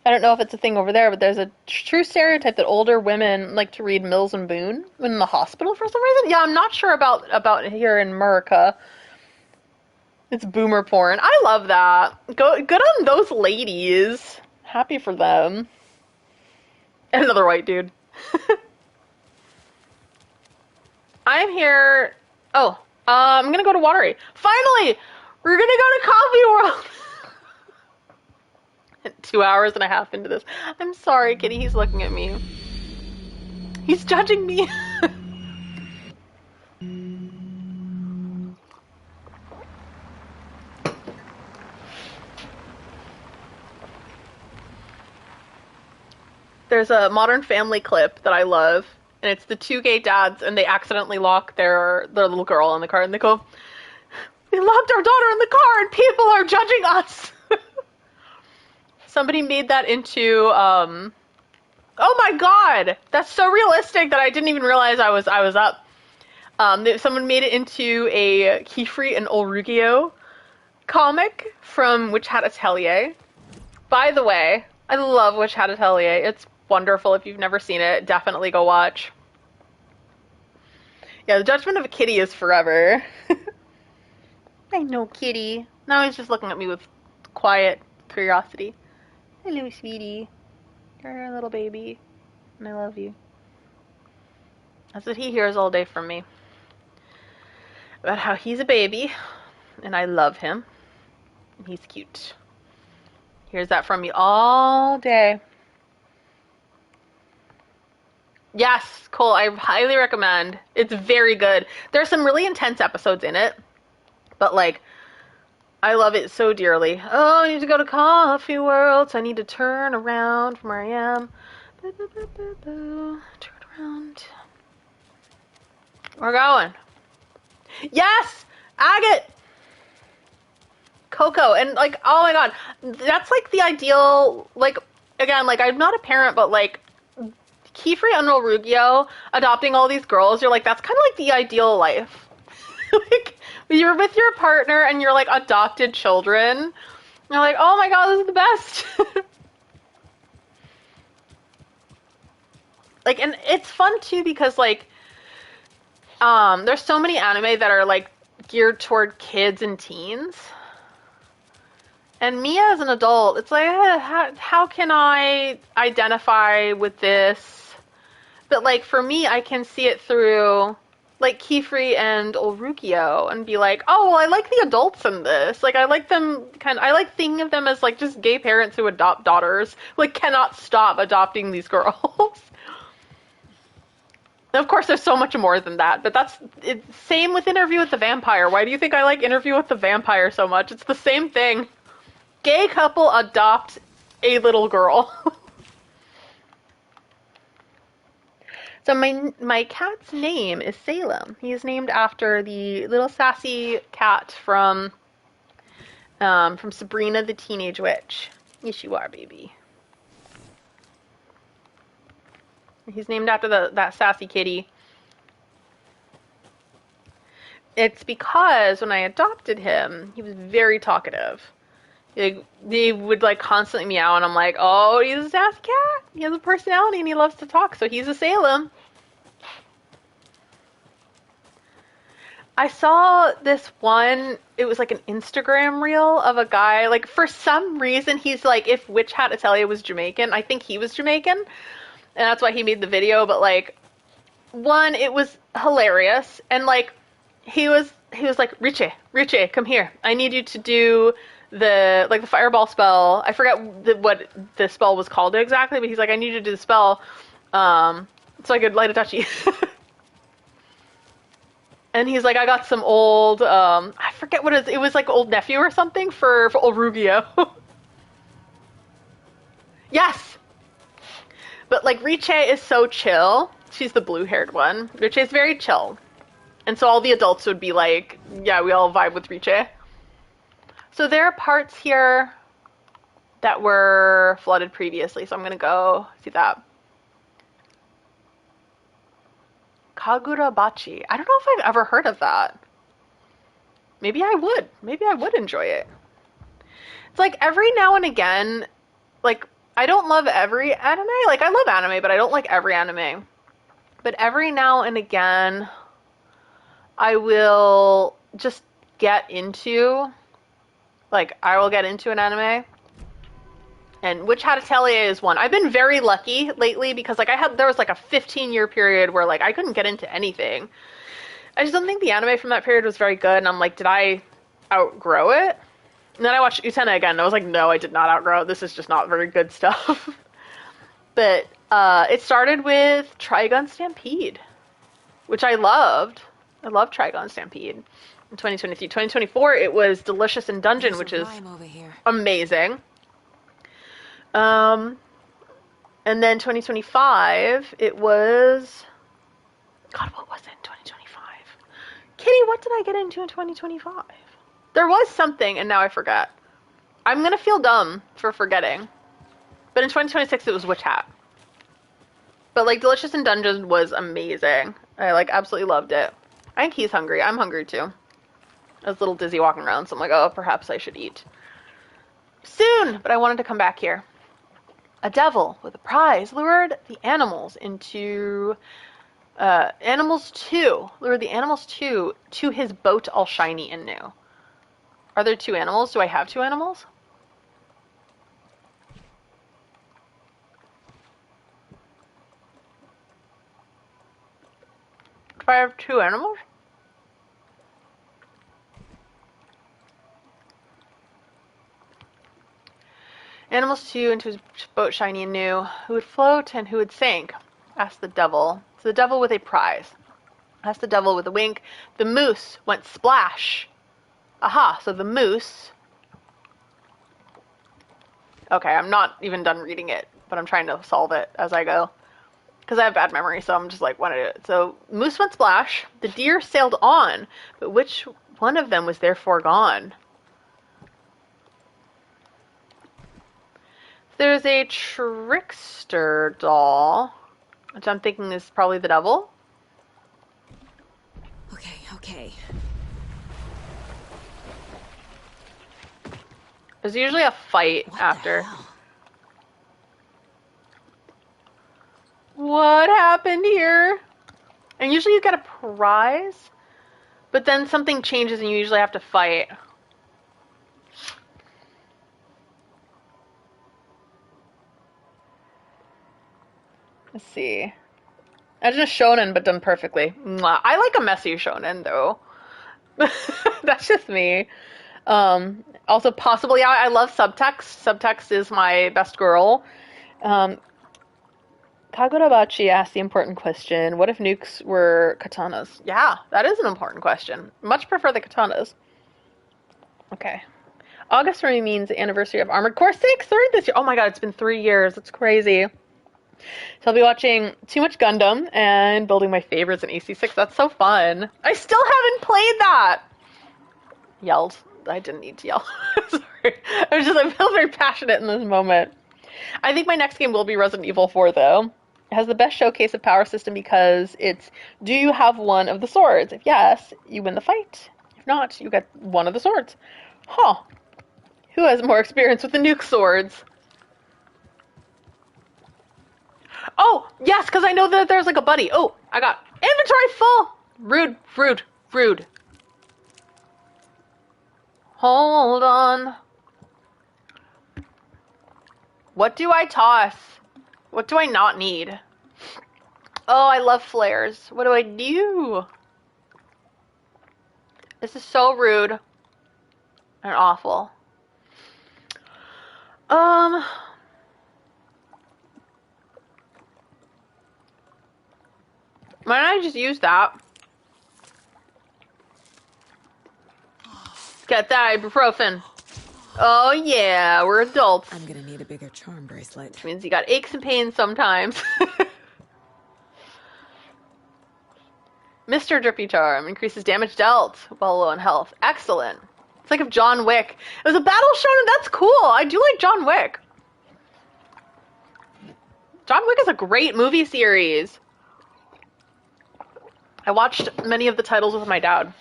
I don't know if it's a thing over there, but there's a true stereotype that older women like to read Mills and Boone when in the hospital for some reason. Yeah, I'm not sure about here in America. It's boomer porn. I love that. Good on those ladies. Happy for them. And another white dude. I'm here. Oh, I'm gonna go to Watery. Finally, we're gonna go to Coffee World. 2 hours and a half into this. I'm sorry, Kitty. He's looking at me. He's judging me. There's a Modern Family clip that I love, and it's the two gay dads, and they accidentally lock their little girl in the car, and they go, "We locked our daughter in the car, and people are judging us." Somebody made that into, oh my god! That's so realistic that I didn't even realize I was up. Someone made it into a Kiefer and Ulrugio comic from Witch Hat Atelier. By the way, I love Witch Hat Atelier. It's wonderful. If you've never seen it, definitely go watch. Yeah, the judgment of a kitty is forever. I know, kitty. Now he's just looking at me with quiet curiosity. Hello, sweetie. You're a little baby, and I love you. That's what he hears all day from me. About how he's a baby, and I love him. And he's cute. Hears that from me all day. Yes, Cole, I highly recommend. It's very good. There's some really intense episodes in it, but, like, I love it so dearly. Oh, I need to go to Coffee World, so I need to turn around from where I am. Turn around. We're going. Yes! Agate! Coco, and like, oh my god, that's like the ideal, like, again, like, I'm not a parent, but like, Kiefer and Rugio adopting all these girls, you're like, that's kind of like the ideal life. Like, you're with your partner and you're like adopted children. And you're like, oh my god, this is the best. Like, and it's fun too because like, there's so many anime that are like geared toward kids and teens. And me as an adult, it's like, how can I identify with this? But like for me, I can see it through like Kifri and Ulrukio and be like, oh, well, I like the adults in this. Like I like them I like thinking of them as like just gay parents who adopt daughters, like cannot stop adopting these girls. Of course, there's so much more than that, but that's it. Same with Interview with the Vampire. Why do you think I like Interview with the Vampire so much? It's the same thing. Gay couple adopt a little girl. So my cat's name is Salem. He's named after the little sassy cat from Sabrina the Teenage Witch. Yes, you are, baby. He's named after that sassy kitty. It's because when I adopted him, he was very talkative. They would like constantly meow, and I'm like, oh, he's a sassy cat. He has a personality, and he loves to talk, so he's a Salem. I saw this one, it was like an Instagram reel of a guy, like for some reason he's like, if Witch Hat Atelier was Jamaican, I think he was Jamaican, and that's why he made the video, but like, one, it was hilarious, and like, he was like, Richie, come here, I need you to do the fireball spell. I forget what the spell was called exactly, but he's like, I need you to do the spell, so I could light a touchy. And he's like, I got some old, I forget what it was like old nephew or something for old Rugio. Yes! But like, Riche is so chill. She's the blue-haired one. Riche is very chill. And so all the adults would be like, yeah, we all vibe with Riche. So there are parts here that were flooded previously, so I'm gonna go see that. Kagurabachi. I don't know if I've ever heard of that. Maybe I would. Maybe I would enjoy it. It's like every now and again, like, I don't love every anime. Like, I love anime, but I don't like every anime. But every now and again, I will just get into, like, I will get into an anime. And Witch Hat Atelier is one. I've been very lucky lately because, like, there was, like, a 15-year period where, like, I couldn't get into anything. I just don't think the anime from that period was very good, and I'm like, did I outgrow it? And then I watched Utena again, and I was like, no, I did not outgrow it. This is just not very good stuff. But it started with Trigun Stampede, which I loved. I love Trigun Stampede. In 2023. 2024, it was Delicious in Dungeon, which is amazing. And then 2025, it was... God, what was it in 2025? Kitty, what did I get into in 2025? There was something, and now I forget. I'm gonna feel dumb for forgetting. But in 2026, it was Witch Hat. But, like, Delicious in Dungeon was amazing. I, like, absolutely loved it. I think he's hungry. I'm hungry, too. I was a little dizzy walking around, so I'm like, oh, perhaps I should eat. Soon! But I wanted to come back here. A devil with a prize lured the animals into... lured the animals to his boat all shiny and new. Are there two animals? Do I have two animals? Do I have two animals? Animals two into his boat shiny and new. Who would float and who would sink? Asked the devil. So the devil with a prize. Asked the devil with a wink. The moose went splash. Aha, so the moose... Okay, I'm not even done reading it, but I'm trying to solve it as I go. Because I have bad memory, so I'm just like, want to do it. So, moose went splash. The deer sailed on, but which one of them was therefore gone? There's a trickster doll, which I'm thinking is probably the devil. Okay. There's usually a fight What after. the hell? What happened here? And usually you get a prize, but then something changes and you usually have to fight. Let's see. Imagine a shonen, but done perfectly. Mwah. I like a messy shonen, though. That's just me. Also, possibly, I love subtext. Subtext is my best girl. Kagurabachi asked the important question, what if nukes were katanas? Yeah, that is an important question. Much prefer the katanas. Okay. August for me means the anniversary of Armored Core 6, 3rd this year. Oh my god, it's been 3 years. That's crazy. So I'll be watching Too Much Gundam and building my favorites in AC6. That's so fun. I still haven't played that. Yelled. I didn't need to yell. Sorry. I feel very passionate in this moment. I think my next game will be Resident Evil 4, though. It has the best showcase of power system because it's, do you have one of the swords? If yes, you win the fight. If not, you get one of the swords. Huh. Who has more experience with the nuke swords? Oh, yes, because I know that there's like a buddy. Oh, I got inventory full. Rude. Hold on. What do I toss? What do I not need? Oh, I love flares. What do I do? This is so rude and awful. Why don't I just use that? Get that ibuprofen. Oh yeah, we're adults. I'm gonna need a bigger charm bracelet. Which means you got aches and pains sometimes. Mr. Drippy Charm increases damage dealt while low on health. Excellent. It's like if John Wick. It was a battle shonen. That's cool. I do like John Wick. John Wick is a great movie series. I watched many of the titles with my dad.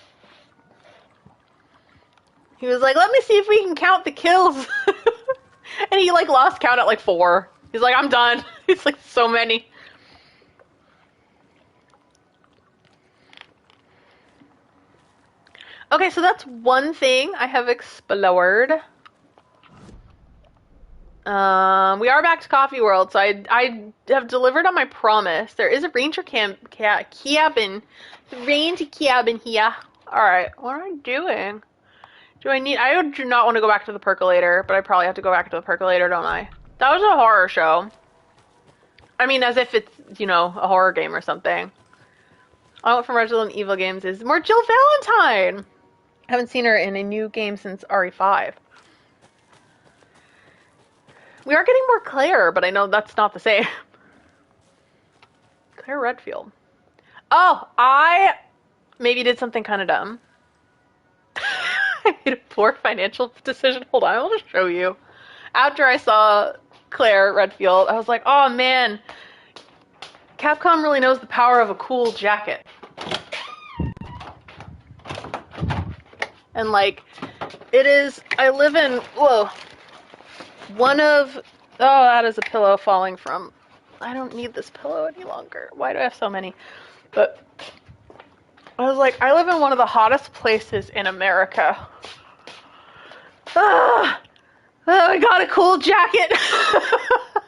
He was like, let me see if we can count the kills. And he like lost count at like 4. He's like, I'm done. He's like, so many. Okay, so that's one thing I have explored. We are back to Coffee World, so I have delivered on my promise. There is a ranger cabin. Ranger cabin here. Alright, what am I doing? I do not want to go back to the percolator, but I probably have to go back to the percolator, don't I? That was a horror show. I mean, as if it's, you know, a horror game or something. All I want from Resident Evil games is more Jill Valentine. I haven't seen her in a new game since RE5. We are getting more Claire, but I know that's not the same. Claire Redfield. Oh, I maybe did something kind of dumb. I made a poor financial decision. Hold on, I'll just show you. After I saw Claire Redfield, I was like, oh man, Capcom really knows the power of a cool jacket. And like, it is, I live in, one of, oh, that is a pillow falling from, I don't need this pillow any longer. Why do I have so many? But I was like, I live in one of the hottest places in America. Ah, oh, I got a cool jacket.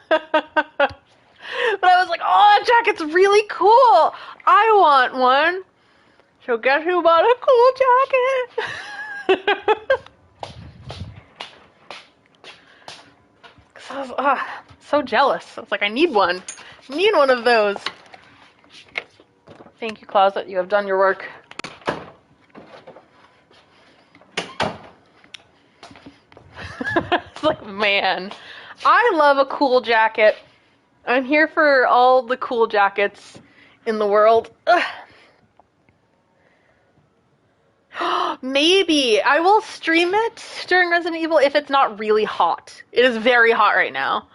But I was like, oh, that jacket's really cool. I want one. So guess who bought a cool jacket? So I was so jealous. I was like, I need one. I need one of those. Thank you, Closet. You have done your work. It's like, man, I love a cool jacket. I'm here for all the cool jackets in the world. Maybe I will stream it during Resident Evil if it's not really hot. It is very hot right now.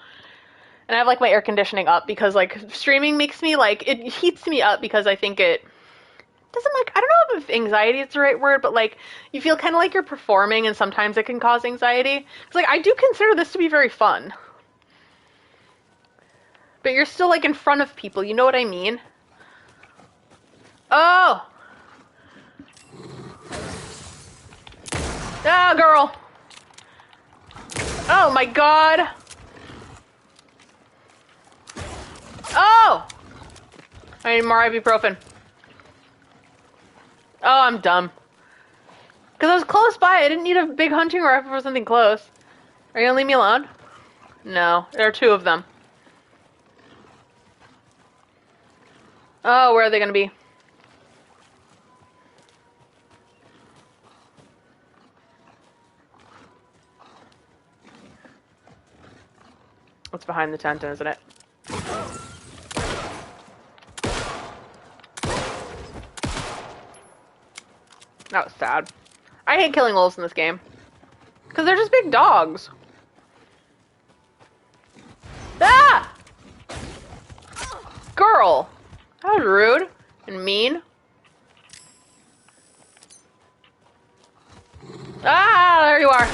And I have like my air conditioning up because like streaming makes me like, it heats me up because I think it doesn't like, I don't know if anxiety is the right word, but like you feel kind of like you're performing and sometimes it can cause anxiety. It's like I do consider this to be very fun. But you're still like in front of people, you know what I mean? Oh! Ah, girl! Oh my god! Oh! I need more ibuprofen. Oh, I'm dumb. Because I was close by, I didn't need a big hunting rifle for something close. Are you gonna leave me alone? No, there are two of them. Oh, where are they gonna be? It's behind the tent, isn't it? That was sad. I hate killing wolves in this game. Because they're just big dogs. Ah! Girl! That was rude and mean. Ah, there you are.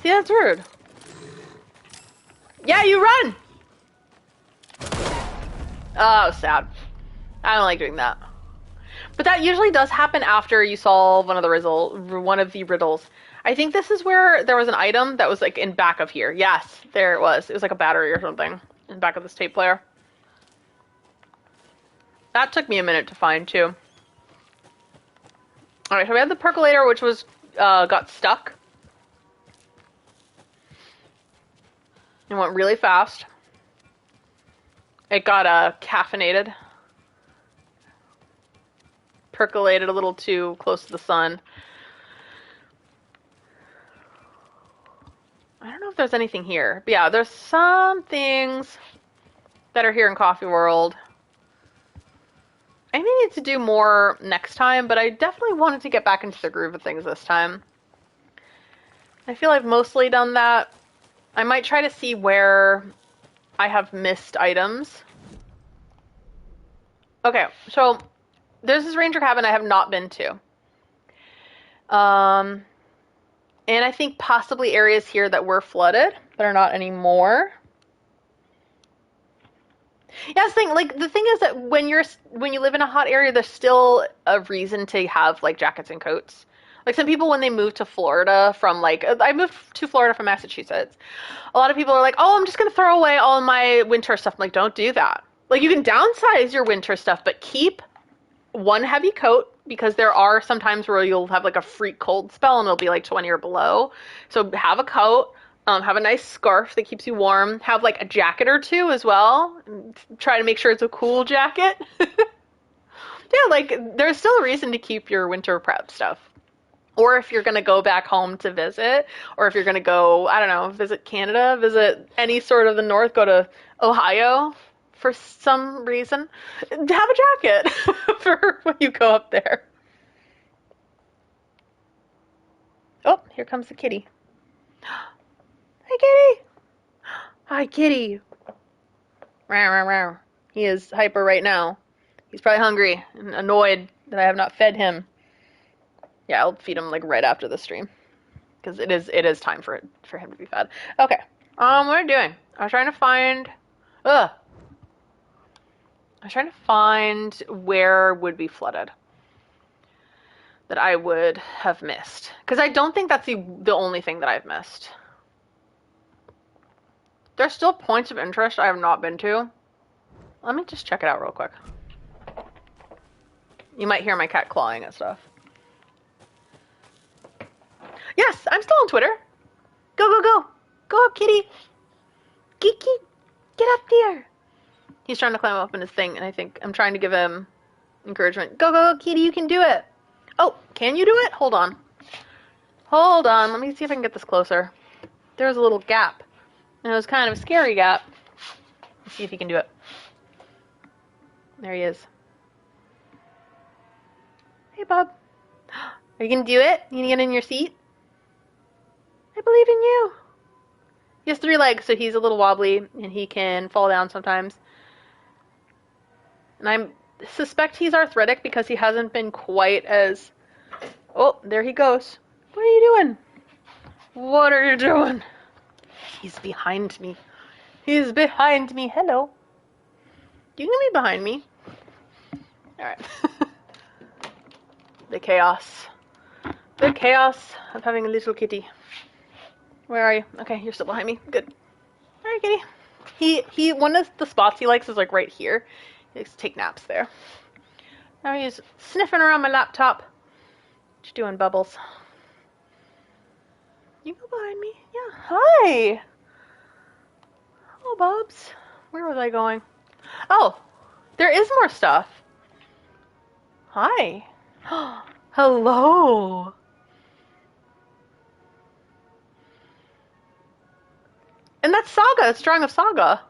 See, that's rude. Yeah, you run! Oh, sad. I don't like doing that. But that usually does happen after you solve one of the riddles. I think this is where there was an item that was like in back of here. Yes, there it was. It was like a battery or something in back of this tape player. That took me a minute to find too. Alright, so we had the percolator, which was got stuck. It went really fast. It got caffeinated. Percolated a little too close to the sun. I don't know if there's anything here. But yeah, there's some things that are here in Coffee World. I may need to do more next time, but I definitely wanted to get back into the groove of things this time. I feel I've mostly done that. I might try to see where I have missed items. Okay, so there's this ranger cabin I have not been to. And I think possibly areas here that were flooded, but are not anymore. Yeah, the thing is that when you live in a hot area, there's still a reason to have like jackets and coats. Like some people when they move to Florida from like I moved to Florida from Massachusetts. A lot of people are like, "Oh, I'm just going to throw away all my winter stuff." I'm like, "Don't do that." Like you can downsize your winter stuff, but keep one heavy coat because there are some times where you'll have like a freak cold spell and it'll be like 20 or below. So have a coat. Have a nice scarf that keeps you warm. Have like a jacket or two as well. Try to make sure it's a cool jacket. Yeah, like there's still a reason to keep your winter prep stuff. Or if you're going to go back home to visit, or if you're going to go, I don't know, visit Canada, visit any sort of the north, go to Ohio for some reason, have a jacket for when you go up there. Oh, here comes the kitty. Hi, kitty. Hi, kitty. Rawr, rawr, rawr. He is hyper right now. He's probably hungry and annoyed that I have not fed him. Yeah, I'll feed him like right after the stream because it is time for him to be fed. Okay. What am I doing? I was trying to find. I was trying to find where would be flooded that I would have missed because I don't think that's the only thing that I've missed. There's still points of interest I have not been to. Let me just check it out real quick. You might hear my cat clawing at stuff. Yes, I'm still on Twitter. Go, go, go. Go up, kitty. Kiki, get up there. He's trying to climb up in his thing, and I think I'm trying to give him encouragement. Go, go, go, kitty, you can do it. Oh, can you do it? Hold on. Hold on. Let me see if I can get this closer. There's a little gap. And it was kind of a scary gap. Let's see if he can do it. There he is. Hey, bub. Are you gonna do it? You gonna get in your seat? I believe in you. He has 3 legs, so he's a little wobbly, and he can fall down sometimes. And I suspect he's arthritic because he hasn't been quite as... Oh, there he goes. What are you doing? What are you doing? He's behind me. He's behind me. Hello. You can be behind me. Alright. The chaos. The chaos of having a little kitty. Where are you? Okay, you're still behind me. Good. Alright, kitty. He one of the spots he likes is like right here. He likes to take naps there. Now he's sniffing around my laptop. What you doing, Bubbles? You go behind me. Yeah. Hi. Oh, Bubs. Where was I going? Oh, there is more stuff. Hi. Hello. And that's Saga. It's drawing of Saga.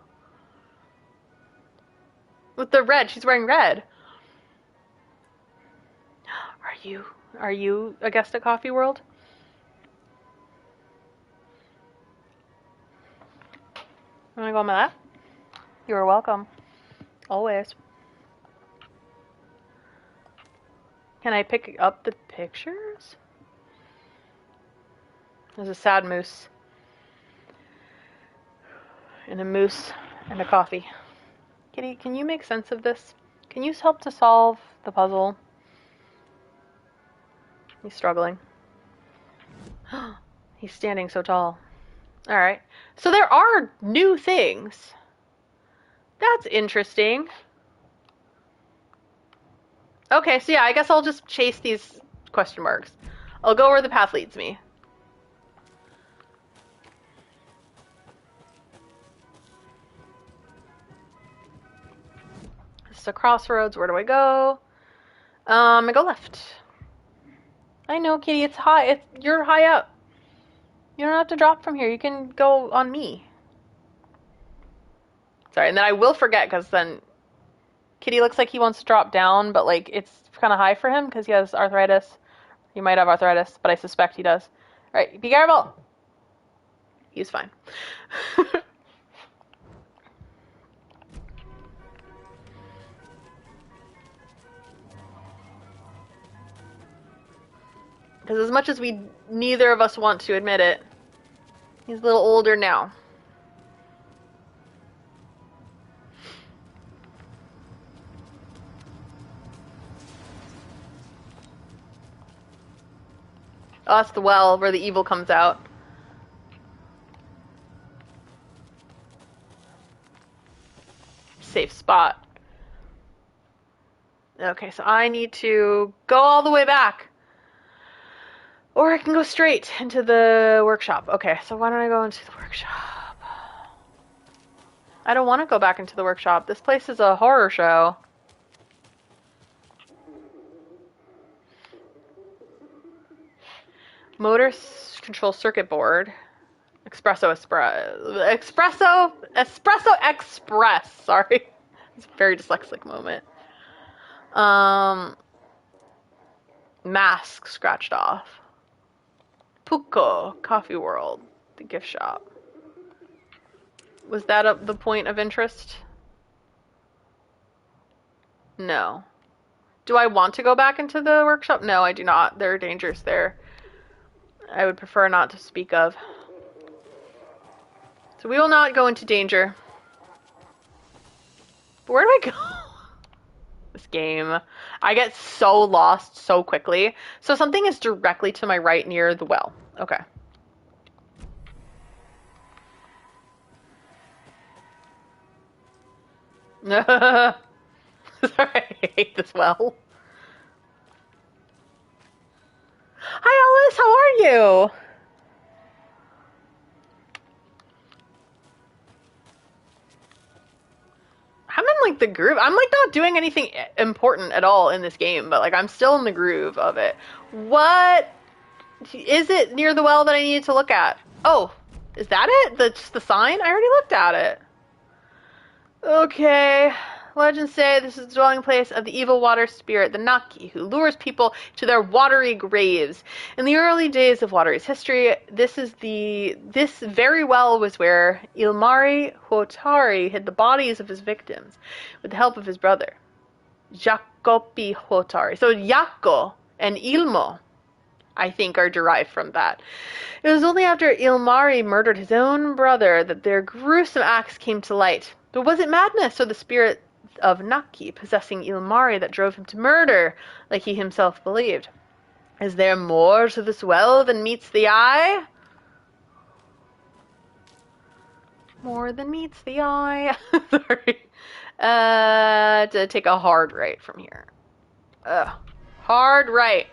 With the red. She's wearing red. Are you a guest at Coffee World? Wanna go on my lap? You are welcome. Always. Can I pick up the pictures? There's a sad moose. And a moose and a coffee. Kitty, can you make sense of this? Can you help to solve the puzzle? He's struggling. He's standing so tall. Alright. So there are new things. That's interesting. Okay, so yeah, I guess I'll just chase these question marks. I'll go where the path leads me. This is a crossroads. Where do I go? I go left. I know, Kitty. It's high. You're high up. You don't have to drop from here. You can go on me. Sorry, and then I will forget because then Kitty looks like he wants to drop down, but like it's kind of high for him because he has arthritis. He might have arthritis, but I suspect he does. All right, be careful. He's fine. Because as much as neither of us want to admit it, he's a little older now. Oh, that's the well where the evil comes out. Safe spot. Okay, so I need to go all the way back. Or I can go straight into the workshop. Okay, so why don't I go into the workshop? I don't want to go back into the workshop. This place is a horror show. Motor control circuit board. Espresso Express. Sorry. It's a very dyslexic moment. Mask scratched off. Pucco, Coffee World, the gift shop. Was that the point of interest? No. Do I want to go back into the workshop? No, I do not. There are dangers there. I would prefer not to speak of. So we will not go into danger. But where do I go? This game. I get so lost so quickly. So something is directly to my right near the well. Okay. Sorry, I hate this well. Hi Alice, how are you? I'm in like the groove. I'm like not doing anything important at all in this game, but like I'm still in the groove of it. What is it near the well that I needed to look at? Oh, is that it? Just the sign? I already looked at it. Okay, Legends say this is the dwelling place of the evil water spirit, the Naki, who lures people to their watery graves. In the early days of Watery's history, this very well was where Ilmari Huotari hid the bodies of his victims with the help of his brother, Jacopi Huotari. So Jaakko and Ilmo, I think, are derived from that. It was only after Ilmari murdered his own brother that their gruesome acts came to light. But was it madness or the spirit of Naki possessing Ilmari that drove him to murder, like he himself believed? Is there more to this well than meets the eye? More than meets the eye. Sorry. To take a hard right from here. Hard right.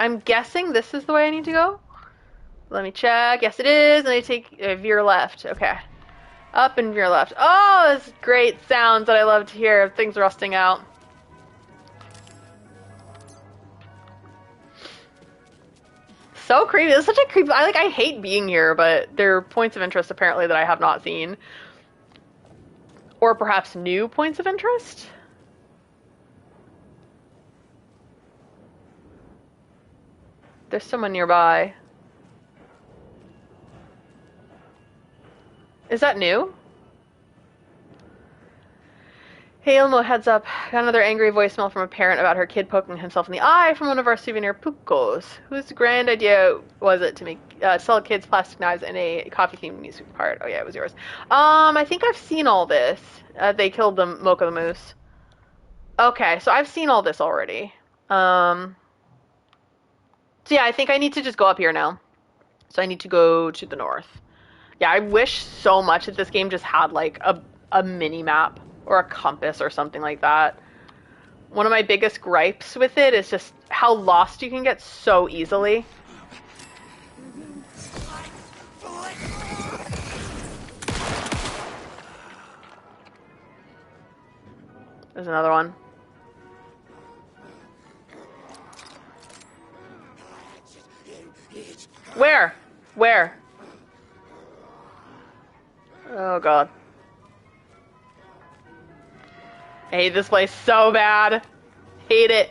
I'm guessing this is the way I need to go. Let me check. Yes, it is. And I take veer left. Okay. Up and veer left. Oh, this great sounds that I love to hear of things rusting out. So creepy. This is such a creepy. I hate being here, but there are points of interest apparently that I have not seen. Or perhaps new points of interest? There's someone nearby. Is that new? Hey, Ilmo, heads up. Got another angry voicemail from a parent about her kid poking himself in the eye from one of our souvenir pukkos. Whose grand idea was it to make sell kids plastic knives in a coffee-themed music part? Oh yeah, it was yours. I think I've seen all this. They killed the Mocha the Moose. Okay, so I've seen all this already. So yeah, I think I need to just go up here now. So I need to go to the north. Yeah, I wish so much that this game just had like a mini map or a compass or something like that. One of my biggest gripes with it is just how lost you can get so easily. There's another one. Where? Where? Oh god. I hate this place so bad. Hate it.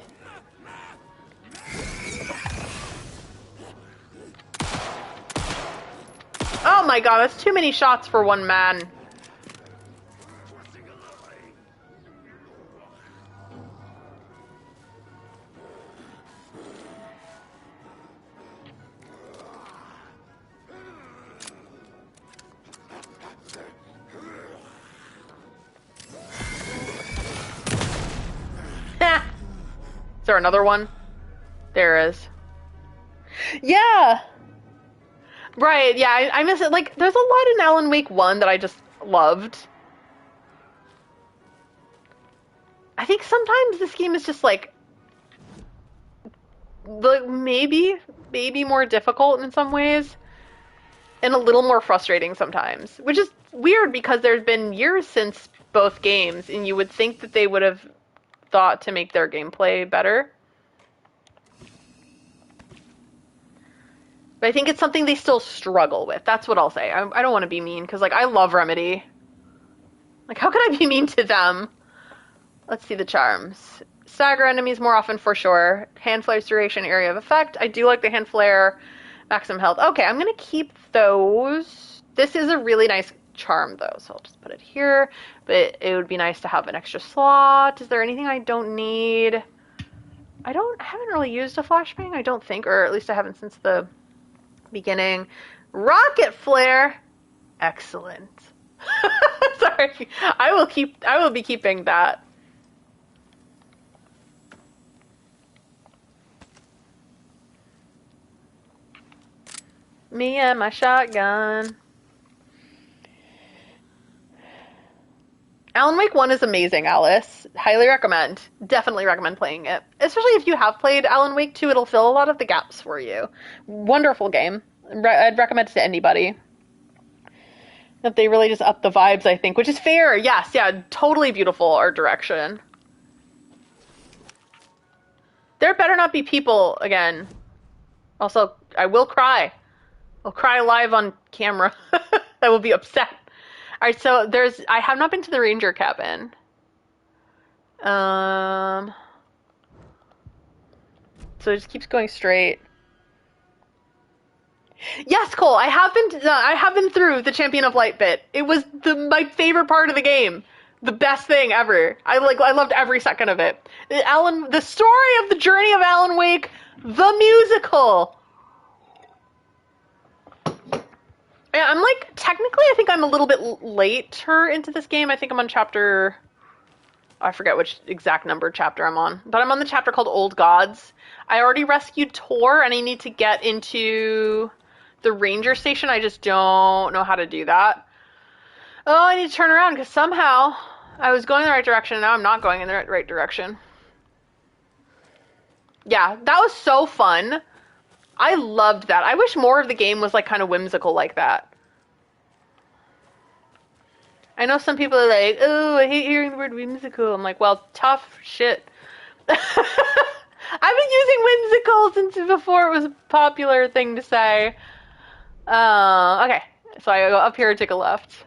Oh my god, that's too many shots for one man. Is there another one? There is. Yeah! Right, yeah, I miss it. Like, there's a lot in Alan Wake 1 that I just loved. I think sometimes this game is just, like maybe more difficult in some ways. And a little more frustrating sometimes. Which is weird because there's been years since both games, and you would think that they would have thought to make their gameplay better. But I think it's something they still struggle with. That's what I'll say. I don't want to be mean, because, like, I love Remedy. Like, how could I be mean to them? Let's see the charms. Stagger enemies more often for sure. Hand flare's duration, area of effect. I do like the hand flare. Maximum health. Okay, I'm going to keep those. This is a really nice charm, though, so I'll just put it here. But it would be nice to have an extra slot. Is there anything I don't need? I haven't really used a flashbang, I don't think, or at least I haven't since the beginning. Rocket flare. Excellent. Sorry. I will be keeping that. Me and my shotgun. Alan Wake 1 is amazing, Alice. Highly recommend. Definitely recommend playing it. Especially if you have played Alan Wake 2, it'll fill a lot of the gaps for you. Wonderful game. I'd recommend it to anybody. That they really just up the vibes, I think, which is fair. Yes, yeah, totally beautiful art direction. There better not be people again. Also, I will cry. I'll cry live on camera. I will be upset. Alright, so I have not been to the ranger cabin. So it just keeps going straight. Yes, Cole, I have been through the Champion of Light bit. It was my favorite part of the game. The best thing ever. I loved every second of it. The story of the journey of Alan Wake, the musical. Yeah, I'm technically, I think I'm a little bit later into this game. I think I'm on chapter, I forget which exact number chapter I'm on, but I'm on the chapter called Old Gods. I already rescued Tor, and I need to get into the ranger station. I just don't know how to do that. Oh, I need to turn around because somehow I was going in the right direction, and now I'm not going in the right direction. Yeah, that was so fun. I loved that. I wish more of the game was kind of whimsical like that. I know some people are like, oh, I hate hearing the word whimsical. I'm like, well, tough shit. I've been using whimsical since before it was a popular thing to say. Okay, so I go up here and take a left.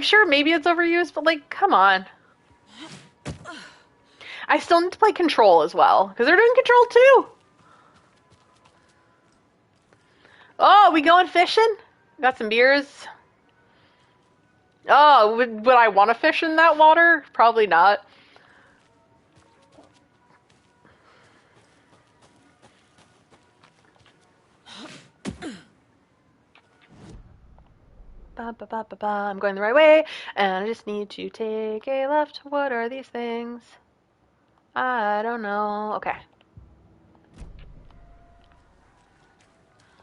Sure, maybe it's overused, but come on. I still need to play Control as well, because they're doing Control too. Oh, we going fishing? Got some beers. Oh, would I want to fish in that water? Probably not. I'm going the right way, and I just need to take a left. What are these things? I don't know. Okay.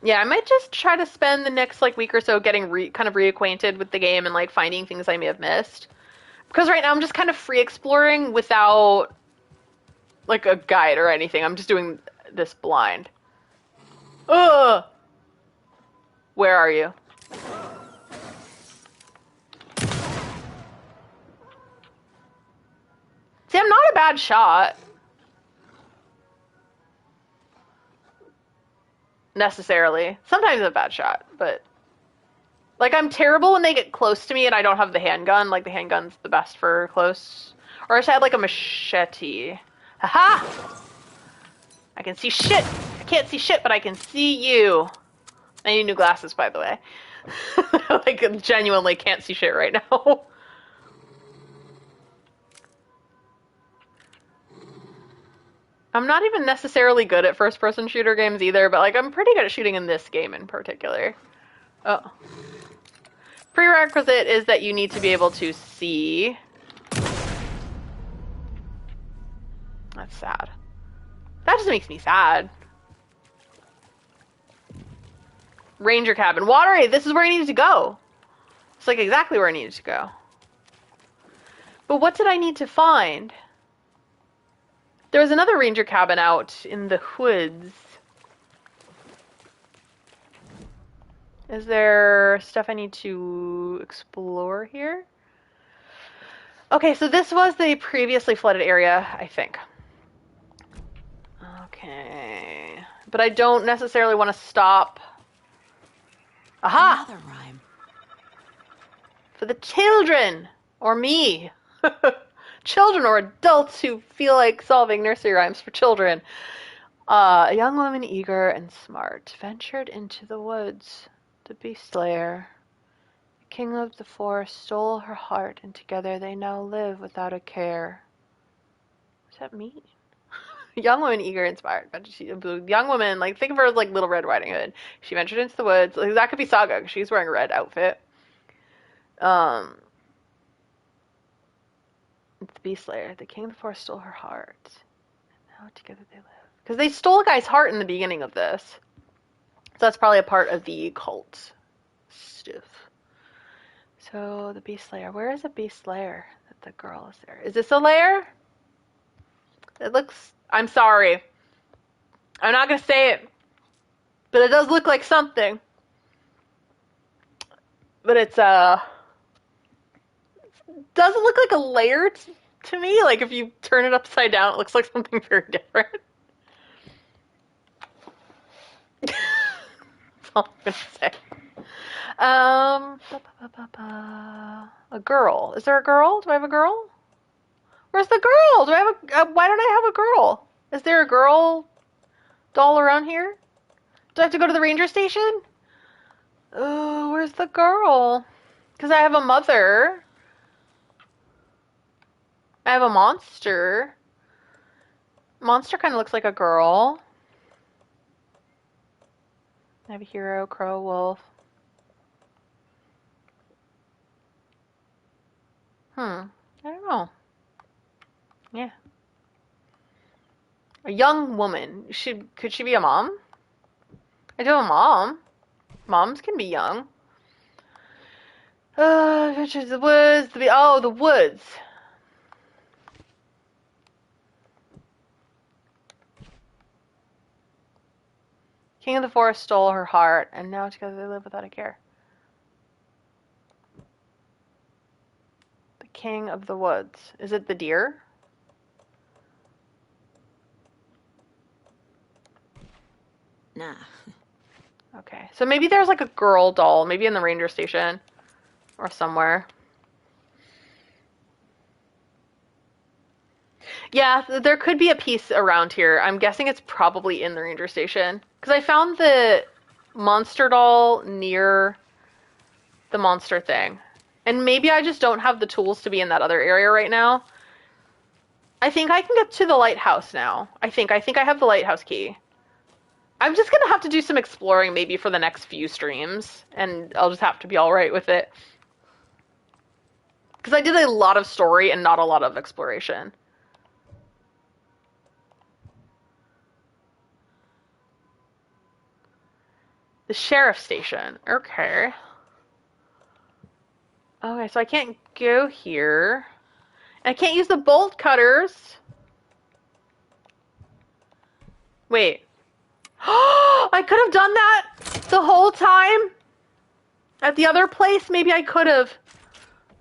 Yeah, I might just try to spend the next week or so getting kind of reacquainted with the game and finding things I may have missed. Because right now I'm just kind of free exploring without a guide or anything. I'm just doing this blind. Ugh! Where are you? See, I'm not a bad shot. Necessarily. Sometimes I'm a bad shot, but I'm terrible when they get close to me and I don't have the handgun. The handgun's the best for close. Or I just had a machete. Haha! I can see shit! I can't see shit, but I can see you. I need new glasses, by the way. Genuinely can't see shit right now. I'm not even necessarily good at first-person shooter games either, but I'm pretty good at shooting in this game in particular. Oh. Prerequisite is that you need to be able to see. That's sad. That just makes me sad. Ranger cabin. Watery, this is where I needed to go. It's exactly where I needed to go. But what did I need to find? There was another ranger cabin out in the woods. Is there stuff I need to explore here? Okay, so this was the previously flooded area, I think. Okay. But I don't necessarily want to stop. Aha! Another rhyme. For the children! Or me. Children or adults who feel like solving nursery rhymes for children. A young woman, eager and smart, ventured into the woods. The beast slayer, the king of the forest, stole her heart, and together they now live without a care. What does that mean? Young woman, eager, inspired. Young woman, think of her as Little Red Riding Hood. She ventured into the woods. That could be Saga, because she's wearing a red outfit. The beast slayer, the king of the forest, stole her heart. And now together they live. Because they stole a guy's heart in the beginning of this. So that's probably a part of the cult stuff. So the beast slayer. Where is the beast slayer? That the girl is there. Is this a lair? It looks. I'm sorry. I'm not gonna say it, but it does look like something. But it's doesn't look like a lair to me. If you turn it upside down, it looks like something very different. That's all I'm gonna say. A girl. Is there a girl? Do I have a girl? Where's the girl? Do I have why don't I have a girl? Is there a girl doll around here? Do I have to go to the ranger station? Oh, where's the girl? Because I have a mother. I have a monster. Monster kind of looks like a girl. I have a hero, crow, wolf. I don't know. Yeah. A young woman. Could she be a mom? I do have a mom. Moms can be young. Adventures of the woods. The woods. King of the forest stole her heart, and now together they live without a care. The king of the woods. Is it the deer? Nah. Okay, so maybe there's like a girl doll, maybe in the ranger station or somewhere. Yeah, there could be a piece around here. I'm guessing it's probably in the ranger station. Because I found the monster doll near the monster thing. And maybe I just don't have the tools to be in that other area right now. I think I can get to the lighthouse now. I think I have the lighthouse key. I'm just gonna have to do some exploring maybe for the next few streams. And I'll just have to be alright with it. Because I did a lot of story and not a lot of exploration. The sheriff's station. Okay. Okay, so I can't go here. I can't use the bolt cutters. Wait. I could have done that the whole time? At the other place? Maybe I could have.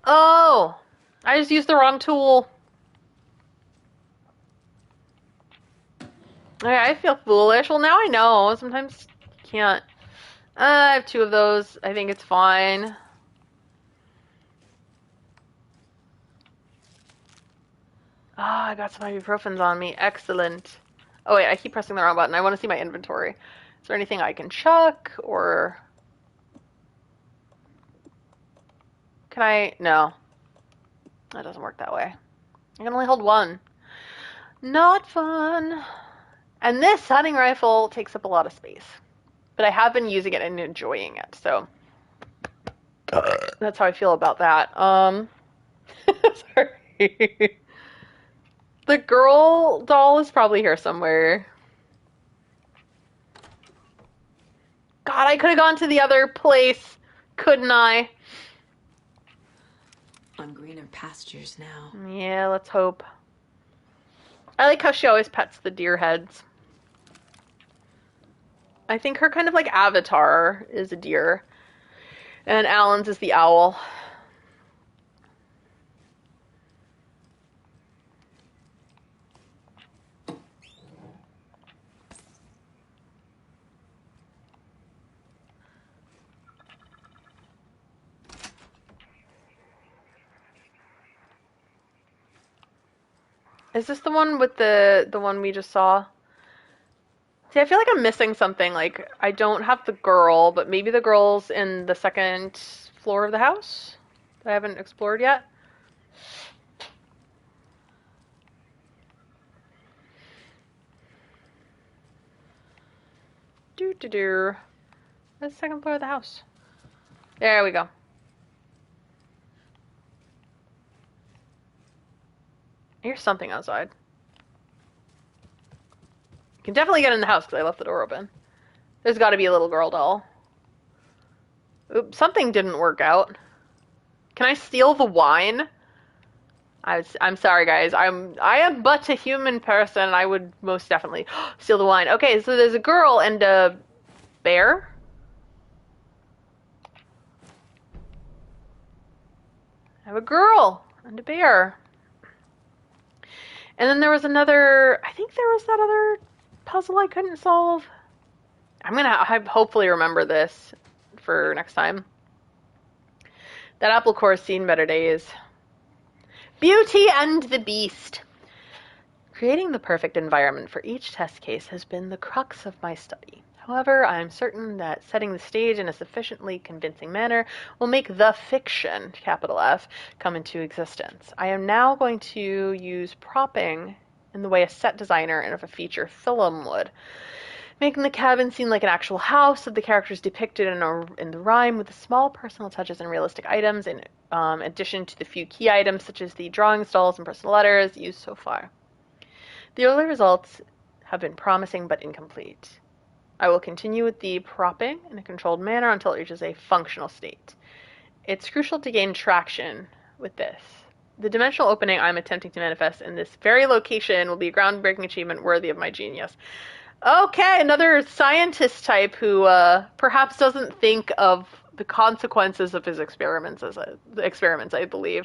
Oh. I just used the wrong tool. Okay, I feel foolish. Well, now I know. Sometimes you can't. I have 2 of those. I think it's fine. Ah, I got some ibuprofens on me. Excellent. Oh wait, I keep pressing the wrong button. I want to see my inventory. Is there anything I can chuck, or... Can I... No. That doesn't work that way. I can only hold 1. Not fun. And this hunting rifle takes up a lot of space. But I have been using it and enjoying it, so... That's how I feel about that. Sorry. The girl doll is probably here somewhere. God, I could have gone to the other place, couldn't I? On greener pastures now. Yeah, let's hope. I like how she always pets the deer heads. I think her kind of like avatar is a deer. And Alan's is the owl. Is this the one with the one we just saw? See, I feel like I'm missing something. Like, I don't have the girl, but maybe the girl's in the second floor of the house that I haven't explored yet. Doo-doo-doo. That's the second floor of the house. There we go. Here's something outside. You can definitely get in the house because I left the door open. There's got to be a little girl doll. Oops, something didn't work out. Can I steal the wine? I'm sorry, guys. I am but a human person. I would most definitely steal the wine. Okay, so there's a girl and a bear. I have a girl and a bear. And then there was another, I think there was that other puzzle I couldn't solve. I hopefully remember this for next time. That apple core's seen better days. Beauty and the Beast. Creating the perfect environment for each test case has been the crux of my study. However, I am certain that setting the stage in a sufficiently convincing manner will make the fiction, capital F, come into existence. I am now going to use propping in the way a set designer and of a feature film would, making the cabin seem like an actual house of the characters depicted in the rhyme with the small personal touches and realistic items in addition to the few key items such as the drawing stalls and personal letters used so far. The early results have been promising but incomplete. I will continue with the propping in a controlled manner until it reaches a functional state. It's crucial to gain traction with this. The dimensional opening I'm attempting to manifest in this very location will be a groundbreaking achievement worthy of my genius. Okay, another scientist type who perhaps doesn't think of the consequences of his experiments, I believe.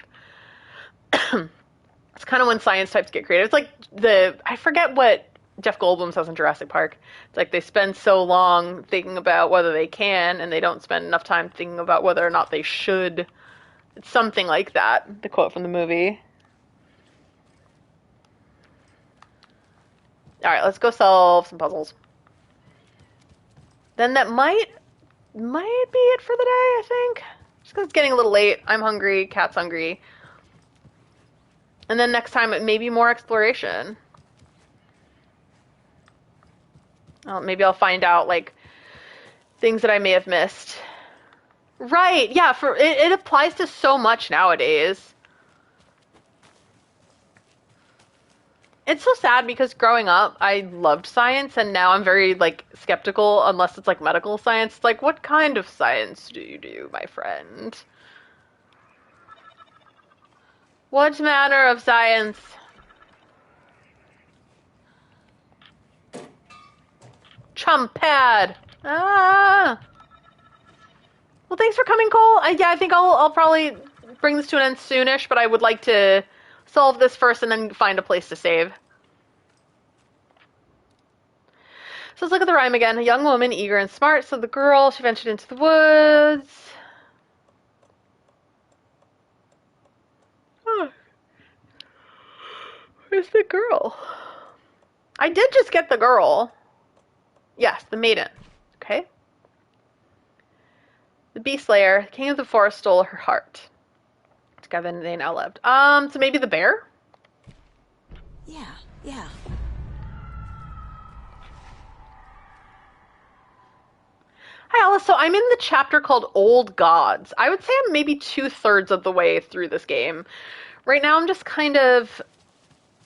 It's kind of when science types get creative. It's like I forget what Jeff Goldblum says in Jurassic Park. It's like they spend so long thinking about whether they can, and they don't spend enough time thinking about whether or not they should. It's something like that, the quote from the movie. Alright, let's go solve some puzzles. Then that might be it for the day, I think. Just because it's getting a little late. I'm hungry, Cat's hungry. And then next time, it may be more exploration. Maybe I'll find out, like, things that I may have missed. Right, yeah, it applies to so much nowadays. It's so sad because growing up, I loved science, and now I'm very, like, skeptical unless it's, like, medical science. It's like, what kind of science do you do, my friend? What manner of science? Chum pad. Ah. Well, thanks for coming, Cole. I think I'll probably bring this to an end soonish, but I would like to solve this first and then find a place to save. So let's look at the rhyme again. A young woman, eager and smart, so the girl, she ventured into the woods. Oh. Where's the girl? I did just get the girl. Yes, the maiden. Okay. The Beast Slayer, king of the forest, stole her heart. Together they now lived. So maybe the bear? Yeah. Hi, Alice. So I'm in the chapter called Old Gods. I would say I'm maybe 2/3 of the way through this game. Right now I'm just kind of,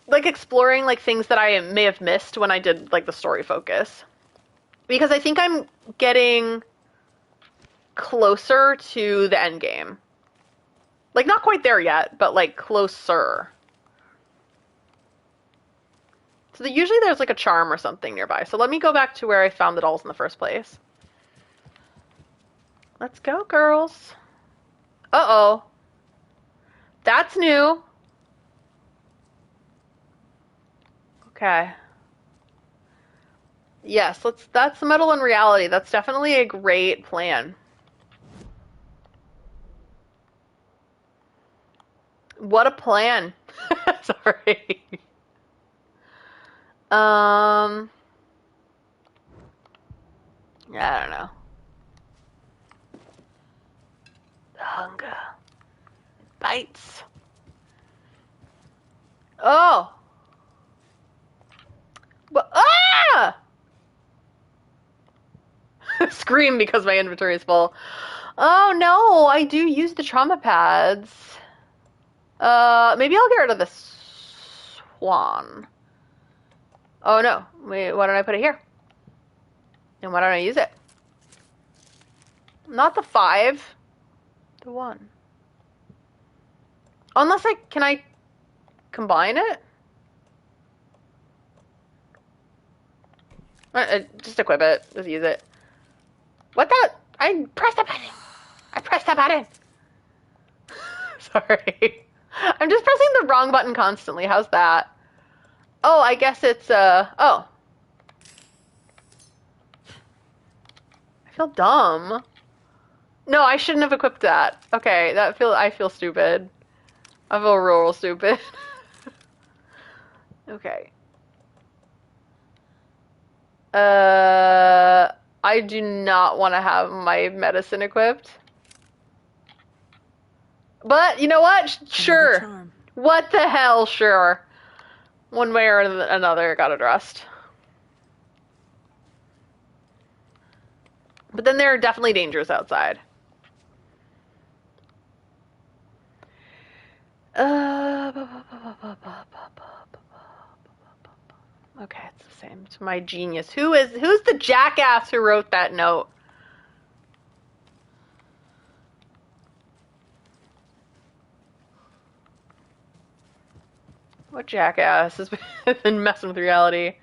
like, exploring, like, things that I may have missed when I did, like, the story focus. Because I think I'm getting closer to the end game. Like, not quite there yet, but, like, closer. So usually there's, like, a charm or something nearby. So let me go back to where I found the dolls in the first place. Let's go, girls. Uh-oh. That's new. Okay. Yes, that's the metal in reality. That's definitely a great plan. What a plan. Sorry. Yeah, I don't know. The hunger. It bites. Oh! But, ah! Scream because my inventory is full. Oh no, I do use the trauma pads. Maybe I'll get rid of the swan. Oh no, wait, why don't I put it here? And why don't I use it? Not the 5. The 1. Unless can I combine it? Just equip it, just use it. What the? I pressed the button. I pressed that button. Sorry. I'm just pressing the wrong button constantly. How's that? Oh, I guess it's, oh. I feel dumb. No, I shouldn't have equipped that. Okay, I feel stupid. I feel real stupid. Okay. I do not want to have my medicine equipped. But you know what? Sure. Charm. What the hell? Sure. One way or another, it got addressed. But then there are definitely dangers outside. Okay, it's the same. It's my genius. Who's the jackass who wrote that note? What jackass has been messing with reality?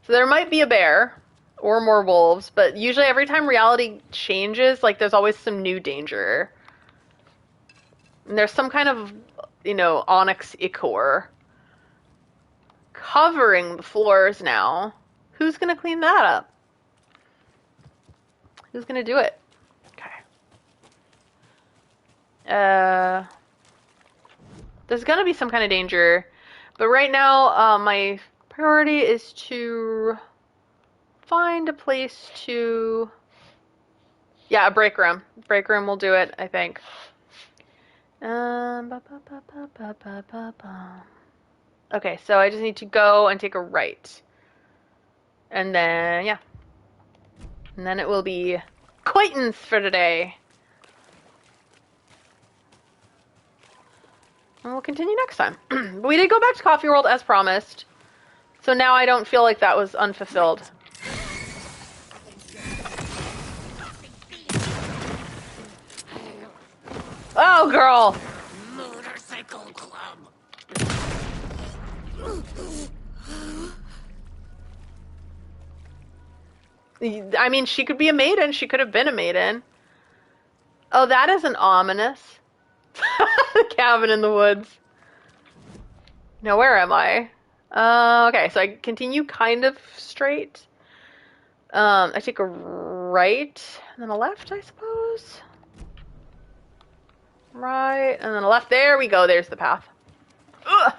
So there might be a bear or more wolves, but usually every time reality changes, like there's always some new danger. And there's some kind of, onyx ichor covering the floors now. Who's gonna clean that up? Who's gonna do it? Okay. There's gonna be some kind of danger, but right now, my priority is to find a place to. Yeah, a break room. Break room will do it, I think. Okay, so I just need to go and take a right. And then, yeah. And then it will be acquaintance for today. And we'll continue next time. But we did go back to Coffee World as promised. So now I don't feel like that was unfulfilled. Oh, girl! Motorcycle club. I mean, she could be a maiden. She could have been a maiden. Oh, that isn't ominous. Cabin in the woods. Now, where am I? Okay, so I continue kind of straight. I take a right, and then a left, I suppose. Right, and then a left. There we go. There's the path. Ugh.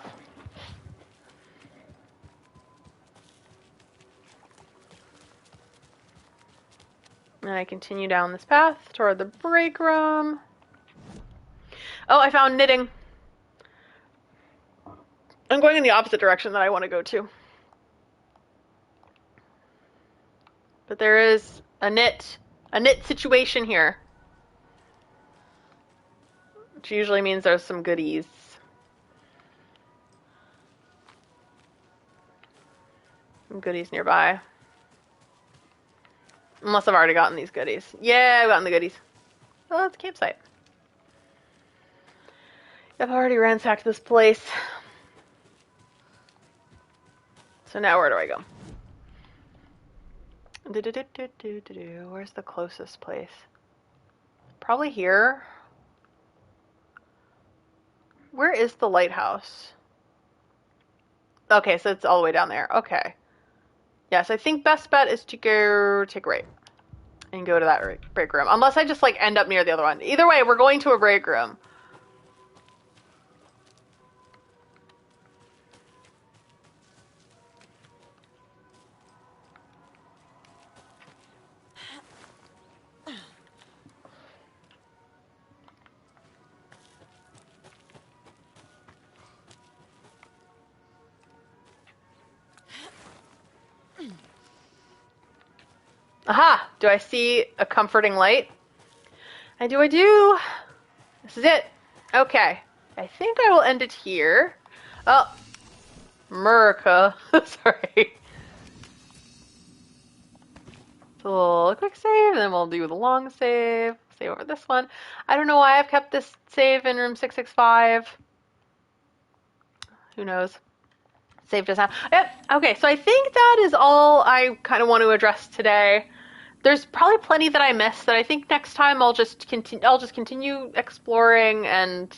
And I continue down this path toward the break room. Oh, I found knitting. I'm going in the opposite direction that I want to go to. But there is a knit situation here. Which usually means there's some goodies. Some goodies nearby. Unless I've already gotten these goodies. Yeah, I've gotten the goodies. Oh, that's a campsite. I've already ransacked this place. So now where do I go? Where's the closest place? Probably here. Where is the lighthouse? Okay, so it's all the way down there. Okay. Yes, I think best bet is to go take a right. And go to that break room. Unless I just like end up near the other one. Either way, we're going to a break room. Aha! Do I see a comforting light? I do. This is it. Okay. I think I will end it here. Oh. America. Sorry. So a little quick save, and then we'll do the long save. Save over this one. I don't know why I've kept this save in room 665. Who knows? Save just now. Yep. Okay, so I think that is all I kind of want to address today. There's probably plenty that I missed that I think next time I'll just continue exploring and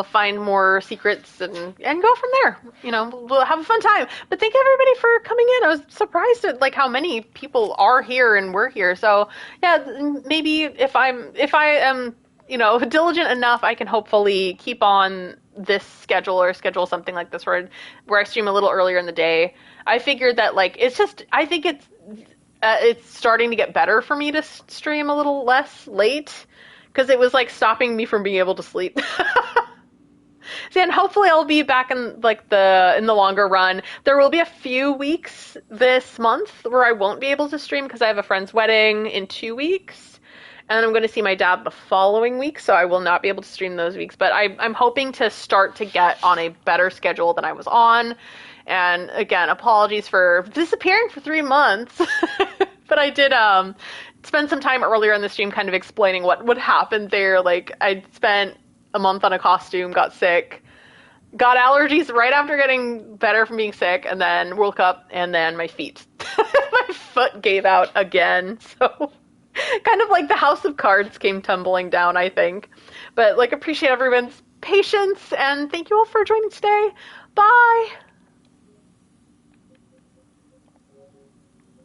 find more secrets and go from there. We'll have a fun time. But thank everybody for coming in. I was surprised at like how many people are here and we're here. So yeah, maybe if I am, diligent enough, I can hopefully keep on this schedule or schedule something like this where I stream a little earlier in the day. I figured that like I think it's starting to get better for me to stream a little less late because it was like stopping me from being able to sleep. So, and hopefully I'll be back in in the longer run. There will be a few weeks this month where I won't be able to stream because I have a friend's wedding in 2 weeks. And I'm going to see my dad the following week, so I will not be able to stream those weeks. But I'm hoping to start to get on a better schedule than I was on. And again, apologies for disappearing for 3 months. But I did spend some time earlier in the stream kind of explaining what happened there. Like, I spent a month on a costume, got sick, got allergies right after getting better from being sick, and then woke up, and then my foot gave out again. So kind of like the house of cards came tumbling down, I think. But appreciate everyone's patience, and thank you all for joining today. Bye!